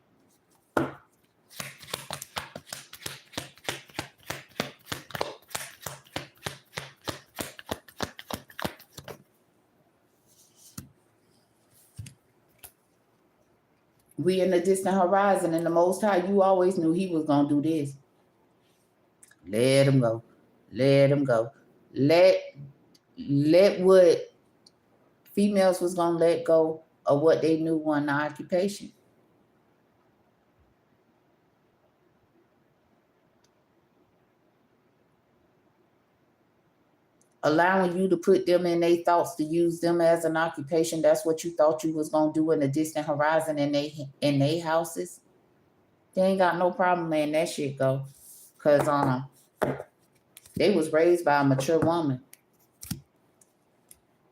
We in the distant horizon, and the Most High, you always knew he was going to do this. Let him go. Let him go. Let what females was going to let go of what they knew wasn't an occupation. Allowing you to put them in their thoughts to use them as an occupation. That's what you thought you was going to do in the distant horizon in they houses. They ain't got no problem letting that shit go. Because they was raised by a mature woman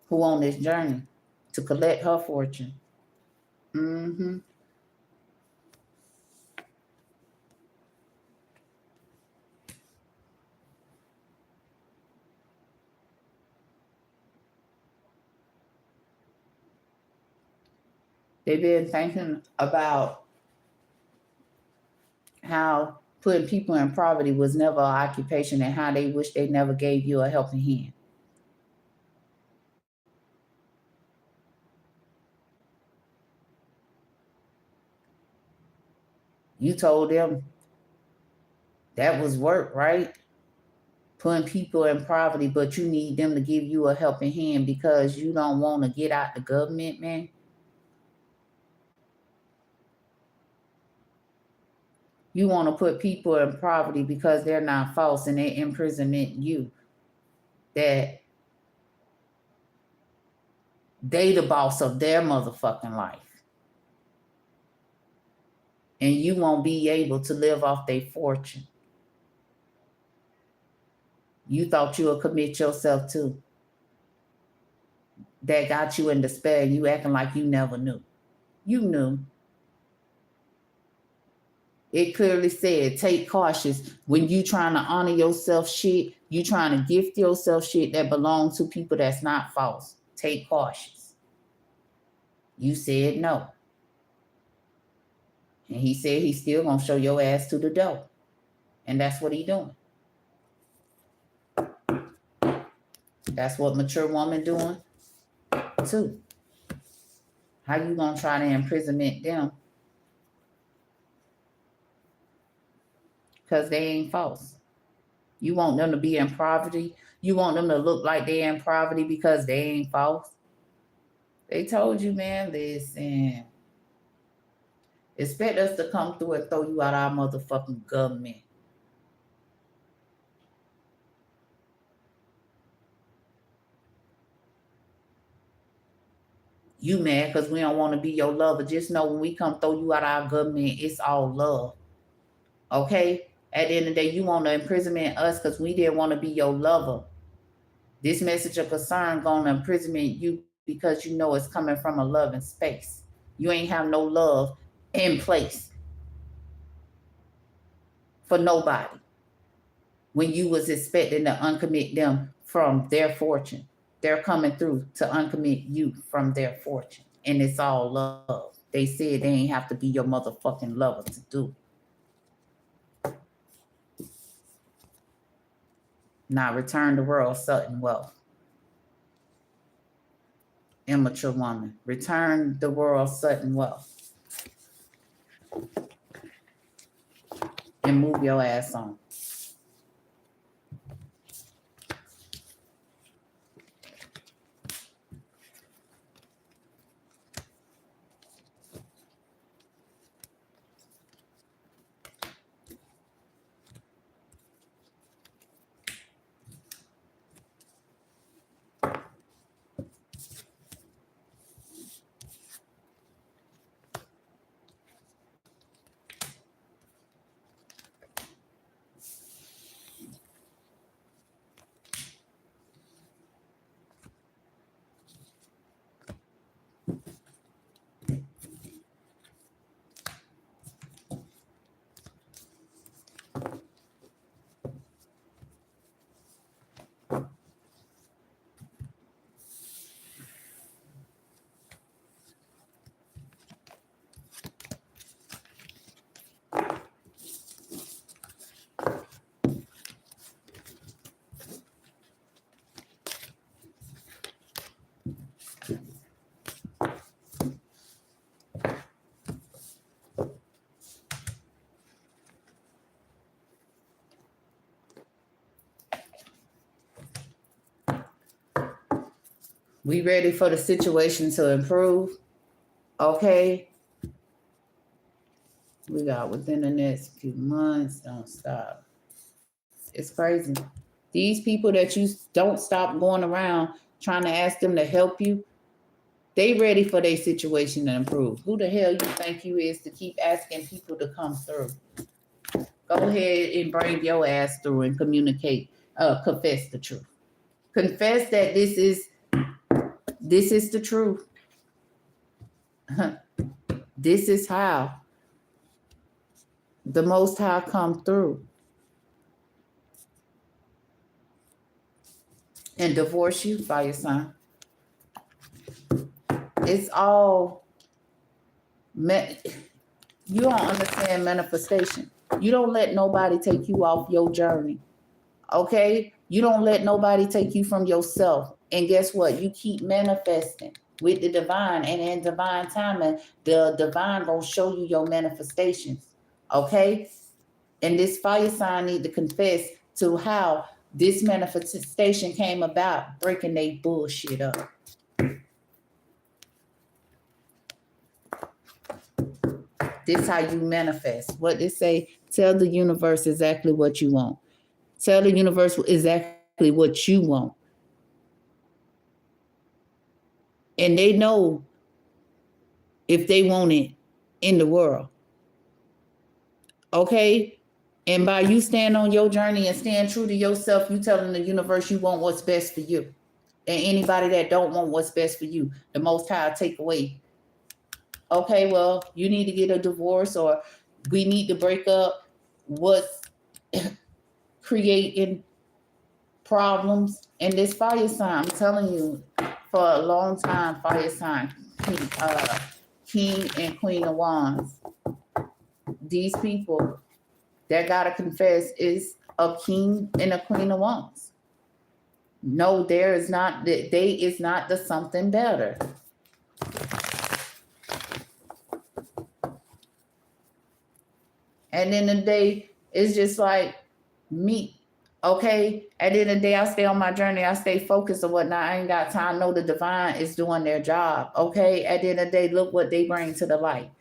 who on this journey to collect her fortune. They've been thinking about how putting people in poverty was never an occupation and how they wish they never gave you a helping hand. You told them that was work, right? Putting people in poverty, but you need them to give you a helping hand because you don't want to get out the government, man. You want to put people in poverty because they're not false and they imprisonment you. That they the boss of their motherfucking life. And you won't be able to live off their fortune. You thought you would commit yourself to. That got you in despair. You acting like you never knew. You knew. It clearly said, take cautious. When you trying to honor yourself shit, you trying to gift yourself shit that belongs to people that's not false. Take cautious. You said no. And he said he's still going to show your ass to the door. And that's what he doing. That's what mature woman doing too. How you going to try to imprisonment them? Because they ain't false. You want them to be in poverty. You want them to look like they're in poverty because they ain't false. They told you, man, listen. Expect us to come through and throw you out our motherfucking government. You mad because we don't want to be your lover. Just know when we come throw you out our government, it's all love. Okay? At the end of the day, you want to imprisonment us because we didn't want to be your lover. This message of concern gonna imprisonment you because you know it's coming from a loving space. You ain't have no love in place for nobody when you was expecting to uncommit them from their fortune. They're coming through to uncommit you from their fortune. And it's all love. They said they ain't have to be your motherfucking lover to do. Now return the world sudden wealth. Immature woman. Return the world sudden wealth. And move your ass on. We ready for the situation to improve? Okay. We got within the next few months. Don't stop. It's crazy. These people that you don't stop going around trying to ask them to help you, they ready for their situation to improve. Who the hell you think you is to keep asking people to come through? Go ahead and bring your ass through and communicate, confess the truth. Confess that this is the truth. This is how the Most High come through and divorce you, fire sign. It's all you don't understand manifestation. You don't let nobody take you off your journey. Okay? You don't let nobody take you from yourself. And guess what? You keep manifesting with the divine, and in divine timing, the divine gonna show you your manifestations. Okay? And this fire sign need to confess to how this manifestation came about, breaking their bullshit up. This how you manifest. What they say, tell the universe exactly what you want. Tell the universe exactly what you want. And they know if they want it in the world. Okay? And by you stand on your journey and stand true to yourself, you telling the universe you want what's best for you. And anybody that don't want what's best for you, the Most High take away. Okay, well, you need to get a divorce, or we need to break up. What's creating problems? And this fire sign, I'm telling you, for a long time, fire sign, King and Queen of Wands. These people that gotta confess is a king and a queen of wands. No, there is not. They is not the something better. And then the day it's just like me. Okay. At the end of the day, I stay on my journey. I stay focused or whatnot. I ain't got time. I know the divine is doing their job. Okay. At the end of the day, look what they bring to the light.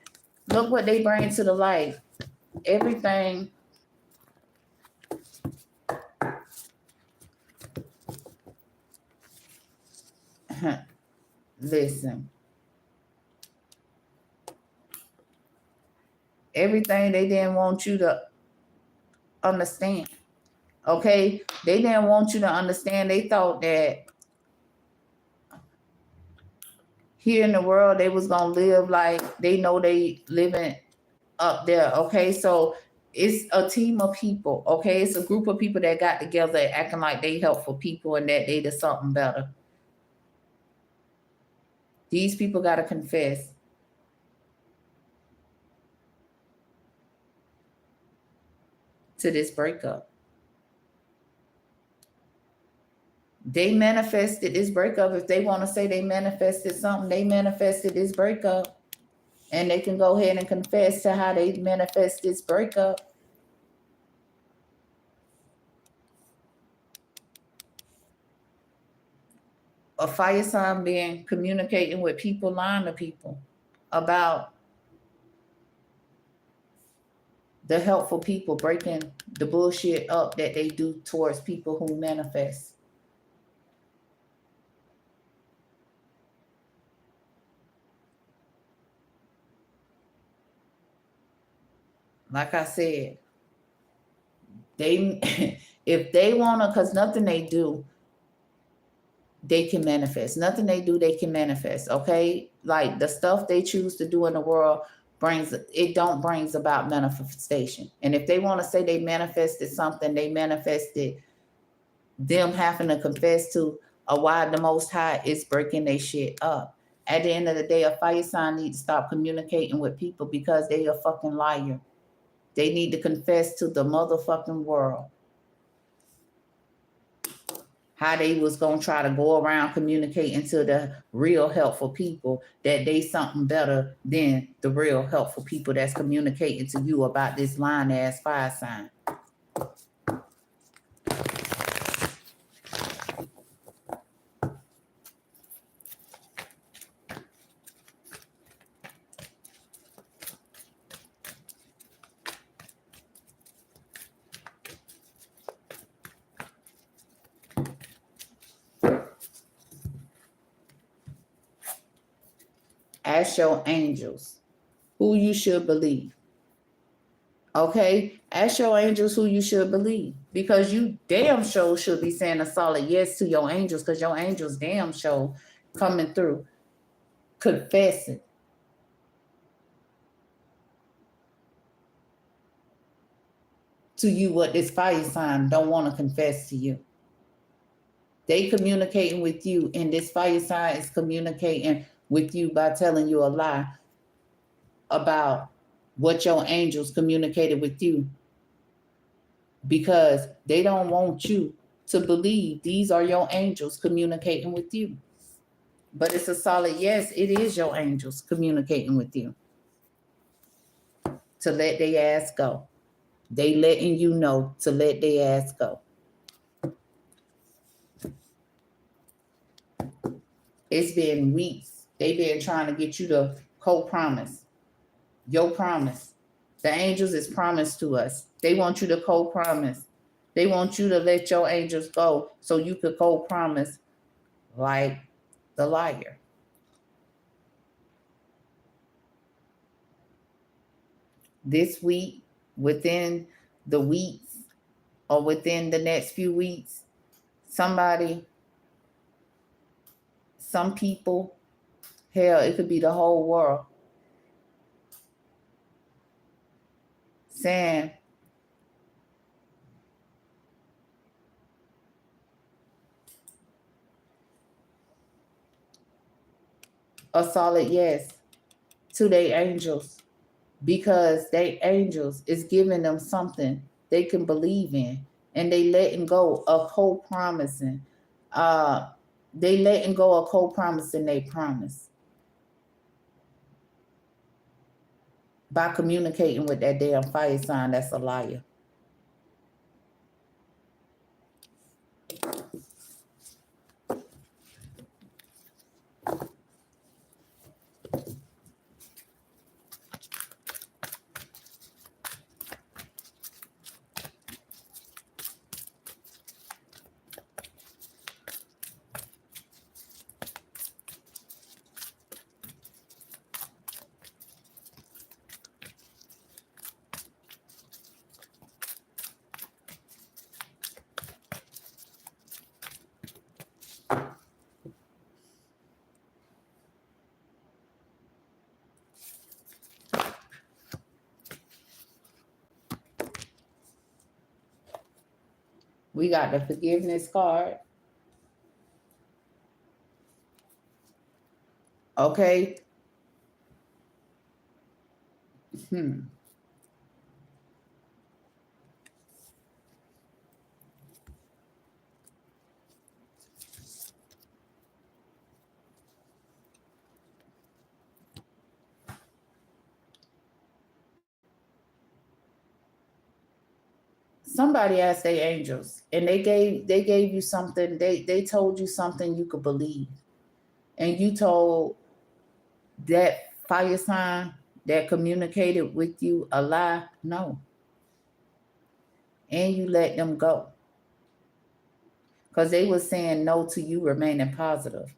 Look what they bring to the light. Everything. Listen, everything they didn't want you to understand. Okay? They didn't want you to understand. They thought that here in the world they was gonna live like they know they living up there. Okay, so it's a team of people. Okay, it's a group of people that got together acting like they helpful people and that they did something better. These people got to confess to this breakup. They manifested this breakup. If they want to say they manifested something, they manifested this breakup. And they can go ahead and confess to how they manifest this breakup. A fire sign being communicating with people, lying to people about the helpful people, breaking the bullshit up that they do towards people who manifest. Like I said, they if they wanna, cause nothing they do, they can manifest. Nothing they do, they can manifest. Okay, like the stuff they choose to do in the world brings about manifestation. And if they want to say they manifested something, they manifested them having to confess to a why the Most High is breaking their shit up. At the end of the day, a fire sign needs to stop communicating with people because they a fucking liar. They need to confess to the motherfucking world how they was going to try to go around communicating to the real helpful people that they something better than the real helpful people that's communicating to you about this lying ass fire sign. Ask your angels who you should believe. Okay? Ask your angels who you should believe. Because you damn sure should be saying a solid yes to your angels, because your angels damn sure coming through, confessing to you what this fire sign don't want to confess to you. They communicating with you, and this fire sign is communicating with you by telling you a lie about what your angels communicated with you, because they don't want you to believe these are your angels communicating with you. But it's a solid yes, it is your angels communicating with you to let their ass go. They letting you know to let their ass go. It's been weeks. They've been trying to get you to co-promise. Your promise. The angels is promised to us. They want you to co-promise. They want you to let your angels go so you could co-promise like the liar. This week, within the weeks, or within the next few weeks, somebody, some people, hell, it could be the whole world, saying a solid yes to their angels, because they angels is giving them something they can believe in, and they letting go of co-promising. They letting go of co-promising they promise by communicating with that damn fire sign that's a liar. We got the forgiveness card. Okay. Somebody asked their angels, and they gave you something. They told you something you could believe, and you told that fire sign that communicated with you a lie. No, and you let them go because they were saying no to you remaining positive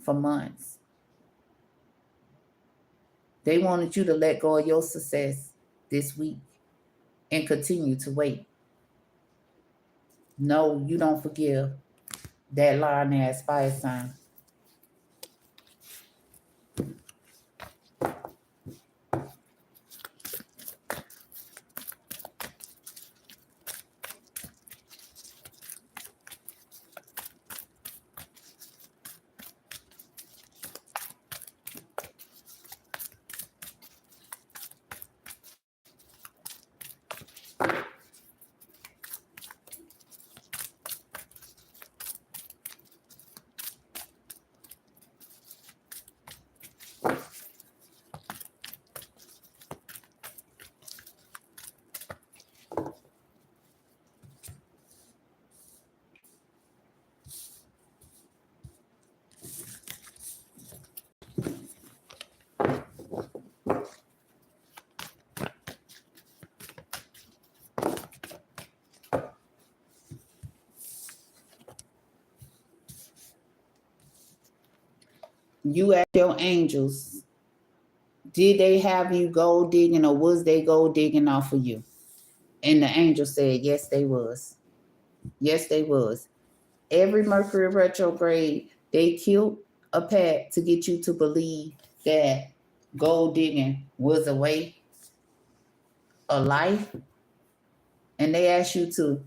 for months. They wanted you to let go of your success this week and continue to wait. No, you don't forgive that lying ass fire sign. You ask your angels, did they have you gold digging or was they gold digging off of you? And the angel said, yes, they was. Yes, they was. Every Mercury retrograde, they killed a pact to get you to believe that gold digging was a way of life. And they asked you to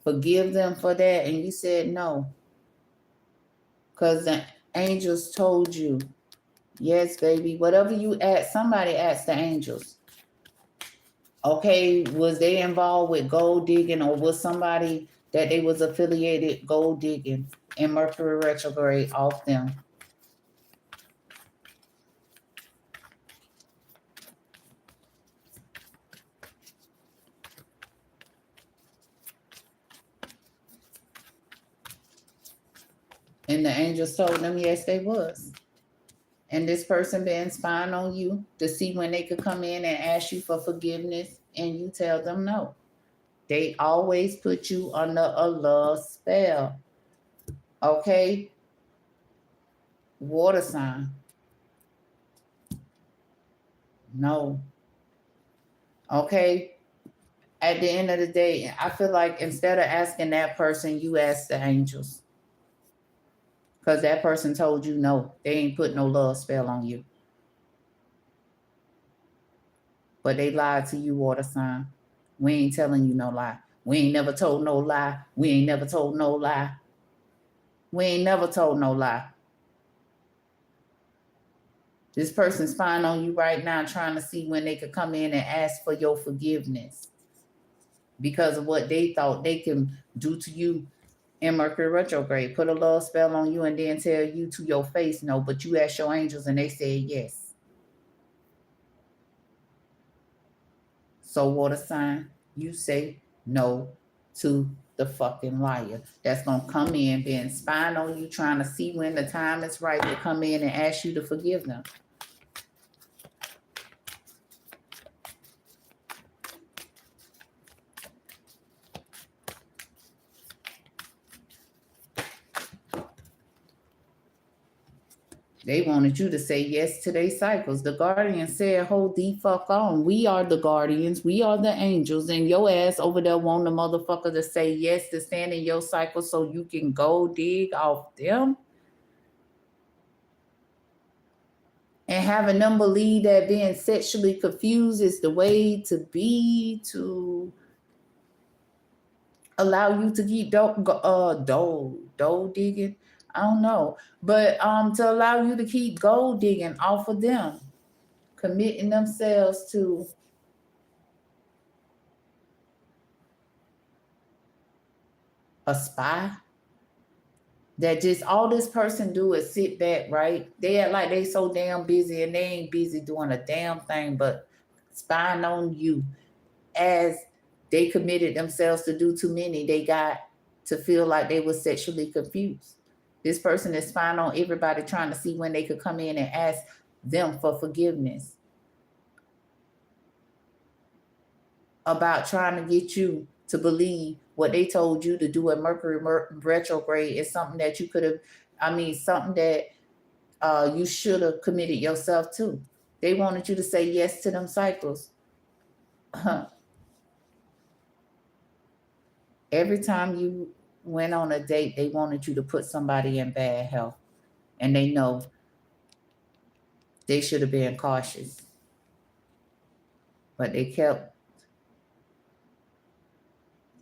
forgive them for that. And you said no. Because the angels told you, yes, baby, whatever you asked, somebody asked the angels. Okay, was they involved with gold digging or was somebody that they was affiliated gold digging and Mercury retrograde off them? And the angels told them, yes, they was. And this person been spying on you to see when they could come in and ask you for forgiveness and you tell them no. They always put you under a love spell. Okay? Water sign. No. Okay? At the end of the day, I feel like instead of asking that person, you ask the angels. Because that person told you no. They ain't put no love spell on you. But they lied to you, water sign. We ain't telling you no lie. We ain't never told no lie. We ain't never told no lie. We ain't never told no lie. This person's spying on you right now, trying to see when they could come in and ask for your forgiveness because of what they thought they can do to you in Mercury retrograde. Put a love spell on you and then tell you to your face no, but you asked your angels and they said yes. So water sign, you say no to the fucking liar that's gonna come in being spying on you, trying to see when the time is right to come in and ask you to forgive them. They wanted you to say yes to their cycles. The guardian said, hold the fuck on. We are the guardians. We are the angels. And your ass over there want the motherfucker to say yes to stand in your cycle so you can go dig off them. And having them believe that being sexually confused is the way to be, to allow you to keep dough digging. I don't know, but to allow you to keep gold digging off of them, committing themselves to a spy. That just all this person do is sit back, right? They act like they so damn busy and they ain't busy doing a damn thing but spying on you. As they committed themselves to do too many, they got to feel like they were sexually confused. This person is spying on everybody, trying to see when they could come in and ask them for forgiveness, about trying to get you to believe what they told you to do at Mercury retrograde is something that you could have, something that you should have committed yourself to. They wanted you to say yes to them cycles. Every time you went on a date, they wanted you to put somebody in bad health. And they know they should have been cautious. But they kept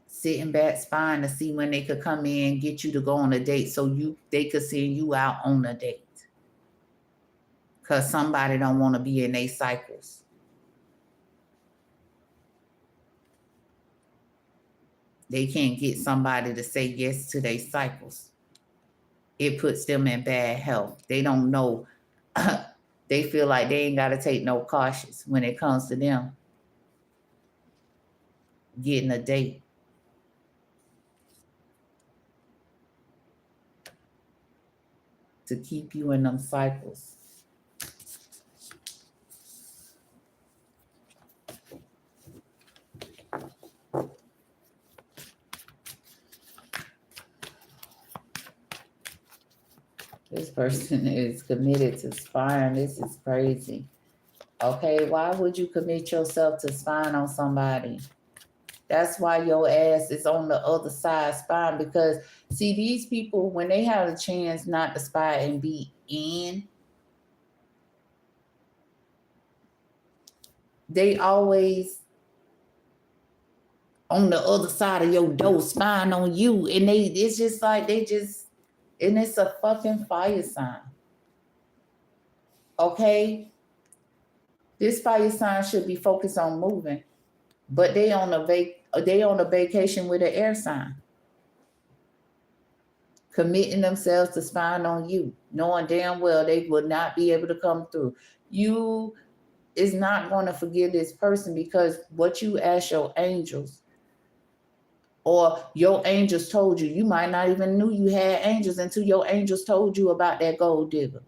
sitting back spying to see when they could come in and get you to go on a date so they could send you out on a date. Because somebody don't want to be in their cycles. They can't get somebody to say yes to their cycles. It puts them in bad health. They don't know. They feel like they ain't got to take no cautious when it comes to them getting a date. To keep you in them cycles. This person is committed to spying. This is crazy. Okay, why would you commit yourself to spying on somebody? That's why your ass is on the other side spying, because see, these people, when they have a chance not to spy and be in, they always on the other side of your door spying on you. And it's just like and it's a fucking fire sign. Okay? This fire sign should be focused on moving, but they on a vacation with an air sign, committing themselves to spying on you, knowing damn well they will not be able to come through. You is not going to forgive this person because what you ask your angels, or your angels told you. You might not even knew you had angels until your angels told you about that gold digger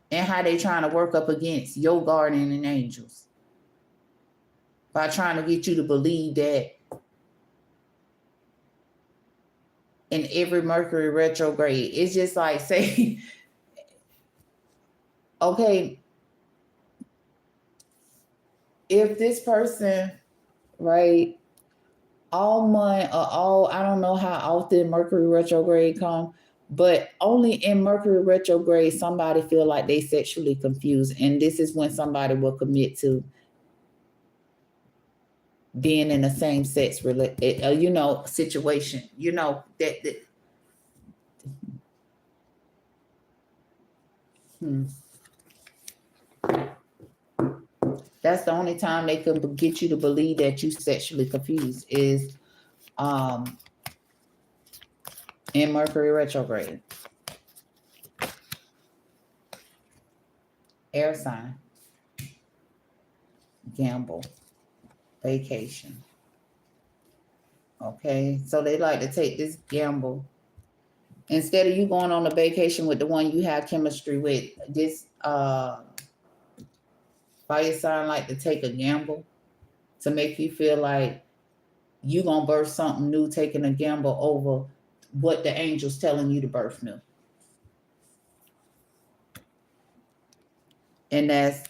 and how they trying to work up against your guardian angels by trying to get you to believe that in every Mercury retrograde. It's just like, say, okay, if this person, right, all month or all, I don't know how often Mercury retrograde come, but only in Mercury retrograde somebody feel like they sexually confused, and this is when somebody will commit to being in a same sex situation. That's the only time they could get you to believe that you sexually confused is in Mercury retrograde. Air sign. Gamble. Vacation. Okay, so they like to take this gamble. Instead of you going on a vacation with the one you have chemistry with, this fire sign like to take a gamble to make you feel like you gonna birth something new, taking a gamble over what the angel's telling you to birth new. And that's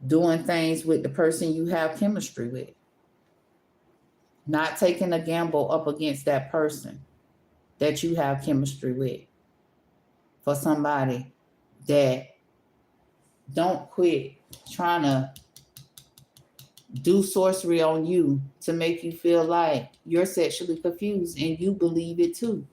doing things with the person you have chemistry with. Not taking a gamble up against that person that you have chemistry with for somebody that don't quit trying to do sorcery on you to make you feel like you're sexually confused and you believe it too.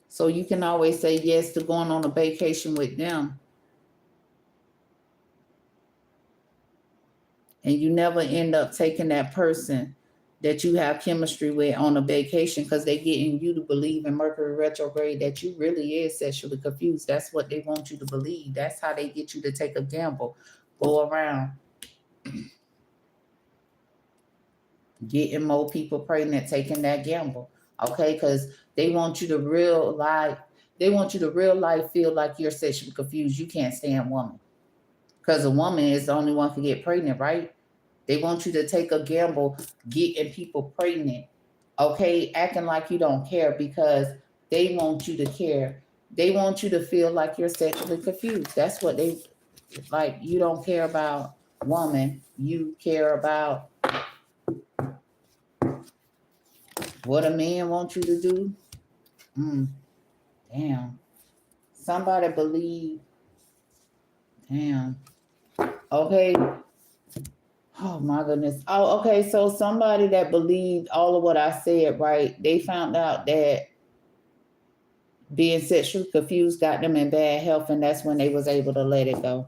So you can always say yes to going on a vacation with them. And you never end up taking that person that you have chemistry with on a vacation because they getting you to believe in Mercury retrograde that you really is sexually confused. That's what they want you to believe. That's how they get you to take a gamble. Go around getting more people pregnant, taking that gamble. Okay, because they want you to real life feel like you're sexually confused. You can't stand woman. Because a woman is the only one who can get pregnant, right? They want you to take a gamble getting people pregnant, okay? Acting like you don't care because they want you to care. They want you to feel like you're sexually confused. That's what they like. You don't care about woman. You care about what a man wants you to do. Damn. Somebody believe. Damn. Okay. Oh my goodness. Oh, okay. So somebody that believed all of what I said, right? They found out that being sexually confused got them in bad health, and that's when they was able to let it go.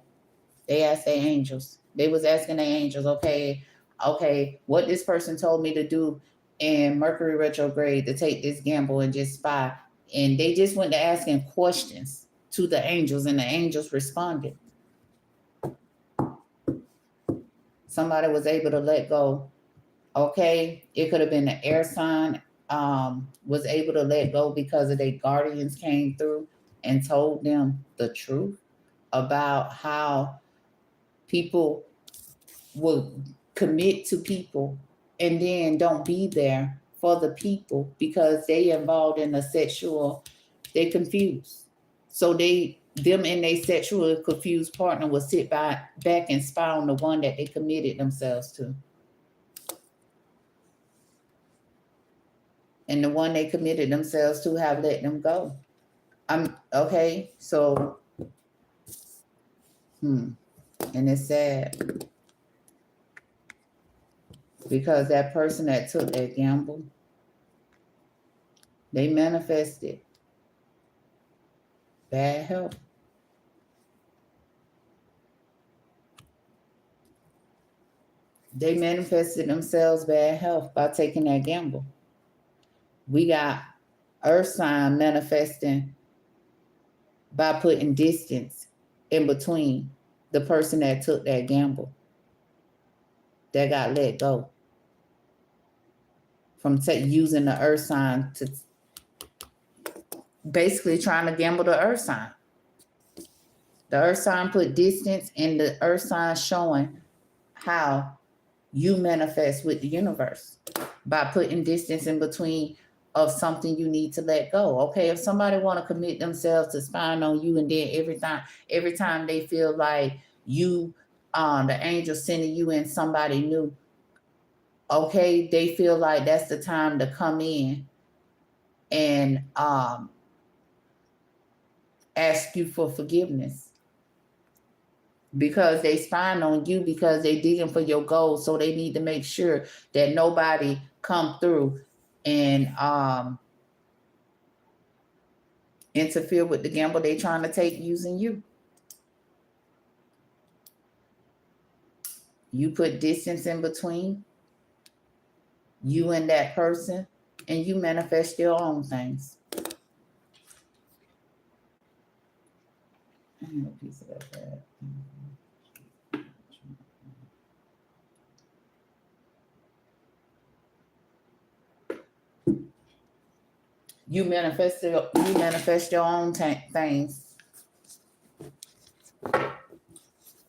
They asked their angels. They was asking their angels, okay, what this person told me to do in Mercury retrograde to take this gamble and just spy. And they just went to asking questions to the angels, and the angels responded. Somebody was able to let go. Okay, it could have been an air sign, was able to let go because of their guardians came through and told them the truth about how people will commit to people and then don't be there for the people because they involved in a sexual, they confused. So them and their sexual confused partner will sit back and spy on the one that they committed themselves to. And the one they committed themselves to have let them go. I'm okay, so and it's sad because that person that took that gamble, they manifested bad health. They manifested themselves bad health by taking that gamble. We got Earth sign manifesting by putting distance in between the person that took that gamble, that got let go from using the Earth sign to basically trying to gamble the Earth sign. The Earth sign put distance, and the Earth sign showing how you manifest with the universe by putting distance in between of something you need to let go. Okay, if somebody want to commit themselves to spying on you, and then every time they feel like you, the angel sending you in somebody new, okay, they feel like that's the time to come in and ask you for forgiveness. Because they spying on you, because they digging for your goals, so they need to make sure that nobody come through and interfere with the gamble they trying to take using you. You put distance in between you and that person, and you manifest your own things. I need a piece of that. You manifest your own things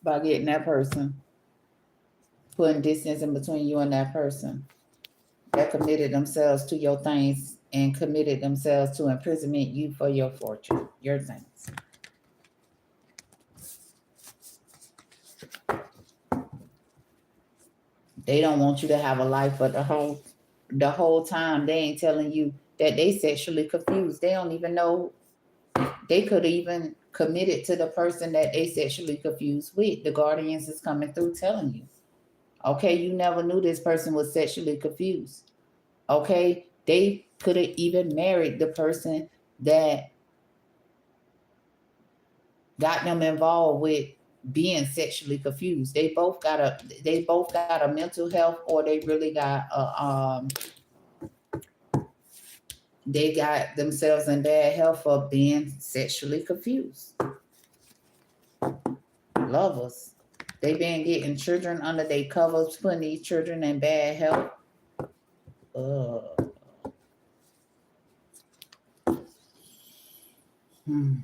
by getting that person, putting distance in between you and that person that committed themselves to your things and committed themselves to imprisonment you for your fortune, your things. They don't want you to have a life, but the whole time they ain't telling you that they sexually confused. They don't even know They could even commit it to the person that they sexually confused with. The guardians is coming through telling you. Okay, you never knew this person was sexually confused. Okay, they could have even married the person that got them involved with being sexually confused. They both got a mental health, or they got themselves in bad health for being sexually confused. Lovers. They been getting children under their covers, putting these children in bad health. Uh, hmm.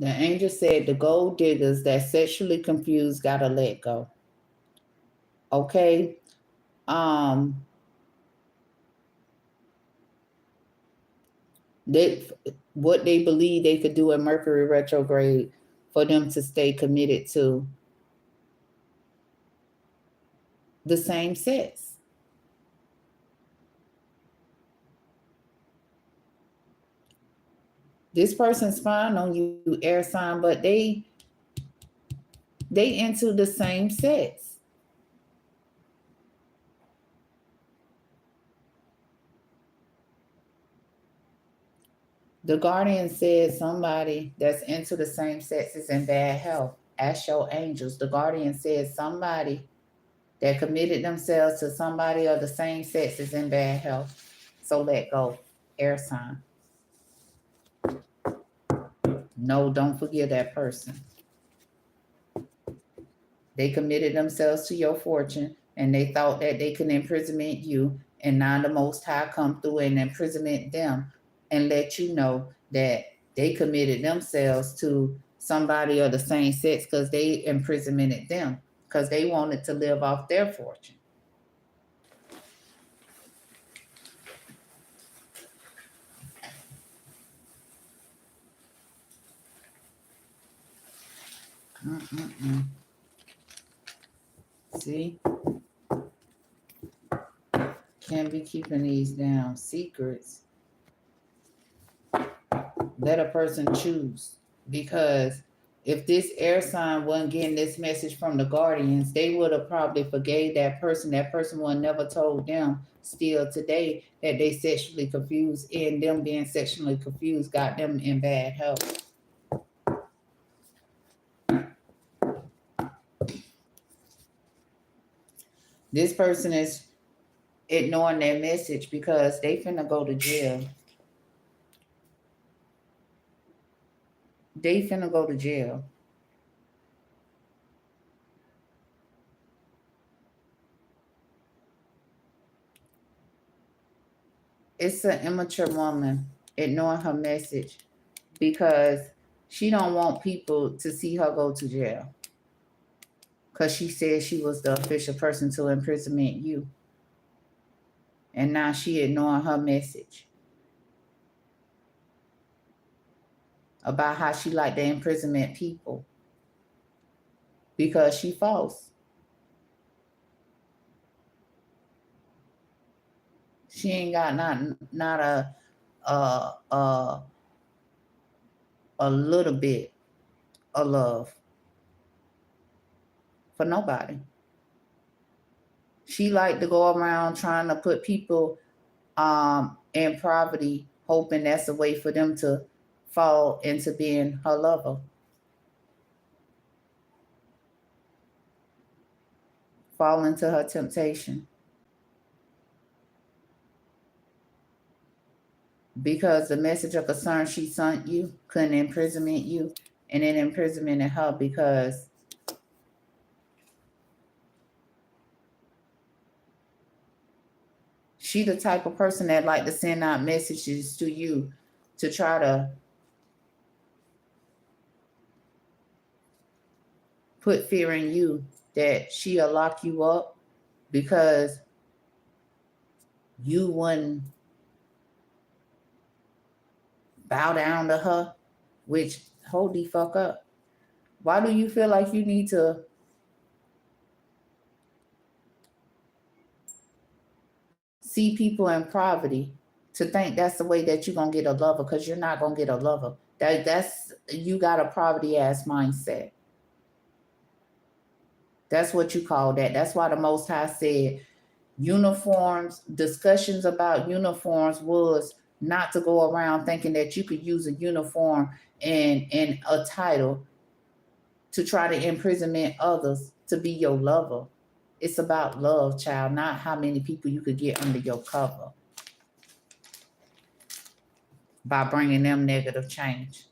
The angel said the gold diggers that sexually confused gotta let go. Okay. Um they what they believe they could do in Mercury retrograde for them to stay committed to the same sex. This person's fine on you, air sign, but they into the same sex. The guardian said somebody that's into the same sex is in bad health. Ask your angels. The guardian said somebody that committed themselves to somebody of the same sex is in bad health. So let go. Air sign. No, don't forgive that person. They committed themselves to your fortune and they thought that they could imprisonment you. And now the Most High come through and imprisonment them and let you know that they committed themselves to somebody of the same sex because they imprisonmented them because they wanted to live off their fortune. Mm-mm-mm. See? Can't be keeping these down secrets. Let a person choose, because if this air sign wasn't getting this message from the guardians, they would have probably forgave that person. That person would never told them still today that they sexually confused, and them being sexually confused got them in bad health. This person is ignoring their message because they finna go to jail. They finna go to jail. It's an immature woman ignoring her message because she don't want people to see her go to jail because she said she was the official person to imprisonment you, and now she ignoring her message about how she like to imprisonment people because she false. She ain't got not a a a little bit of love for nobody. She like to go around trying to put people in poverty, hoping that's a way for them to fall into being her lover, fall into her temptation. Because the message of concern she sent you couldn't imprisonment you, and it imprisonmented her because she the type of person that like to send out messages to you to try to put fear in you that she'll lock you up because you wouldn't bow down to her, which hold the fuck up. Why do you feel like you need to see people in poverty to think that's the way that you're gonna get a lover? Because you're not gonna get a lover. That's you got a poverty ass mindset. That's what you call that. That's why the Most High said uniforms, discussions about uniforms was not to go around thinking that you could use a uniform and a title to try to imprisonment others to be your lover. It's about love, child, not how many people you could get under your cover by bringing them negative change.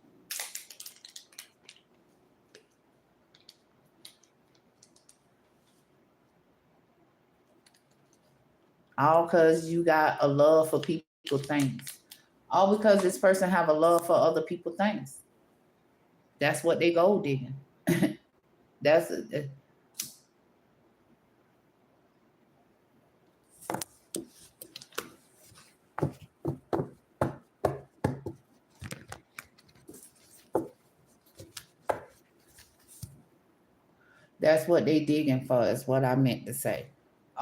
All because you got a love for people things. All because this person have a love for other people things. That's what they gold digging. that's that's what they digging for, is what I meant to say.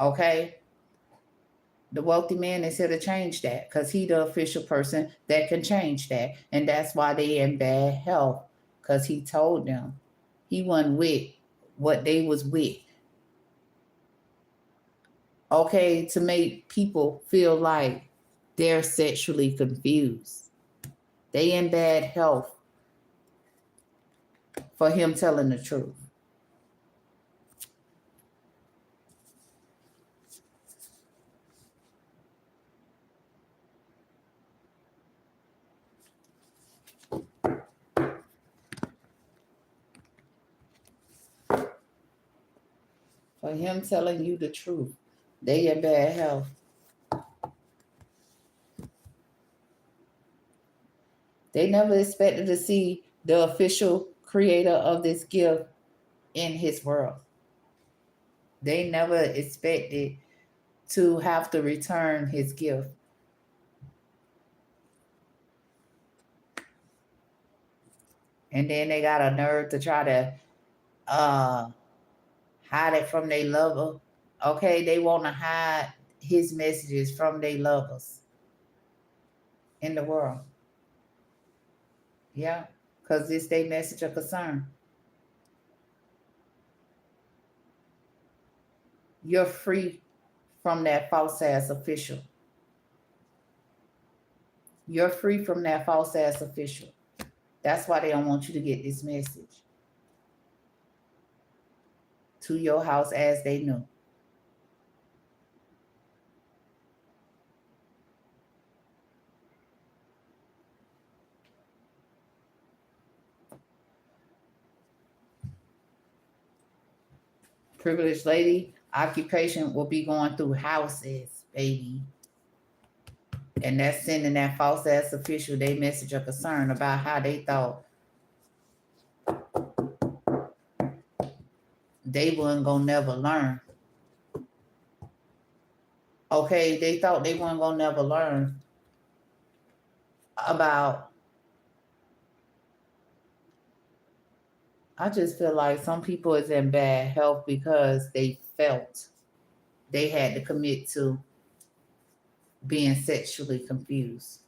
Okay? The wealthy man is here to change that because he the official person that can change that. And that's why they in bad health, because he told them he wasn't with what they was with. Okay, to make people feel like they're sexually confused. They in bad health for him telling the truth. For him telling you the truth. They in bad health. They never expected to see the official creator of this gift in his world. They never expected to have to return his gift. And then they got a nerve to try to hide it from their lover. Okay, they want to hide his messages from their lovers in the world. Yeah, because it's their message of concern. You're free from that false ass official. You're free from that false ass official. That's why they don't want you to get this message to your house as they knew. Privileged lady, occupation will be going through houses, baby. And that's sending that false ass official their message of concern about how they thought they weren't gonna never learn. Okay, they thought they weren't gonna never learn about. I just feel like some people is in bad health because they felt they had to commit to being sexually confused.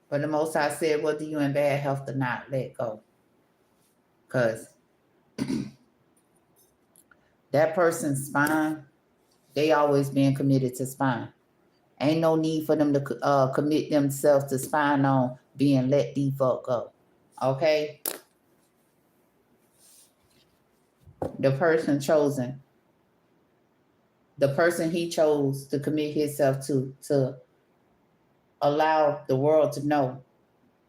But the Most High said, whether you in bad health or not, let go. Because that person's spine, they always been committed to spine. Ain't no need for them to commit themselves to spine on being let the fuck go. Okay? The person chosen, the person he chose to commit himself to allow the world to know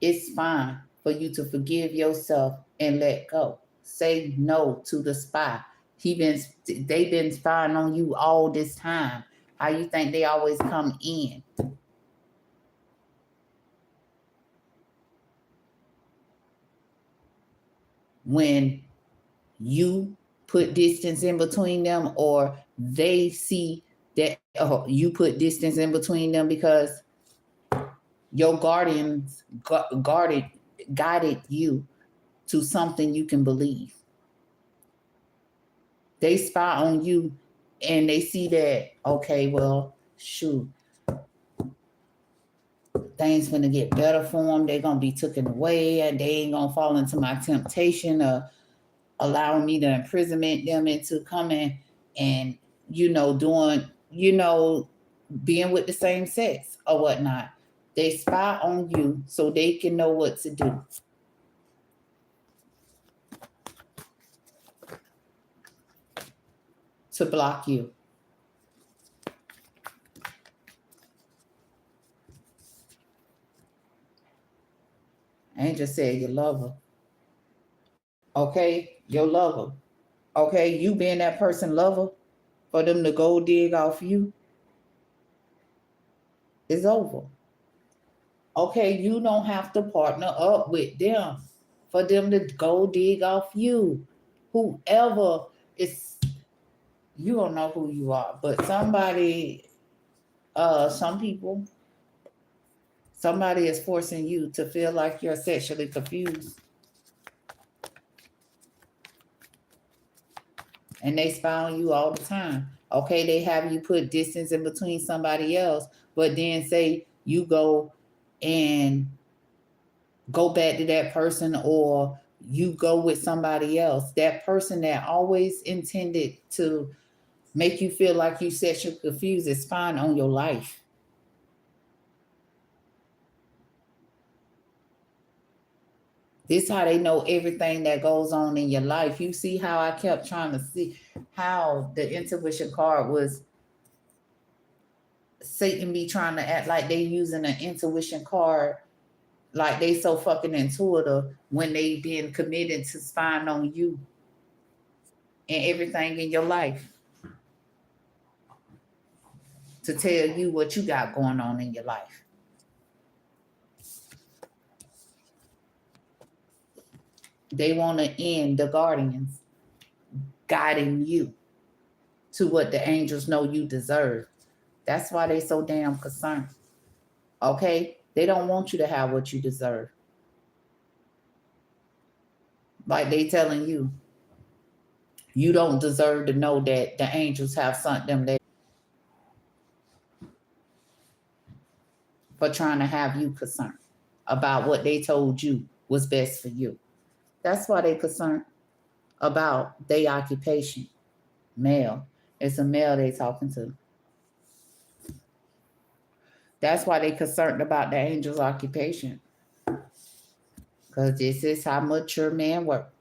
it's fine for you to forgive yourself and let go. Say no to the spy. They been spying on you all this time. How you think they always come in? When you put distance in between them, or they see that you put distance in between them because your guardians guided you to something you can believe. They spy on you and they see that, okay, well, shoot, things gonna get better for them. They're gonna be taken away and they ain't gonna fall into my temptation of allowing me to imprisonment them into coming and, doing, being with the same sex or whatnot. They spy on you so they can know what to do. To block you. Angel said you love her. Okay, your lover. Okay, you being that person lover, for them to go dig off you, is over. Okay, you don't have to partner up with them for them to go dig off you. Whoever is, you don't know who you are, but somebody, some people, somebody is forcing you to feel like you're sexually confused. And they spy on you all the time. Okay, they have you put distance in between somebody else, but then say you go and go back to that person, or you go with somebody else. That person that always intended to make you feel like you sexually confused is spying on your life. This is how they know everything that goes on in your life. You see how I kept trying to see how the intuition card was Satan be trying to act like they using an intuition card, like they so fucking intuitive when they being committed to spying on you and everything in your life to tell you what you got going on in your life. They want to end the guardians guiding you to what the angels know you deserve. That's why they so damn concerned. Okay? They don't want you to have what you deserve. Like they telling you, you don't deserve to know that the angels have sent them there for trying to have you concerned about what they told you was best for you. That's why they concerned about their occupation. Male. It's a male they talking to. That's why they concerned about the angel's occupation. Because this is how mature men work.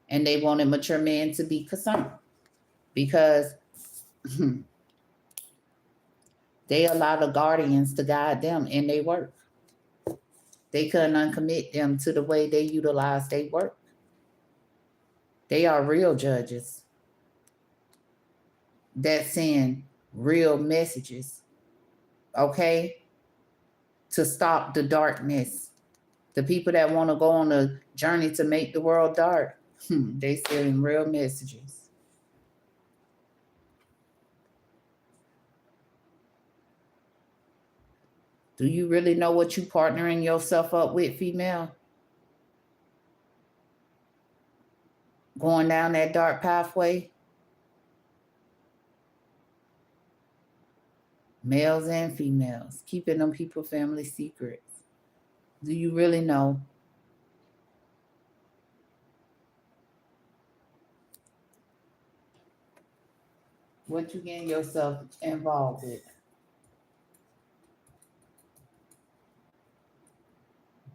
And they wanted mature men to be concerned. Because they allow the guardians to guide them in their work. They couldn't uncommit them to the way they utilize their work. They are real judges that send real messages, okay, to stop the darkness. The people that want to go on a journey to make the world dark, they send real messages. Do you really know what you partnering yourself up with, female? Going down that dark pathway? Males and females, keeping them people family secrets. Do you really know? What you getting yourself involved with?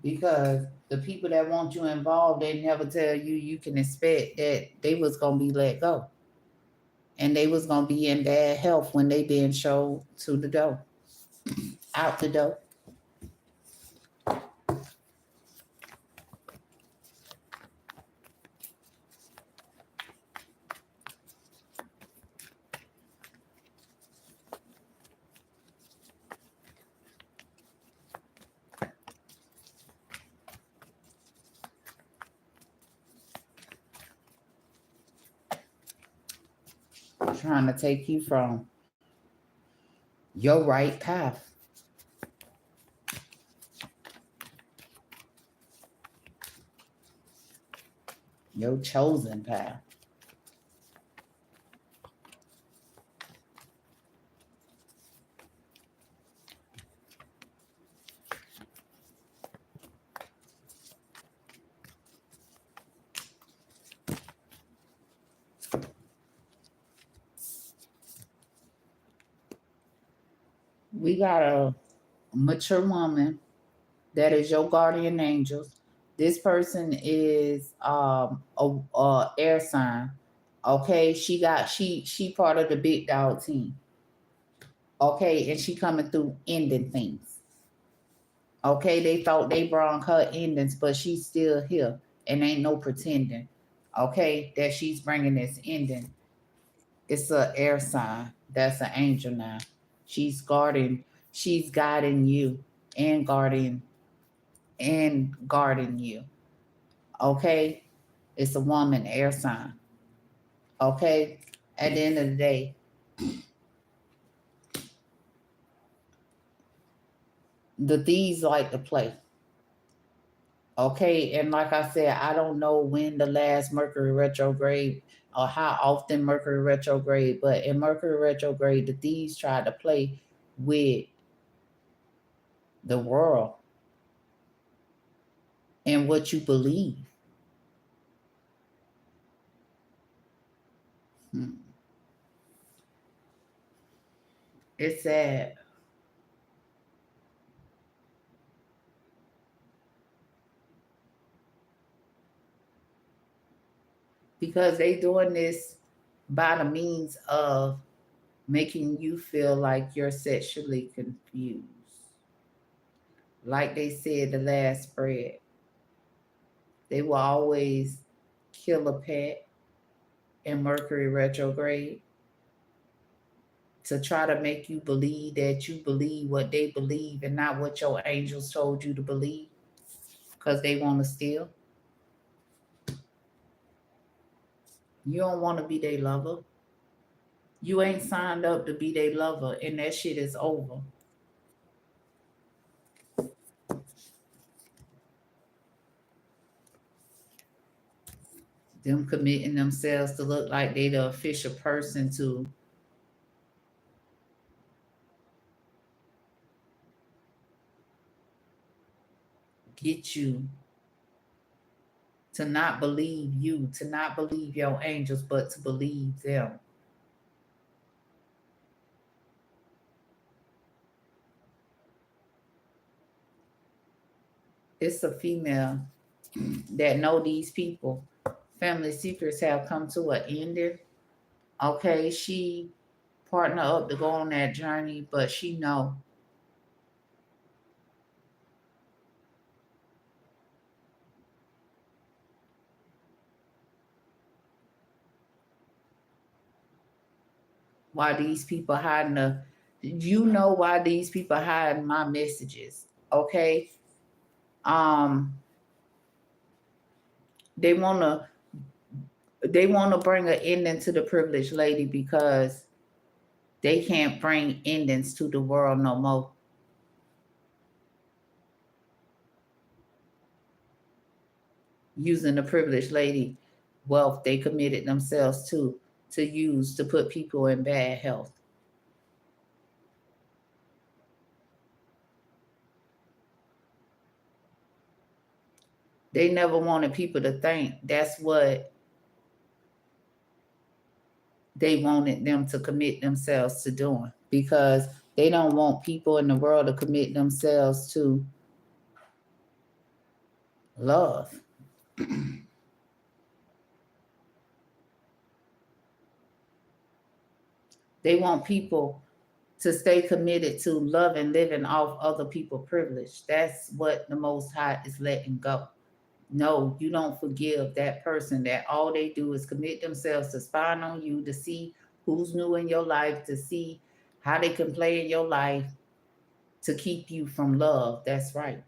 Because the people that want you involved, they never tell you you can expect that they was gonna be let go. And they was gonna be in bad health when they being showed to the door. Out the door. trying to take you from your right path. Your chosen path. We got a mature woman that is your guardian angels. This person is a air sign. Okay, she part of the big dog team. Okay, and she coming through ending things. Okay, they thought they brought her endings, but she's still here, and ain't no pretending. Okay, that she's bringing this ending. It's a air sign. That's an angel now. She's guarding. She's guiding you and guarding you. Okay, it's a woman air sign. Okay, at the end of the day, the thieves like to play. Okay, and like I said, I don't know when the last Mercury retrograde or how often Mercury retrograde, but in Mercury retrograde, the thieves try to play with the world and what you believe. Hmm. It's sad because they doing this by the means of making you feel like you're sexually confused. Like they said the last spread, they will always kill a pet in Mercury retrograde to try to make you believe that you believe what they believe and not what your angels told you to believe because they want to steal. You don't want to be their lover. You ain't signed up to be their lover, and that shit is over. Them committing themselves to look like they the official person to get you to not believe you, to not believe your angels, but to believe them. It's a female that know these people. Family secrets have come to an ending. Okay, she partner up to go on that journey, but she know why these people hiding the. You know why these people hiding my messages. Okay, um, they wanna they wanna bring an ending to the privileged lady because they can't bring endings to the world no more. Using the privileged lady wealth they committed themselves to use to put people in bad health. They never wanted people to think that's what they wanted them to commit themselves to doing because they don't want people in the world to commit themselves to love. They want people to stay committed to love and living off other people's privilege. That's what the Most High is letting go. No, you don't forgive that person that all they do is commit themselves to spying on you to see who's new in your life, to see how they can play in your life to keep you from love. That's right.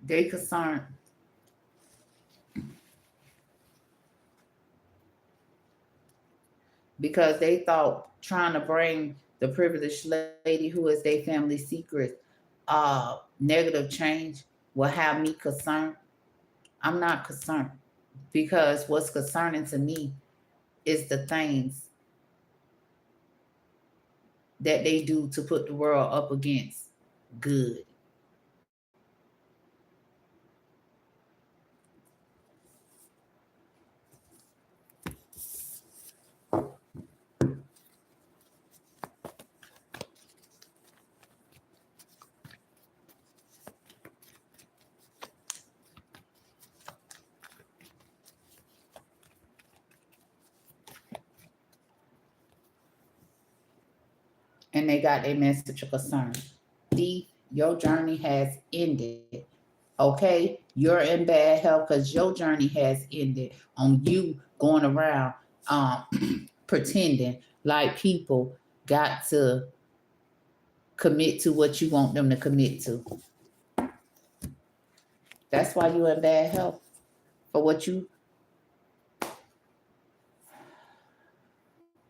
They concerned because they thought trying to bring the privileged lady who is their family secret negative change will have me concerned. I'm not concerned because what's concerning to me is the things that they do to put the world up against good. And they got their message of concern. Thief, your journey has ended. Okay, you're in bad health because your journey has ended on you going around um, pretending like people got to commit to what you want them to commit to. That's why you're in bad health for what you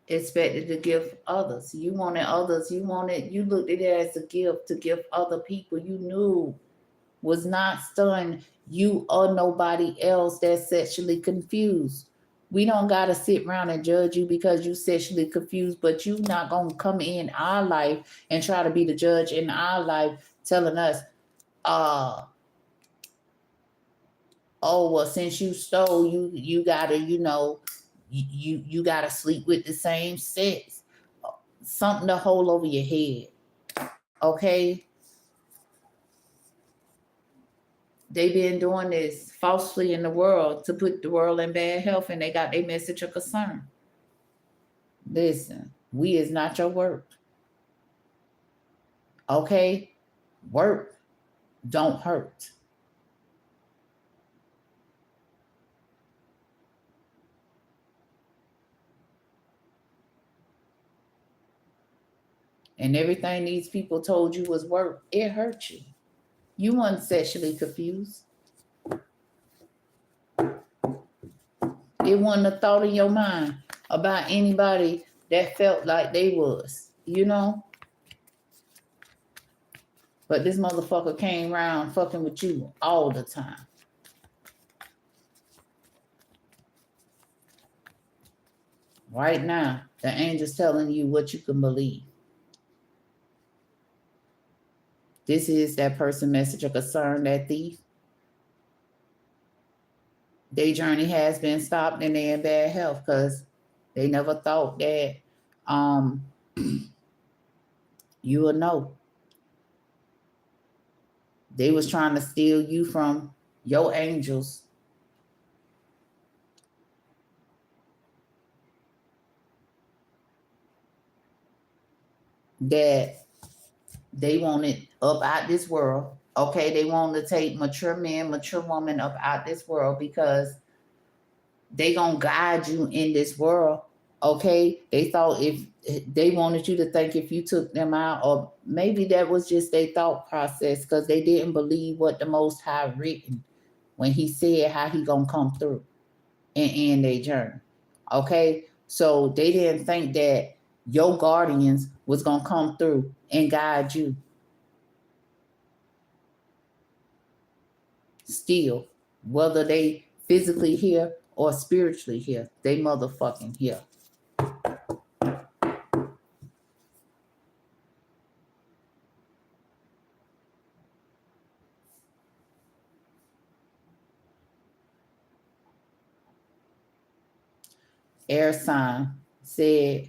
expected to give others. You looked at it as a gift to give other people you knew was not stunned you or nobody else that's sexually confused. We don't gotta sit around and judge you because you sexually confused, but you not gonna come in our life and try to be the judge in our life telling us, uh, oh well, since you stole, you gotta, you gotta sleep with the same sex. Something to hold over your head. Okay? They been doing this falsely in the world to put the world in bad health, and they got their message of concern. Listen, we is not your work. Okay? Work don't hurt. And everything these people told you was work, it hurt you. You weren't sexually confused. It wasn't a thought in your mind about anybody that felt like they was. But this motherfucker came around fucking with you all the time. Right now, the angel's telling you what you can believe. This is that person message of concern, that thief. Their journey has been stopped and they're in bad health because they never thought that um you would know. They was trying to steal you from your angels. That they wanted up out this world. Okay, they wanted to take mature men, mature women up out this world because they gonna guide you in this world. Okay, they thought if they wanted you to think if you took them out, or maybe that was just their thought process because they didn't believe what the Most High written when He said how He gonna come through and end their journey. Okay, so they didn't think that your guardians was gonna come through and guide you. Still, whether they physically here or spiritually here, they motherfucking here. Air sign said,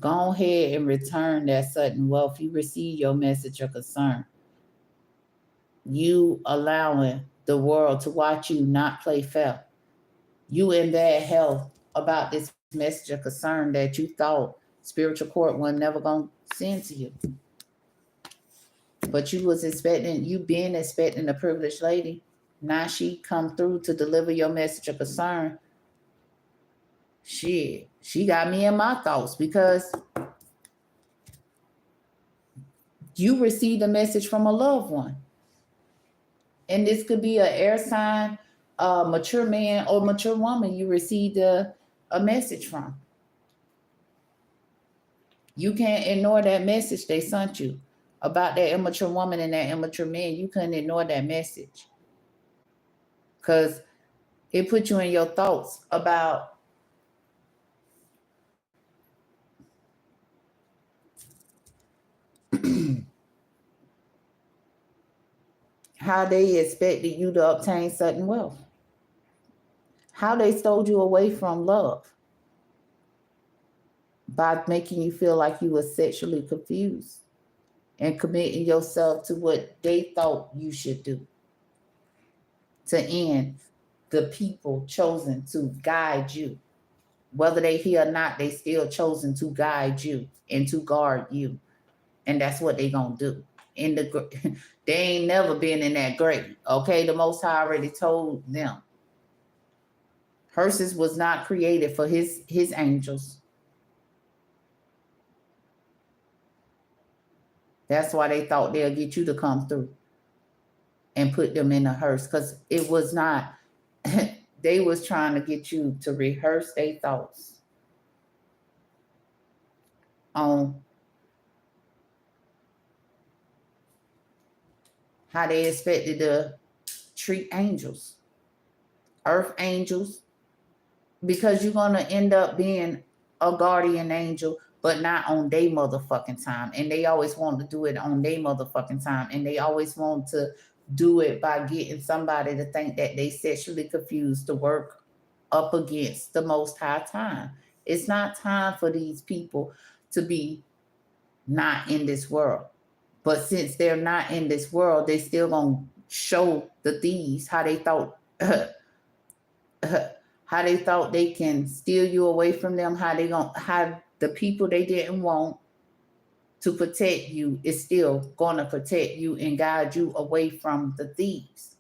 go ahead and return that sudden wealth. You receive your message of concern. You allowing the world to watch you not play fair. You in bad health about this message of concern that you thought spiritual court was never gonna send to you. But you been expecting a privileged lady. Now she come through to deliver your message of concern. Shit, she got me in my thoughts because you received a message from a loved one. And this could be an air sign, a mature man or mature woman you received a message from. You can't ignore that message they sent you about that immature woman and that immature man. You couldn't ignore that message because it put you in your thoughts about how they expected you to obtain certain wealth, how they stole you away from love by making you feel like you were sexually confused and committing yourself to what they thought you should do to end the people chosen to guide you. Whether they here or not, they still chosen to guide you and to guard you. And that's what they gonna do. In the they ain't never been in that grade. Okay, the Most High already told them. Hearses was not created for his angels. That's why they thought they'll get you to come through and put them in a hearse. Because it was not, they was trying to get you to rehearse their thoughts on how they expected to treat angels, earth angels, because you're going to end up being a guardian angel, but not on their motherfucking time. And they always want to do it on their motherfucking time. And they always want to do it by getting somebody to think that they sexually confused to work up against the Most High time. It's not time for these people to be not in this world. But since they're not in this world, they still gonna show the thieves how they thought how they thought they can steal you away from them, how they gonna how the people they didn't want to protect you is still gonna protect you and guide you away from the thieves.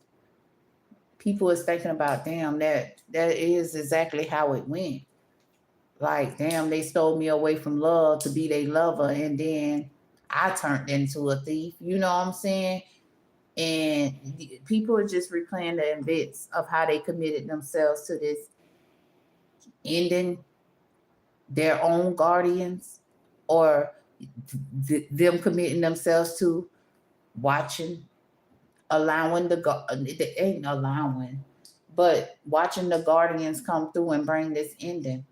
People is thinking about, damn, that is exactly how it went. Like, damn, they stole me away from love to be their lover, and then I turned into a thief. You know what I'm saying? And people are just replaying the events of how they committed themselves to this, ending their own guardians, or them committing themselves to watching, allowing they ain't allowing, but watching the guardians come through and bring this ending.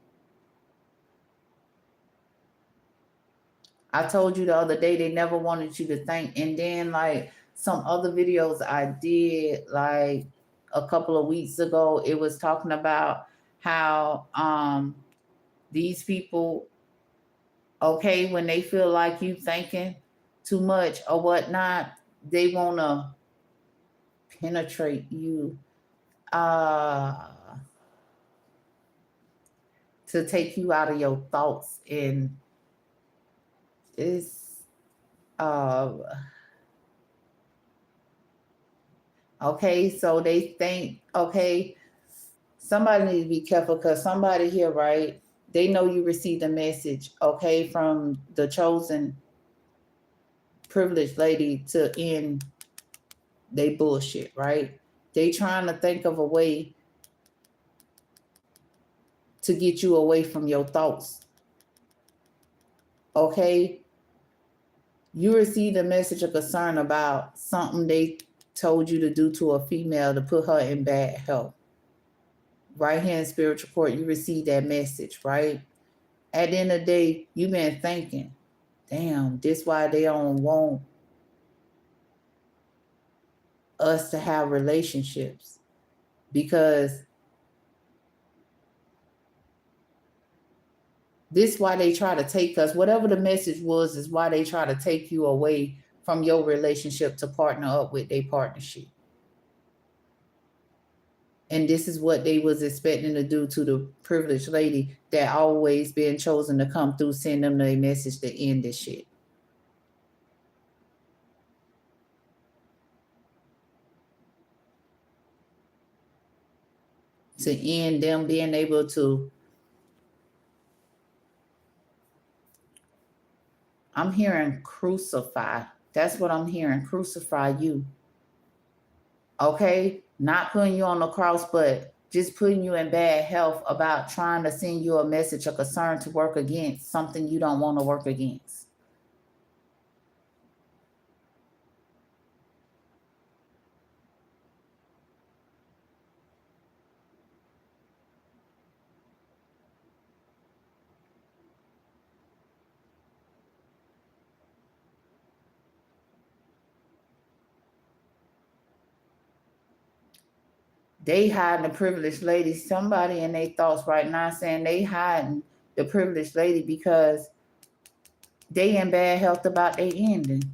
I told you the other day they never wanted you to think. And then like some other videos I did like a couple of weeks ago, it was talking about how these people, okay, when they feel like you thinking too much or whatnot, they wanna penetrate you to take you out of your thoughts. And it's uh okay, so they think, okay, somebody need to be careful because somebody here, right? They know you received a message, okay, from the chosen privileged lady to end they bullshit, right? They trying to think of a way to get you away from your thoughts. Okay? You received a message of concern about something they told you to do to a female to put her in bad health. Right here in spiritual court, you received that message, right? At the end of the day, you've been thinking, damn, this why they don't want us to have relationships, because this why they try to take us. Whatever the message was is why they try to take you away from your relationship to partner up with their partnership. And this is what they was expecting to do to the privileged lady that always been chosen to come through, send them a message to end this shit. To end them being able to, I'm hearing crucify. That's what I'm hearing, crucify you. Okay? Not putting you on the cross, but just putting you in bad health about trying to send you a message of concern to work against something you don't want to work against. They hiding the privileged lady. Somebody in their thoughts right now saying they hiding the privileged lady because they in bad health about their ending,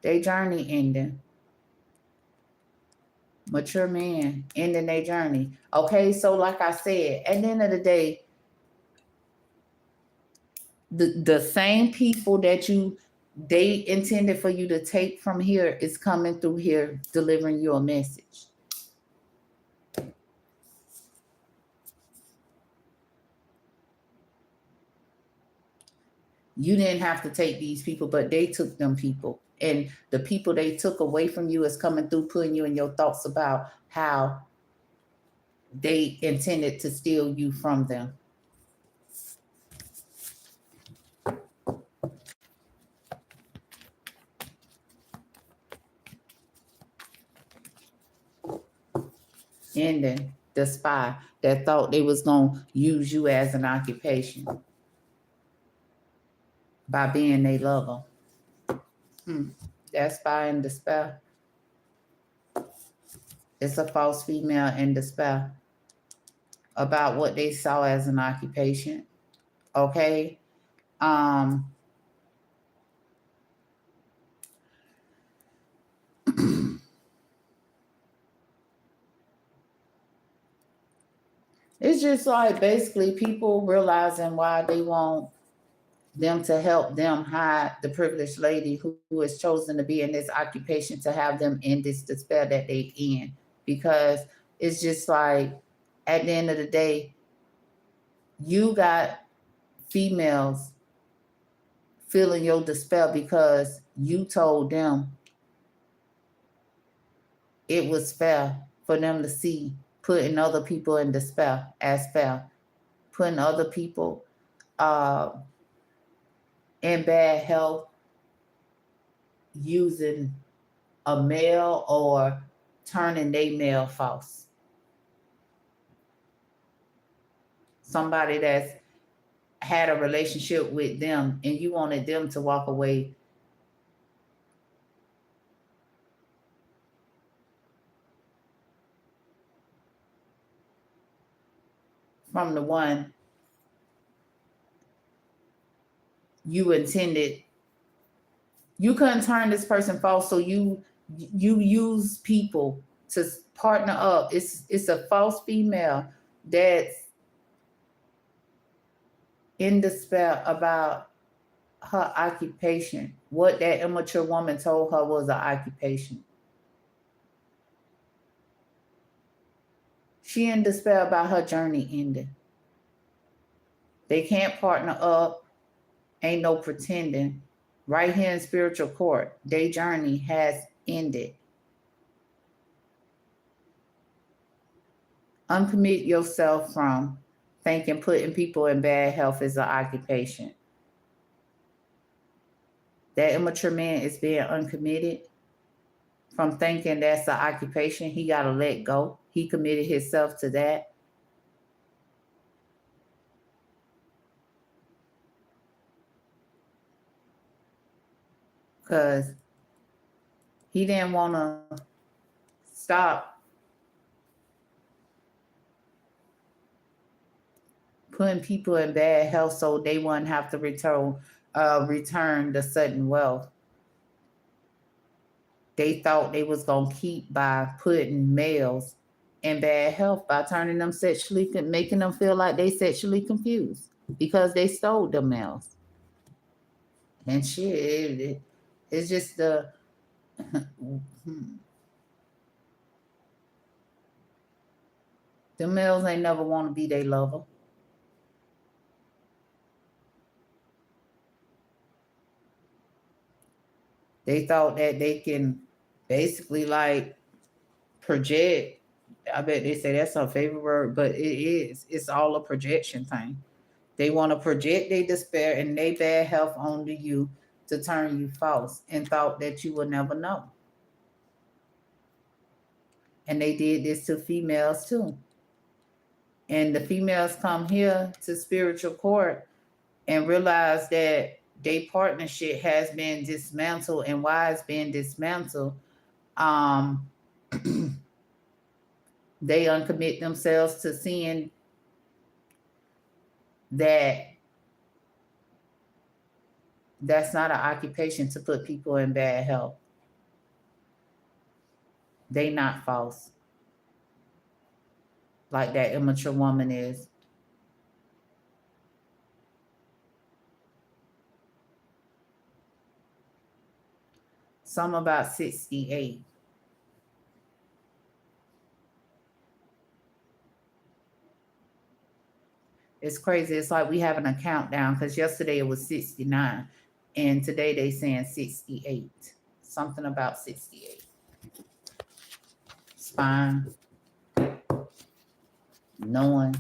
their journey ending. Mature men ending their journey. Okay, so like I said, at the end of the day, the same people that they intended for you to take from here is coming through here delivering you a message. You didn't have to take these people, but they took them people. And the people they took away from you is coming through, putting you in your thoughts about how they intended to steal you from them. And then the spy that thought they was going to use you as an occupation by being their lover. That spy in despair. It's a false female in despair about what they saw as an occupation. Okay? It's just like basically people realizing why they want them to help them hide the privileged lady who has chosen to be in this occupation, to have them in this despair that they in. Because it's just like at the end of the day, you got females feeling your despair because you told them it was fair for them to see putting other people in despair as fair, putting other people in bad health, using a male or turning they male false. Somebody that's had a relationship with them and you wanted them to walk away from the one you intended. You couldn't turn this person false, so you use people to partner up. It's a false female that's in despair about her occupation. What that immature woman told her was an occupation. She in despair about her journey ending. They can't partner up. Ain't no pretending. Right here in spiritual court, their journey has ended. Uncommit yourself from thinking putting people in bad health is an occupation. That immature man is being uncommitted from thinking that's an occupation. He got to let go. He committed himself to that. Because he didn't want to stop putting people in bad health so they wouldn't have to return the sudden wealth they thought they was going to keep by putting males in bad health by turning them sexually, making them feel like they sexually confused because they stole the males. And shit, it's just the the males ain't never want to be their lover. They thought that they can basically like project. I bet they say that's her favorite word, but it is. It's all a projection thing. They want to project their despair and their bad health onto you to turn you false and thought that you will never know. And they did this to females too. And the females come here to spiritual court and realize that their partnership has been dismantled. And why it's been dismantled, they uncommit themselves to seeing that that's not an occupation to put people in bad health. They not false like that immature woman is. Some about 68. It's crazy. It's like we having a countdown because yesterday it was 69 and today they saying 68. Something about 68. Spine. Knowing.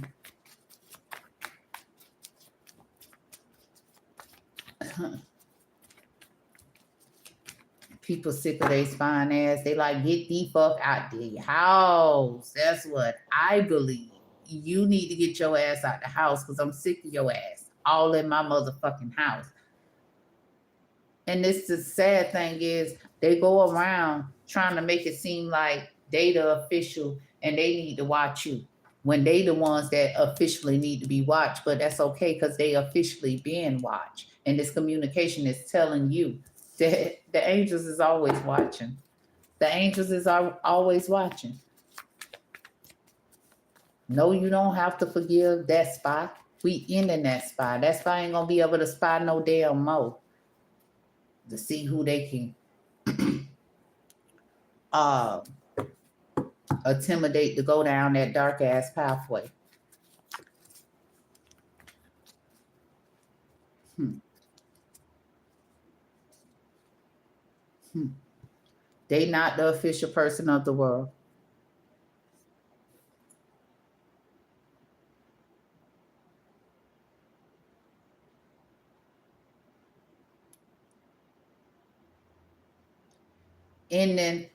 People sick of their spine ass. They like, get the fuck out the house. That's what I believe. You need to get your ass out the house because I'm sick of your ass all in my motherfucking house. And this the sad thing is they go around trying to make it seem like they the official and they need to watch you when they the ones that officially need to be watched. But that's okay because they officially being watched. And this communication is telling you that the angels is always watching. The angels is always watching. No, you don't have to forgive that spy. We in that spy. That spy ain't gonna be able to spy no damn more to see who they can intimidate to go down that dark ass pathway. They not the official person of the world. And then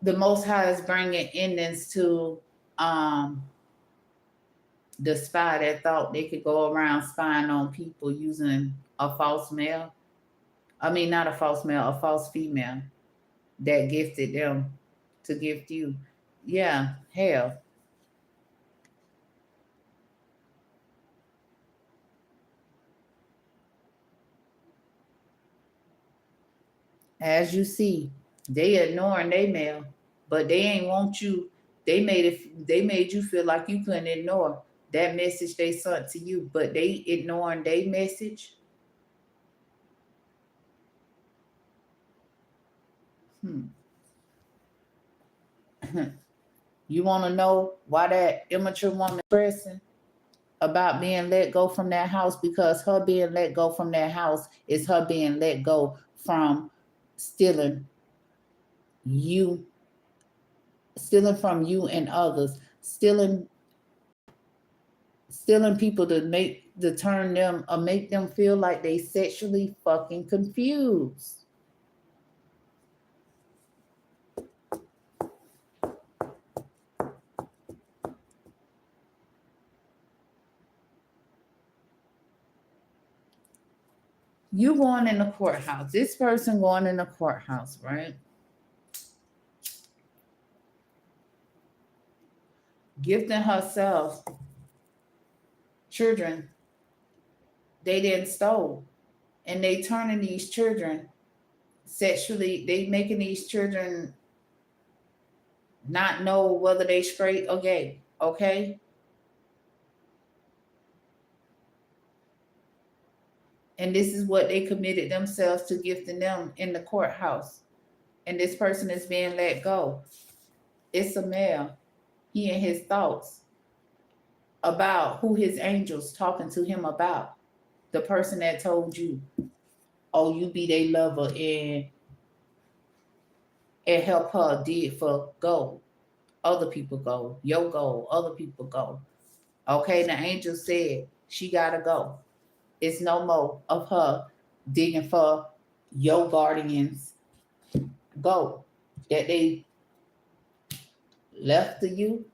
the Most High is bringing endings to the spy that thought they could go around spying on people using a false male. I mean, not a false male, a false female that gifted them to gift you. Yeah, hell. As you see, they ignoring they male, but they ain't want you. They made you feel like you couldn't ignore that message they sent to you, but they ignoring their message. You want to know why that immature woman expressing about being let go from that house? Because her being let go from that house is her being let go from stealing from you and others, stealing people to turn them or make them feel like they sexually fucking confused. You going in the courthouse. This person going in the courthouse, right? Gifting herself children they didn't stole. And they turning these children sexually, they making these children not know whether they straight or gay, okay? And this is what they committed themselves to gifting them in the courthouse. And this person is being let go. It's a male. He and his thoughts about who his angels talking to him about. The person that told you, oh, you be their lover and help her dig for gold. Other people go, your goal, other people go. Okay, the angel said she gotta go. It's no more of her digging for your guardians' goal that they left to you.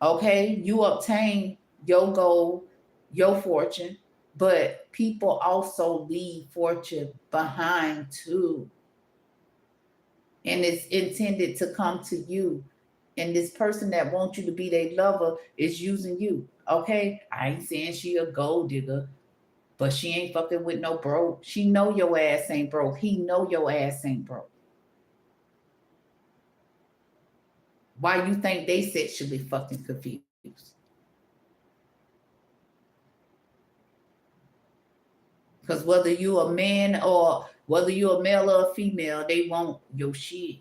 Okay, you obtain your goal, your fortune, but people also leave fortune behind too. And it's intended to come to you. And this person that wants you to be their lover is using you. Okay, I ain't saying she a gold digger, but she ain't fucking with no broke. She know your ass ain't broke. He know your ass ain't broke. Why you think they sexually fucking confused? Because whether you a man or whether you a male or a female, they want your shit.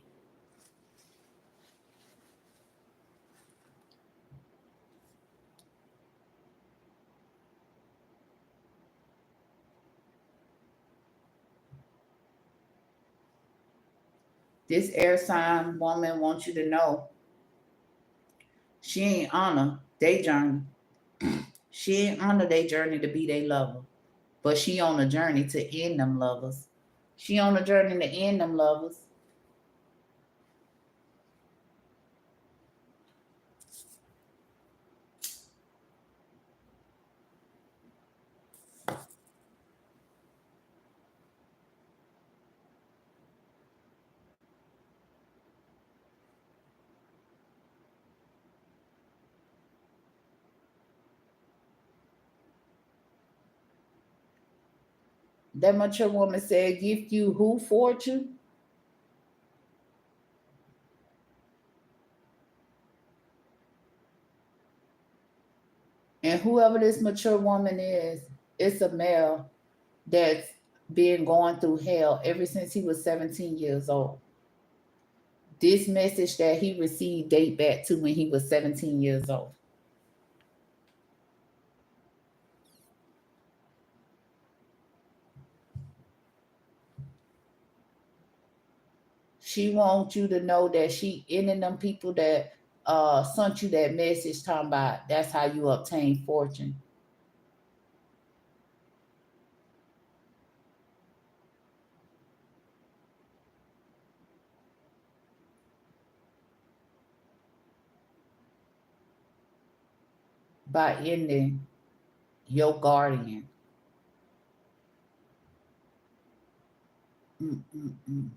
This air sign woman wants you to know she ain't honor their journey. She ain't honor their journey to be their lover. But she on a journey to end them lovers. She on a journey to end them lovers. That mature woman said, "Gift you who fortune?" And whoever this mature woman is, it's a male that's been going through hell ever since he was 17 years old. This message that he received date back to when he was 17 years old. She wants you to know that she ending them people that sent you that message talking about that's how you obtain fortune. By ending your guardian. Mm-mm-mm.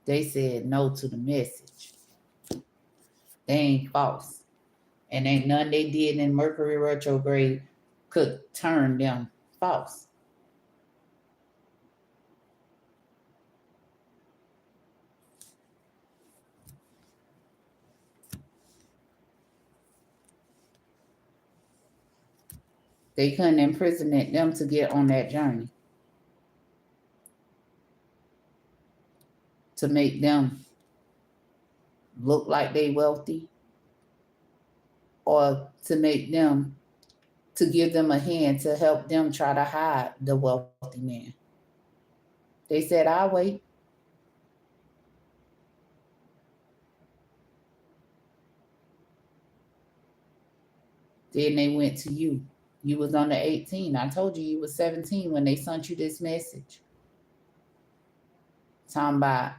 They said no to the message. They ain't false. And ain't none they did in Mercury retrograde could turn them false. They couldn't imprison them to get on that journey to make them look like they wealthy or to make them to give them a hand to help them try to hide the wealthy man. They said, "I'll wait." Then they went to you. You was under 18. I told you you was 17 when they sent you this message. Talking about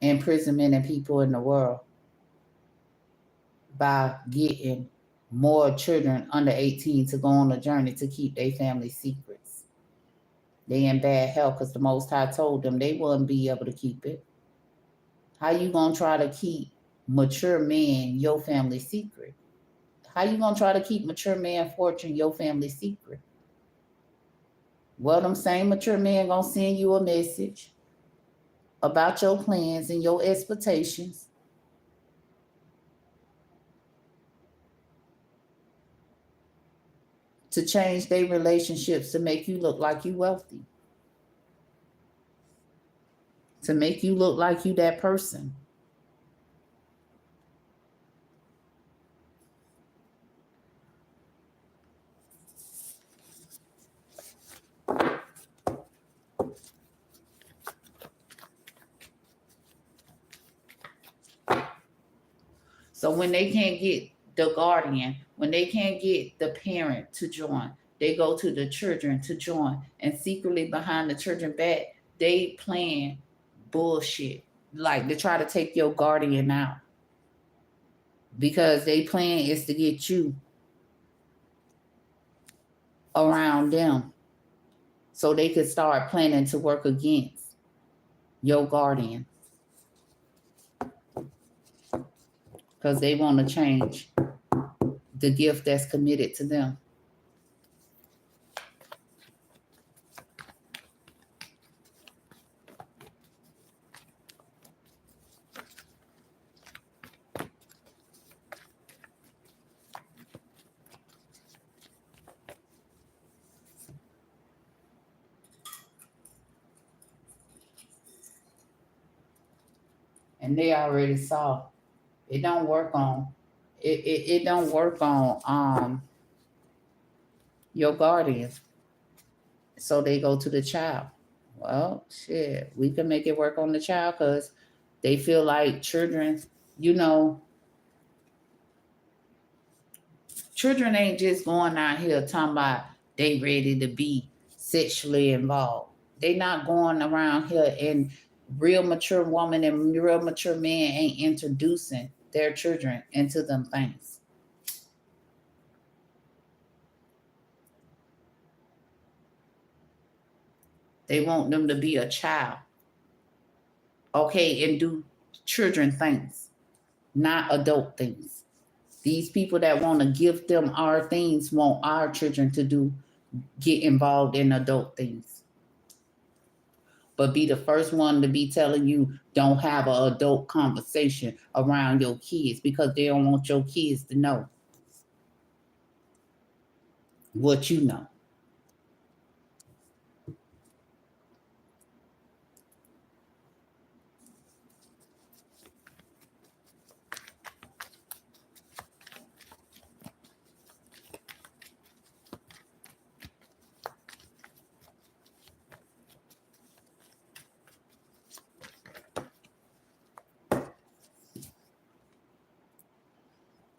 imprisonment of people in the world by getting more children under 18 to go on a journey to keep their family secrets. They in bad health because the Most High told them they wouldn't be able to keep it. How you gonna try to keep mature men your family secret? How you gonna try to keep mature man fortune your family secret? Well, them same mature men gonna send you a message about your plans and your expectations to change their relationships to make you look like you wealthy, to make you look like you that person. So when they can't get the guardian, when they can't get the parent to join, they go to the children to join. And secretly behind the children back, they plan bullshit. Like to try to take your guardian out. Because they plan is to get you around them. So they could start planning to work against your guardian. Because they want to change the gift that's committed to them. And they already saw it don't work on it don't work on your guardians. So they go to the child. Well, shit, we can make it work on the child because they feel like children, you know, children ain't just going out here talking about they ready to be sexually involved. They not going around here and real mature woman and real mature man ain't introducing their children into them things. They want them to be a child, okay, and do children things, not adult things. These people that want to give them our things want our children to get involved in adult things. But be the first one to be telling you don't have an adult conversation around your kids because they don't want your kids to know what you know.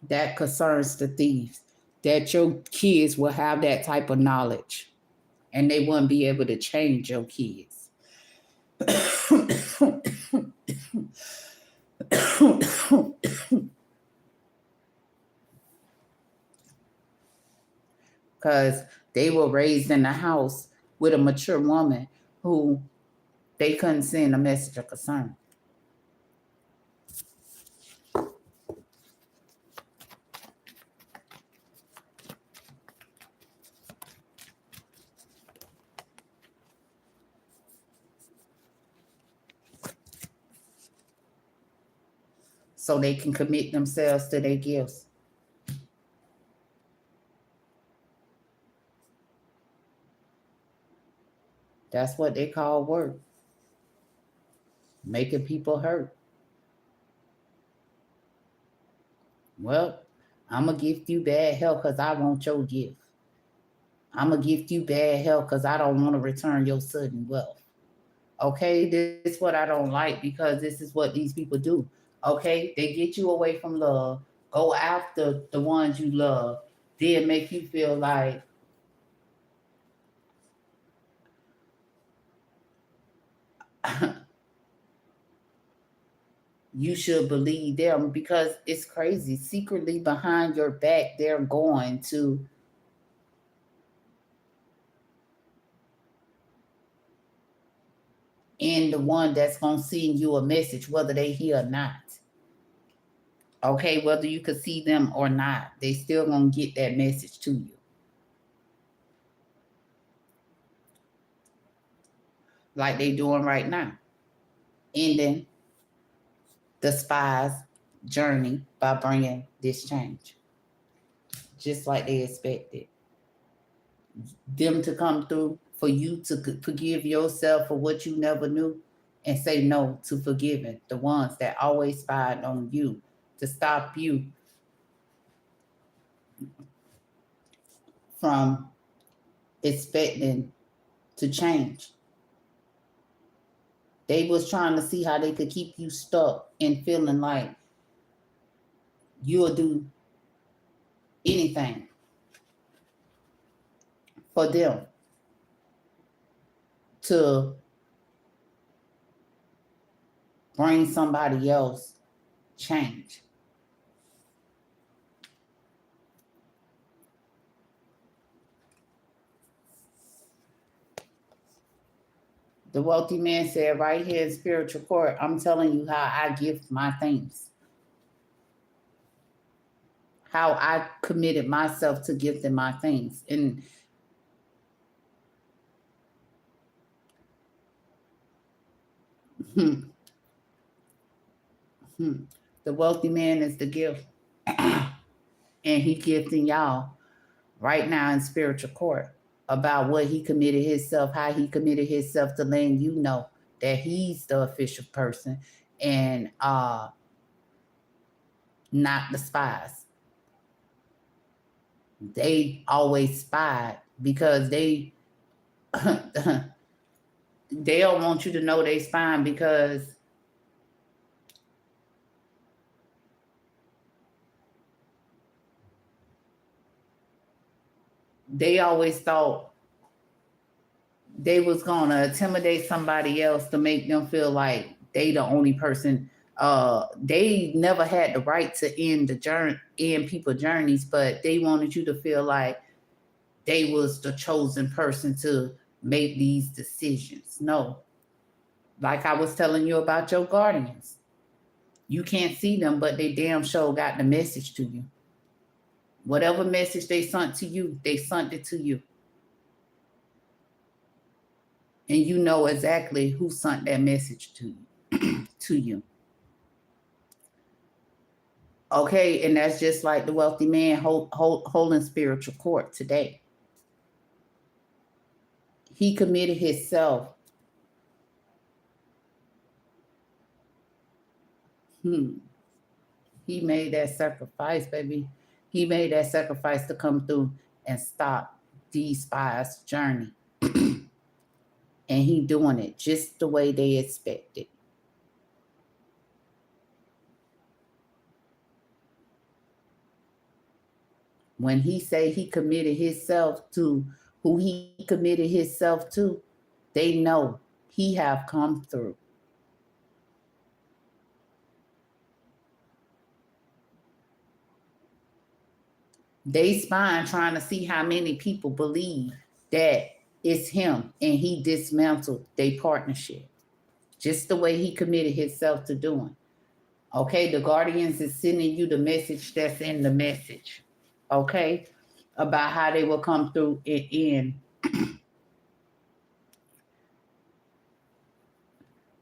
That concerns the thieves. That your kids will have that type of knowledge and they wouldn't be able to change your kids. Because they were raised in a house with a mature woman who they couldn't send a message of concern. So they can commit themselves to their gifts. That's what they call work. Making people hurt. Well, I'm going to gift you bad health because I want your gift. I'm going to gift you bad health because I don't want to return your sudden wealth. Okay, this is what I don't like because this is what these people do. Okay, they get you away from love, go after the ones you love, then make you feel like you should believe them because it's crazy. Secretly behind your back, they're going to end the one that's going to send you a message, whether they hear or not. Okay, whether you could see them or not, they still going to get that message to you. Like they doing right now. Ending the spy's journey by bringing this change. Just like they expected. Them to come through for you to forgive yourself for what you never knew and say no to forgiving the ones that always spied on you to stop you from expecting to change. They was trying to see how they could keep you stuck and feeling like you'll do anything for them to bring somebody else change. The wealthy man said right here in spiritual court, I'm telling you how I gift my things. How I committed myself to gifting my things. And the wealthy man is the gift. And he gifting y'all right now in spiritual court about what he committed himself, how he committed himself to letting you know that he's the official person and not the spies. They always spied because they they don't want you to know they spying because they always thought they was gonna intimidate somebody else to make them feel like they the only person. They never had the right to end the journey, end people's journeys, but they wanted you to feel like they was the chosen person to make these decisions. No, like I was telling you about your guardians, you can't see them, but they damn sure got the message to you. Whatever message they sent to you, they sent it to you. And you know exactly who sent that message to you. To you. Okay, and that's just like the wealthy man holding spiritual court today. He committed himself. He made that sacrifice, baby. He made that sacrifice to come through and stop these spies' journey. And he doing it just the way they expected. When he say he committed himself to who he committed himself to, they know he have come through. They spying trying to see how many people believe that it's him and he dismantled their partnership. Just the way he committed himself to doing. Okay, the guardians is sending you the message that's in the message. Okay, about how they will come through and end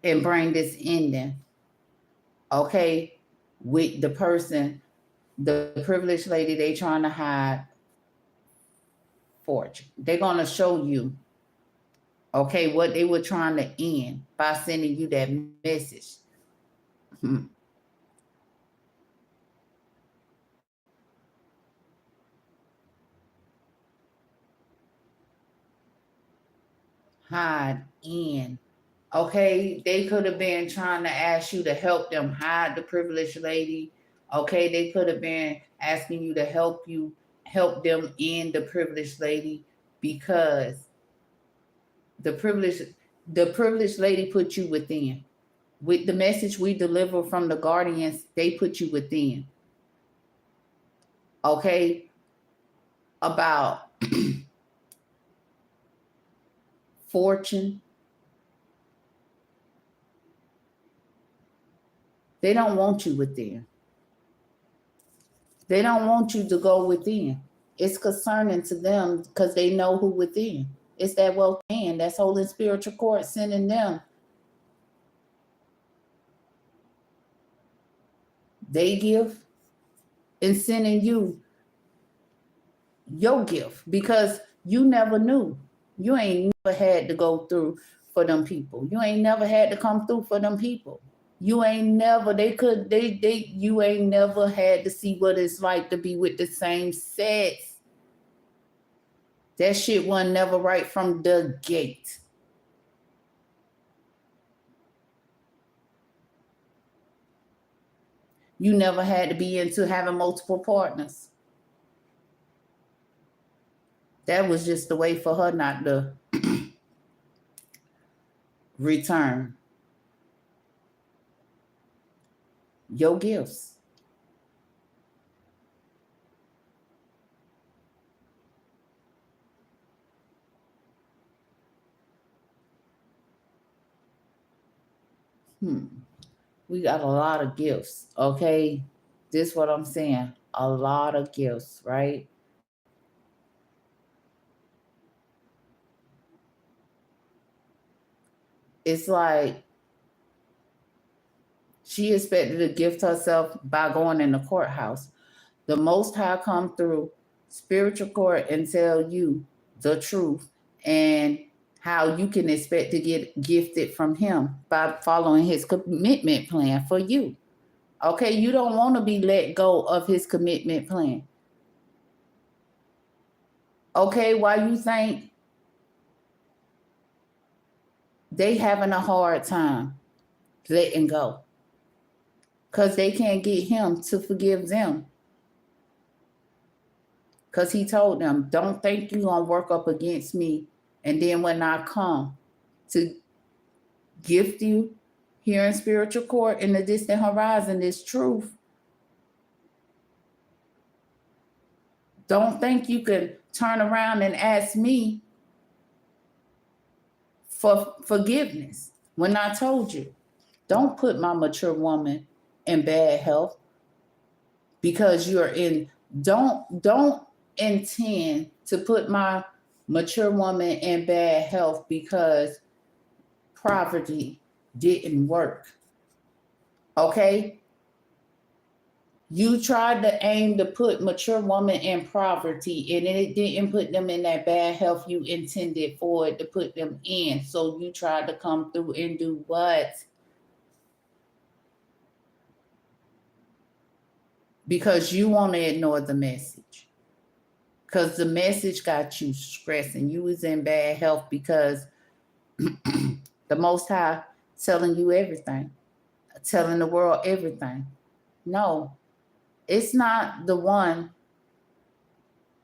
and bring this ending. Okay, with the person, the privileged lady, they trying to hide fortune. They're gonna show you, okay, what they were trying to end by sending you that message. Hide in. Okay, they could have been trying to ask you to help them hide the privileged lady. Okay, they could have been asking you to help them in the privileged lady because the privileged the privileged lady put you within. With the message we deliver from the guardians, they put you within. Okay, about fortune. They don't want you within. They don't want you to go within. It's concerning to them because they know who within. It's that wealth man that's holding spiritual court, sending them. They give and sending you your gift because you never knew. You ain't never had to go through for them people. You ain't never had to come through for them people. You ain't never, you ain't never had to see what it's like to be with the same sex. That shit wasn't never right from the gate. You never had to be into having multiple partners. That was just the way for her not to return your gifts. We got a lot of gifts, okay? This is what I'm saying. A lot of gifts, right? It's like she expected to gift herself by going in the courthouse. The Most High come through spiritual court and tell you the truth and how you can expect to get gifted from him by following his commitment plan for you. Okay, you don't want to be let go of his commitment plan. Okay, why you think they having a hard time letting go? Because they can't get him to forgive them. Because he told them, don't think you're going to work up against me. And then when I come to gift you here in spiritual court in the distant horizon, this truth, don't think you can turn around and ask me for forgiveness when I told you. Don't put my mature woman in bad health because you're in, don't intend to put my mature woman in bad health because poverty didn't work. Okay? You tried to aim to put mature woman in poverty and it didn't put them in that bad health you intended for it to put them in. So you tried to come through and do what? Because you want to ignore the message. Because the message got you stressing. You was in bad health because the Most High telling you everything, telling the world everything. No, it's not the one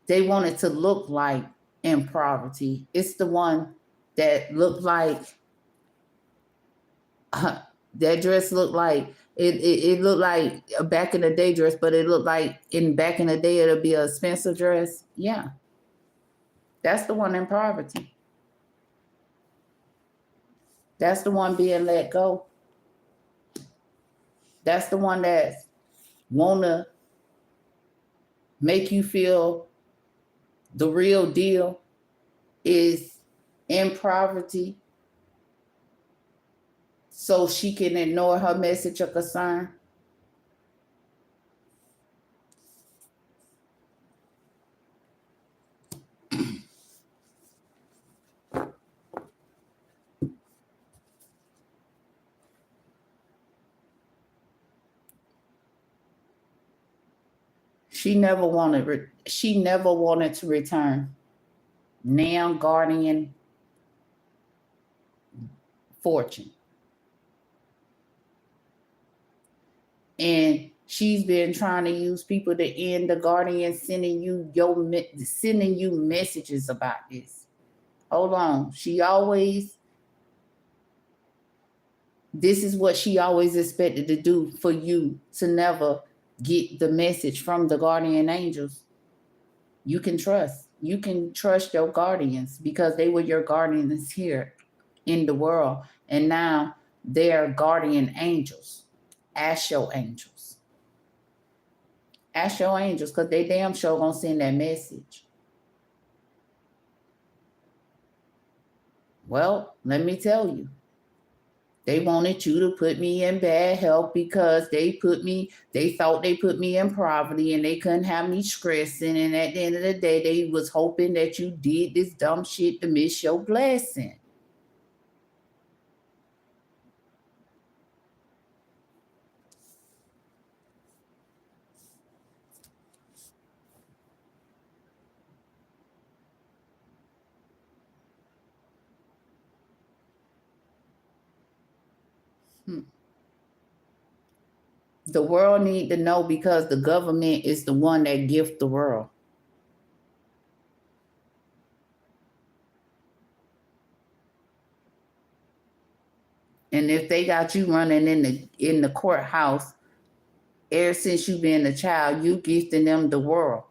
they wanted to look like in poverty. It's the one that looked like that dress looked like it looked like a back in the day dress, but it looked like in back in the day it'll be a Spencer dress. Yeah, that's the one in poverty. That's the one being let go. That's the one that wanna make you feel the real deal is in poverty so she can ignore her message of concern. She never wanted to return. Now guardian fortune. And she's been trying to use people to end the guardian sending you messages about this. Hold on. This is what she always expected to do for you to never get the message from the guardian angels. You can trust your guardians because they were your guardians here in the world. And now they're guardian angels. Ask your angels. Ask your angels because they damn sure gonna send that message. Well, let me tell you. They wanted you to put me in bad health because they thought they put me in poverty and they couldn't have me stressing. And at the end of the day, they was hoping that you did this dumb shit to miss your blessing. The world need to know because the government is the one that gift the world. And if they got you running in the courthouse ever since you been a child, you gifting them the world.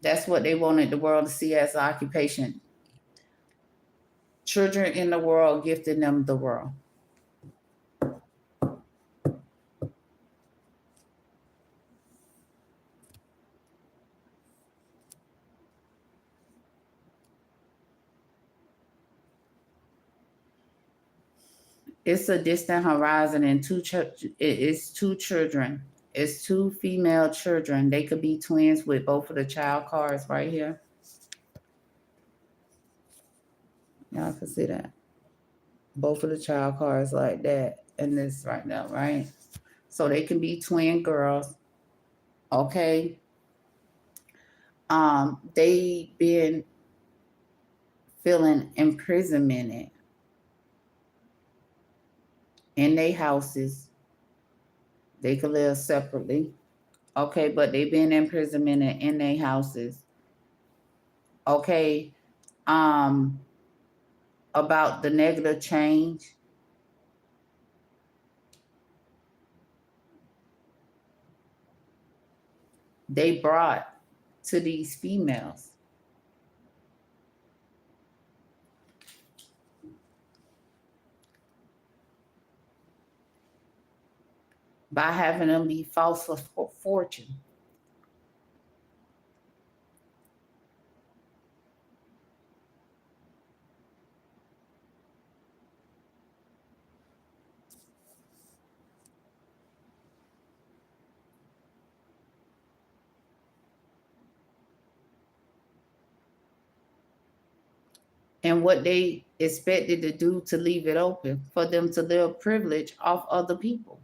That's what they wanted the world to see as an occupation. Children in the world gifting them the world. It's a distant horizon and it's two children. It's two female children. They could be twins with both of the child cards right here. Y'all can see that. Both of the child cards like that and this right now, right? So they can be twin girls. Okay. They been feeling imprisonment in their houses. They could live separately. Okay, but they been imprisonment in their houses. Okay. About the negative change. They brought to these females. By having them be false for fortune. And what they expected to do to leave it open for them to live privilege off other people.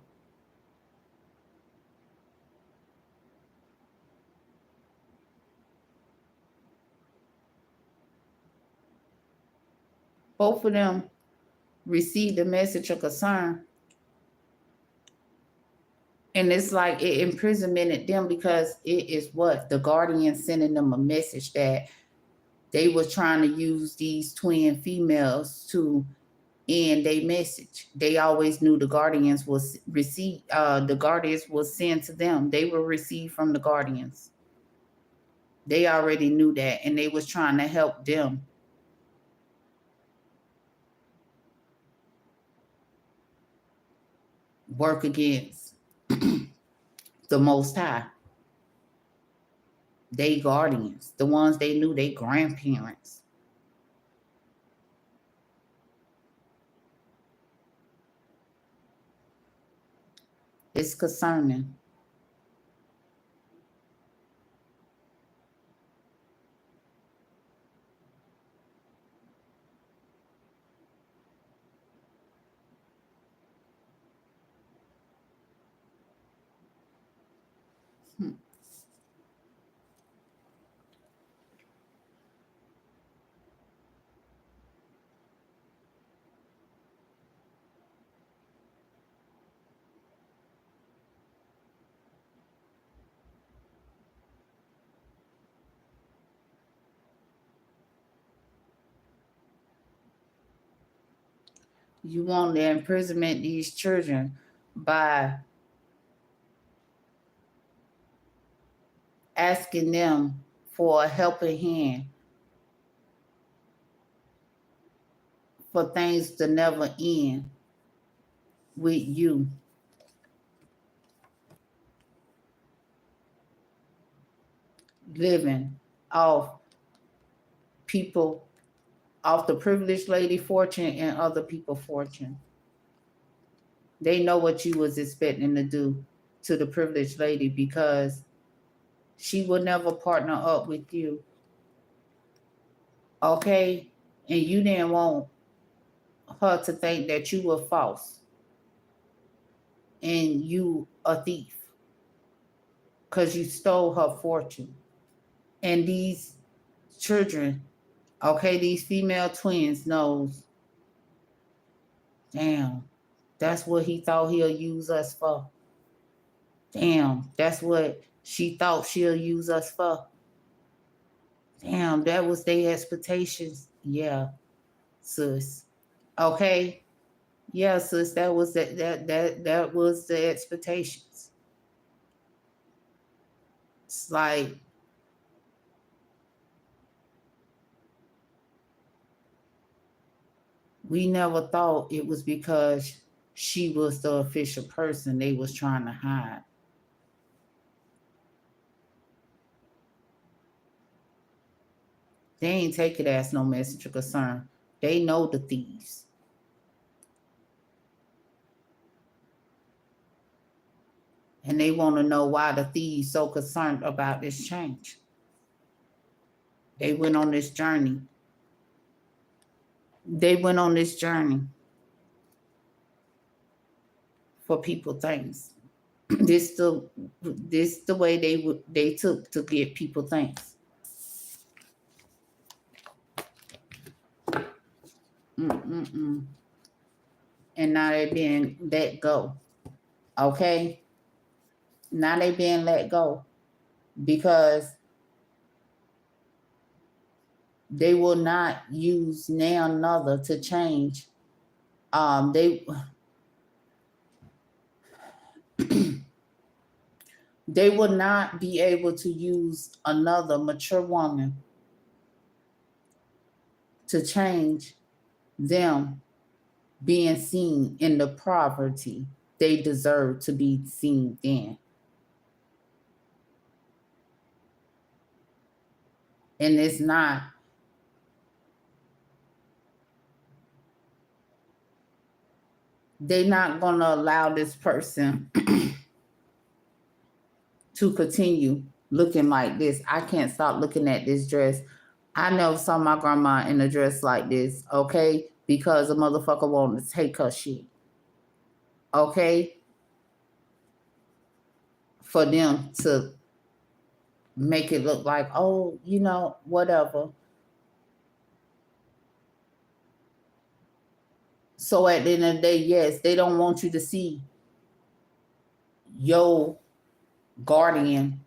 Both of them received a message of concern. And it's like it imprisoned them because it is what? The guardian sending them a message that they were trying to use these twin females to end their message. They always knew the guardians was the guardians was sent to them. They were received from the guardians. They already knew that, and they was trying to help them work against the Most High. They guardians, the ones they knew, they grandparents. It's concerning. You want to imprisonment these children by asking them for a helping hand for things to never end with you. Living off people, off the privileged lady fortune and other people fortune. They know what you was expecting to do to the privileged lady because she would never partner up with you. Okay? And you didn't want her to think that you were false and you a thief because you stole her fortune. And these children Okay, these female twins knows, damn, that's what he thought he'll use us for. Damn, that's what she thought she'll use us for. Damn, that was their expectations. Yeah, sis. Okay. Yeah, sis, that was that was the expectations. It's like we never thought it was because she was the official person they was trying to hide. They ain't take it as no message of concern. They know the thieves. And they want to know why the thieves so concerned about this change. They went on this journey. They went on this journey for people things. this the way they took to get people things. Mm-mm-mm. And now they being let go. Okay? Now they being let go because they will not use now another to change. They will not be able to use another mature woman to change them being seen in the poverty they deserve to be seen in. And it's not, they're not going to allow this person to continue looking like this. I can't stop looking at this dress. I never saw my grandma in a dress like this, okay? Because a motherfucker wanted to take her shit, okay? For them to make it look like, oh, you know, whatever. So at the end of the day, yes, they don't want you to see your guardian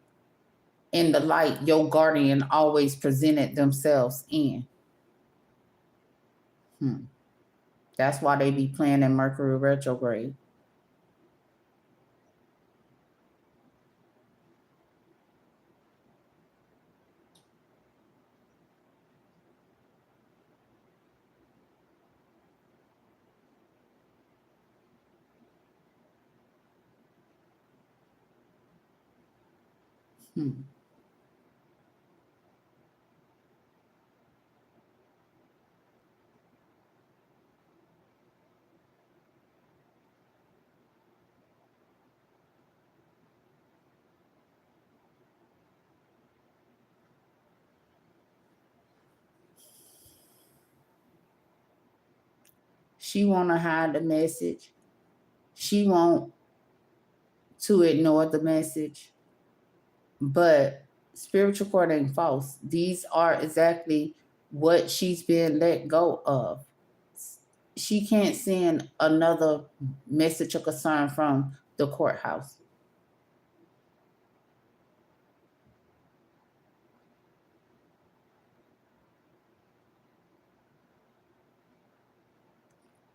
in the light your guardian always presented themselves in. That's why they be playing in Mercury retrograde. She want to hide the message. She want to ignore the message. But spiritual court ain't false. These are exactly what she's been let go of. She can't send another message of concern from the courthouse.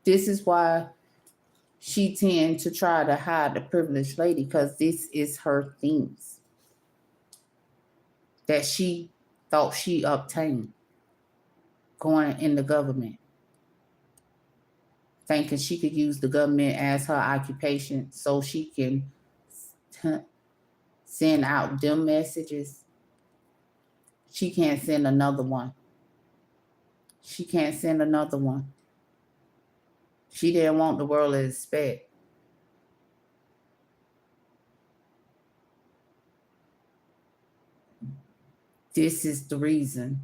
This is why she tend to try to hide the privileged lady, because this is her things that she thought she obtained going in the government, thinking she could use the government as her occupation so she can send out them messages. She can't send another one. She can't send another one. She didn't want the world to expect. This is the reason.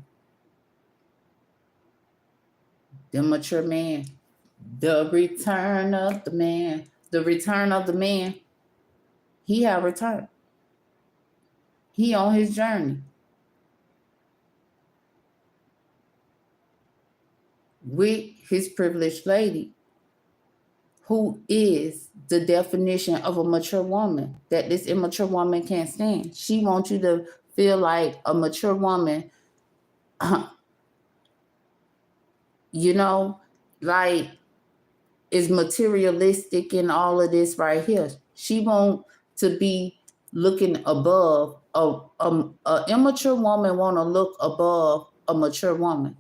The mature man. The return of the man. The return of the man. He have returned. He on his journey. with his privileged lady, who is the definition of a mature woman that this immature woman can't stand. She wants you to feel like a mature woman, you know, like is materialistic and all of this right here. She want to be looking above a immature woman want to look above a mature woman.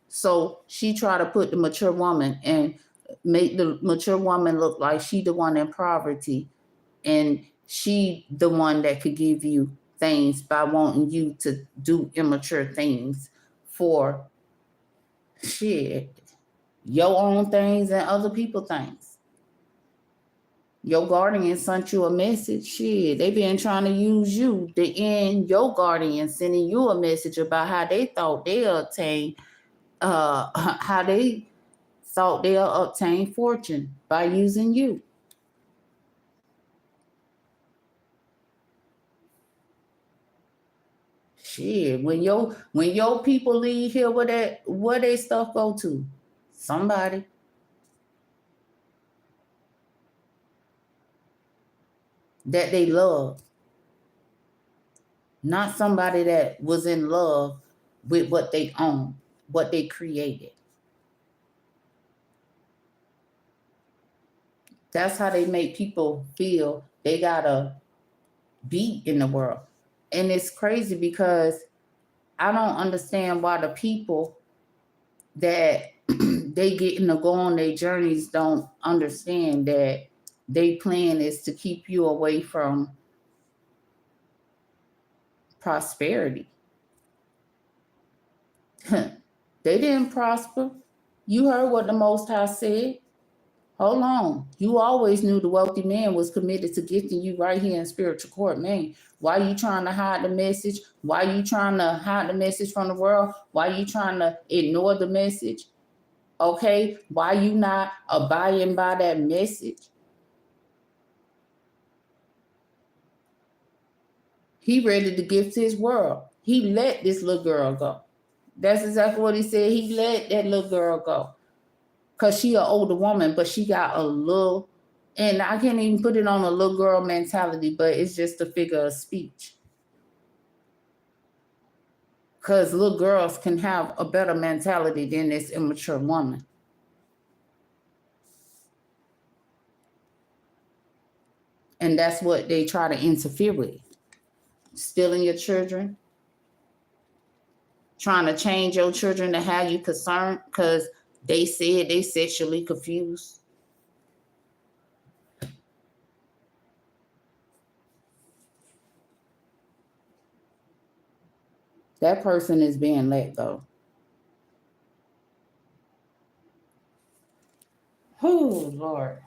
So she try to put the mature woman and make the mature woman look like she the one in poverty, and she the one that could give you things by wanting you to do immature things for shit, your own things and other people things. Your guardian sent you a message. Shit, they been trying to use you to end your guardian sending you a message about how they thought they'll obtain how they thought they'll obtain fortune by using you. Shit, when your people leave here, where they stuff go to? Somebody that they love, not somebody that was in love with what they own, what they created. That's how they make people feel they gotta be in the world. And it's crazy because I don't understand why the people that they getting to go on their journeys don't understand that their plan is to keep you away from prosperity. They didn't prosper. You heard what the Most High said. Hold on. You always knew the wealthy man was committed to gifting you right here in spiritual court, man. Why you trying to hide the message? Why you trying to hide the message from the world? Why you trying to ignore the message? Okay, why you not abiding by that message? He ready to gift his world. He let this little girl go. That's exactly what he said. He let that little girl go. Because she an older woman, but she got a little, and I can't even put it on a little girl mentality, but it's just a figure of speech. Because little girls can have a better mentality than this immature woman. And that's what they try to interfere with. Stealing your children, trying to change your children to have you concerned because they said they sexually confused. That person is being let go. Oh, Lord.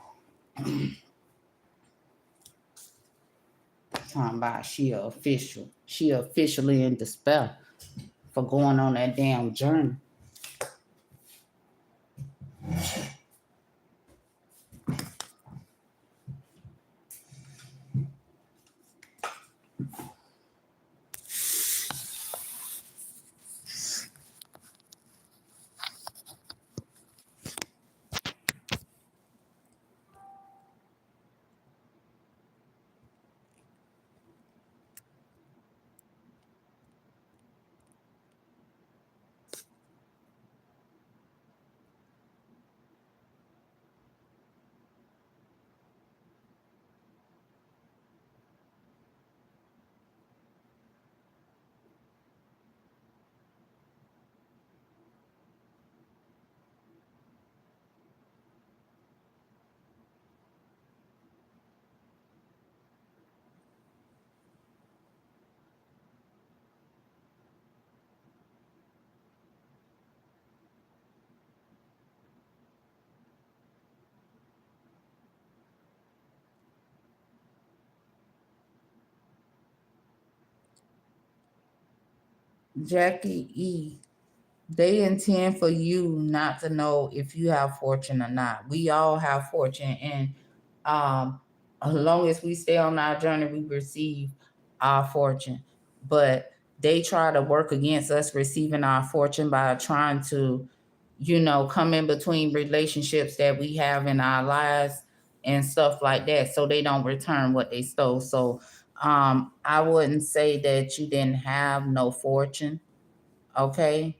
Talking about she official. She officially in despair for going on that damn journey. Jackie E. They intend for you not to know if you have fortune or not. We all have fortune, and as long as we stay on our journey, we receive our fortune. But they try to work against us receiving our fortune by trying to come in between relationships that we have in our lives and stuff like that, so they don't return what they stole. So I wouldn't say that you didn't have no fortune. Okay.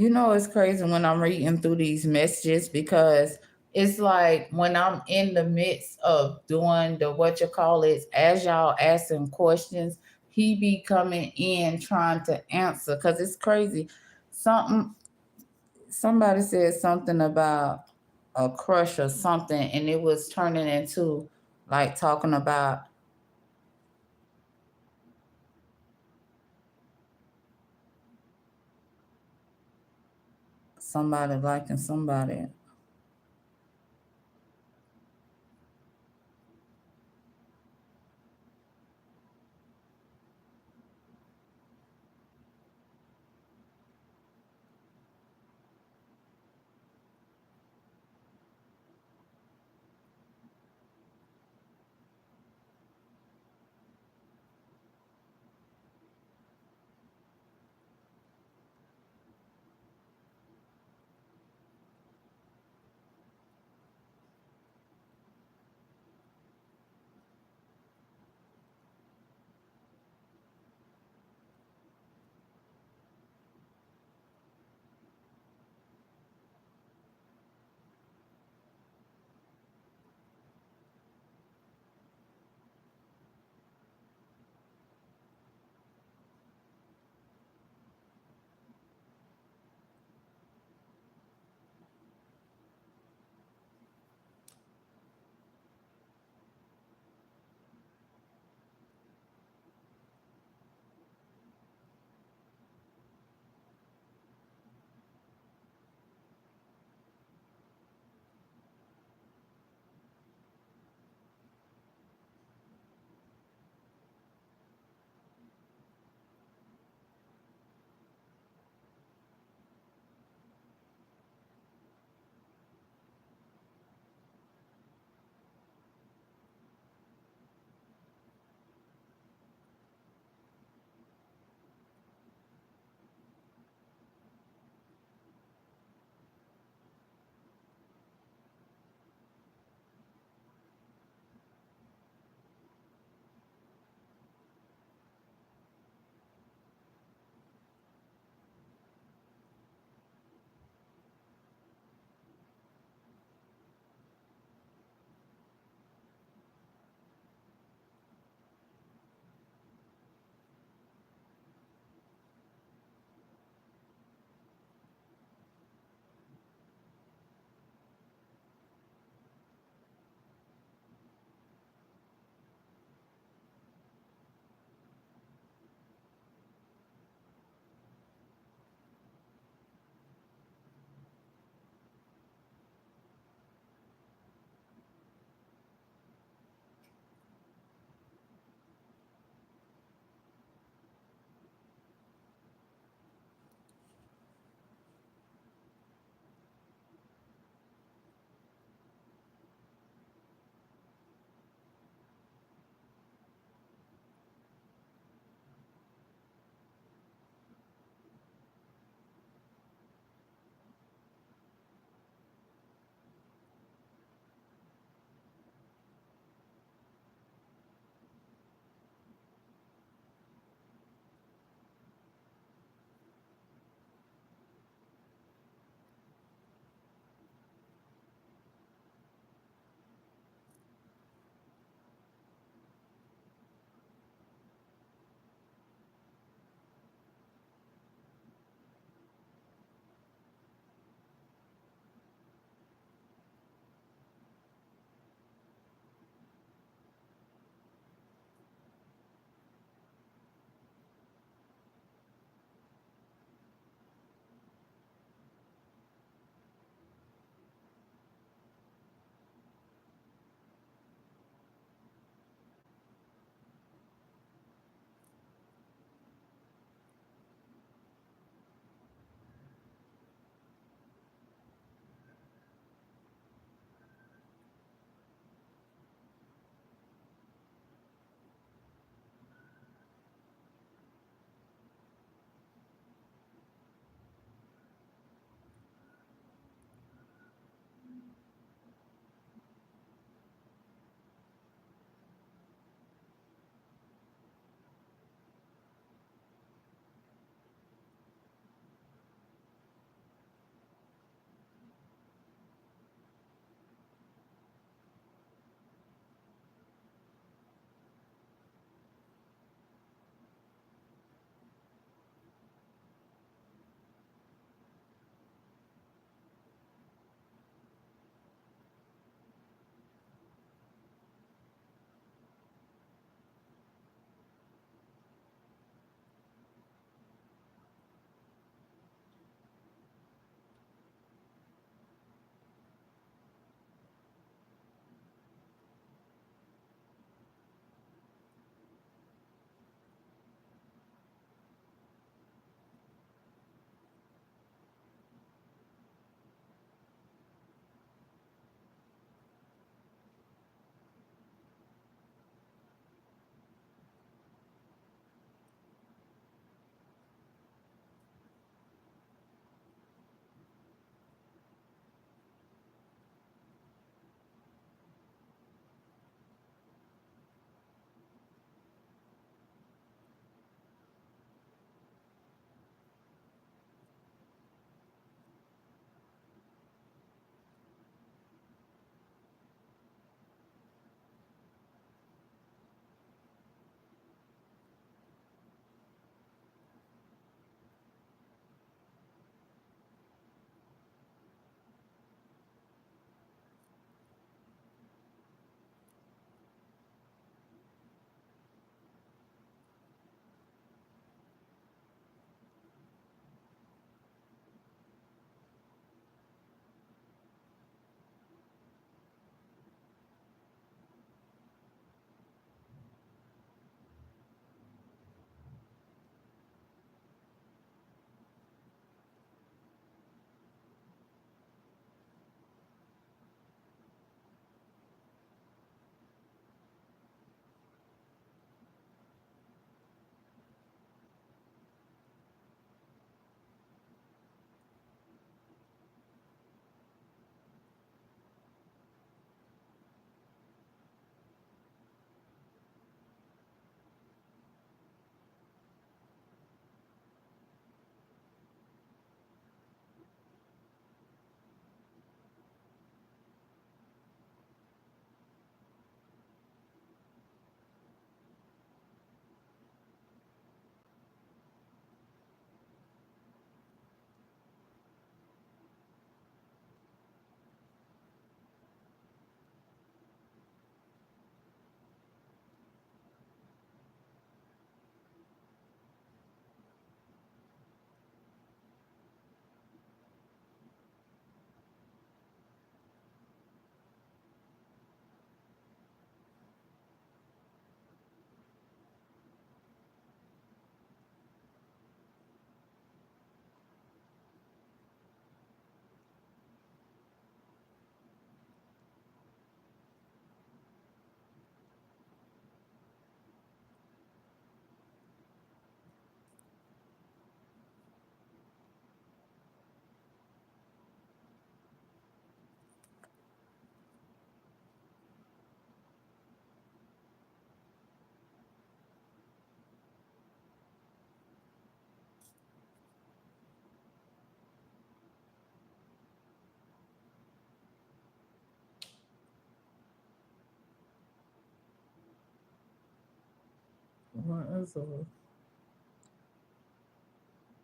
It's crazy when I'm reading through these messages, because it's like when I'm in the midst of doing the what you call it, as y'all asking questions, he be coming in trying to answer, because it's crazy. Something Somebody said something about a crush or something, and it was turning into like talking about somebody liking somebody.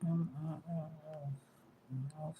um, uh, uh, uh,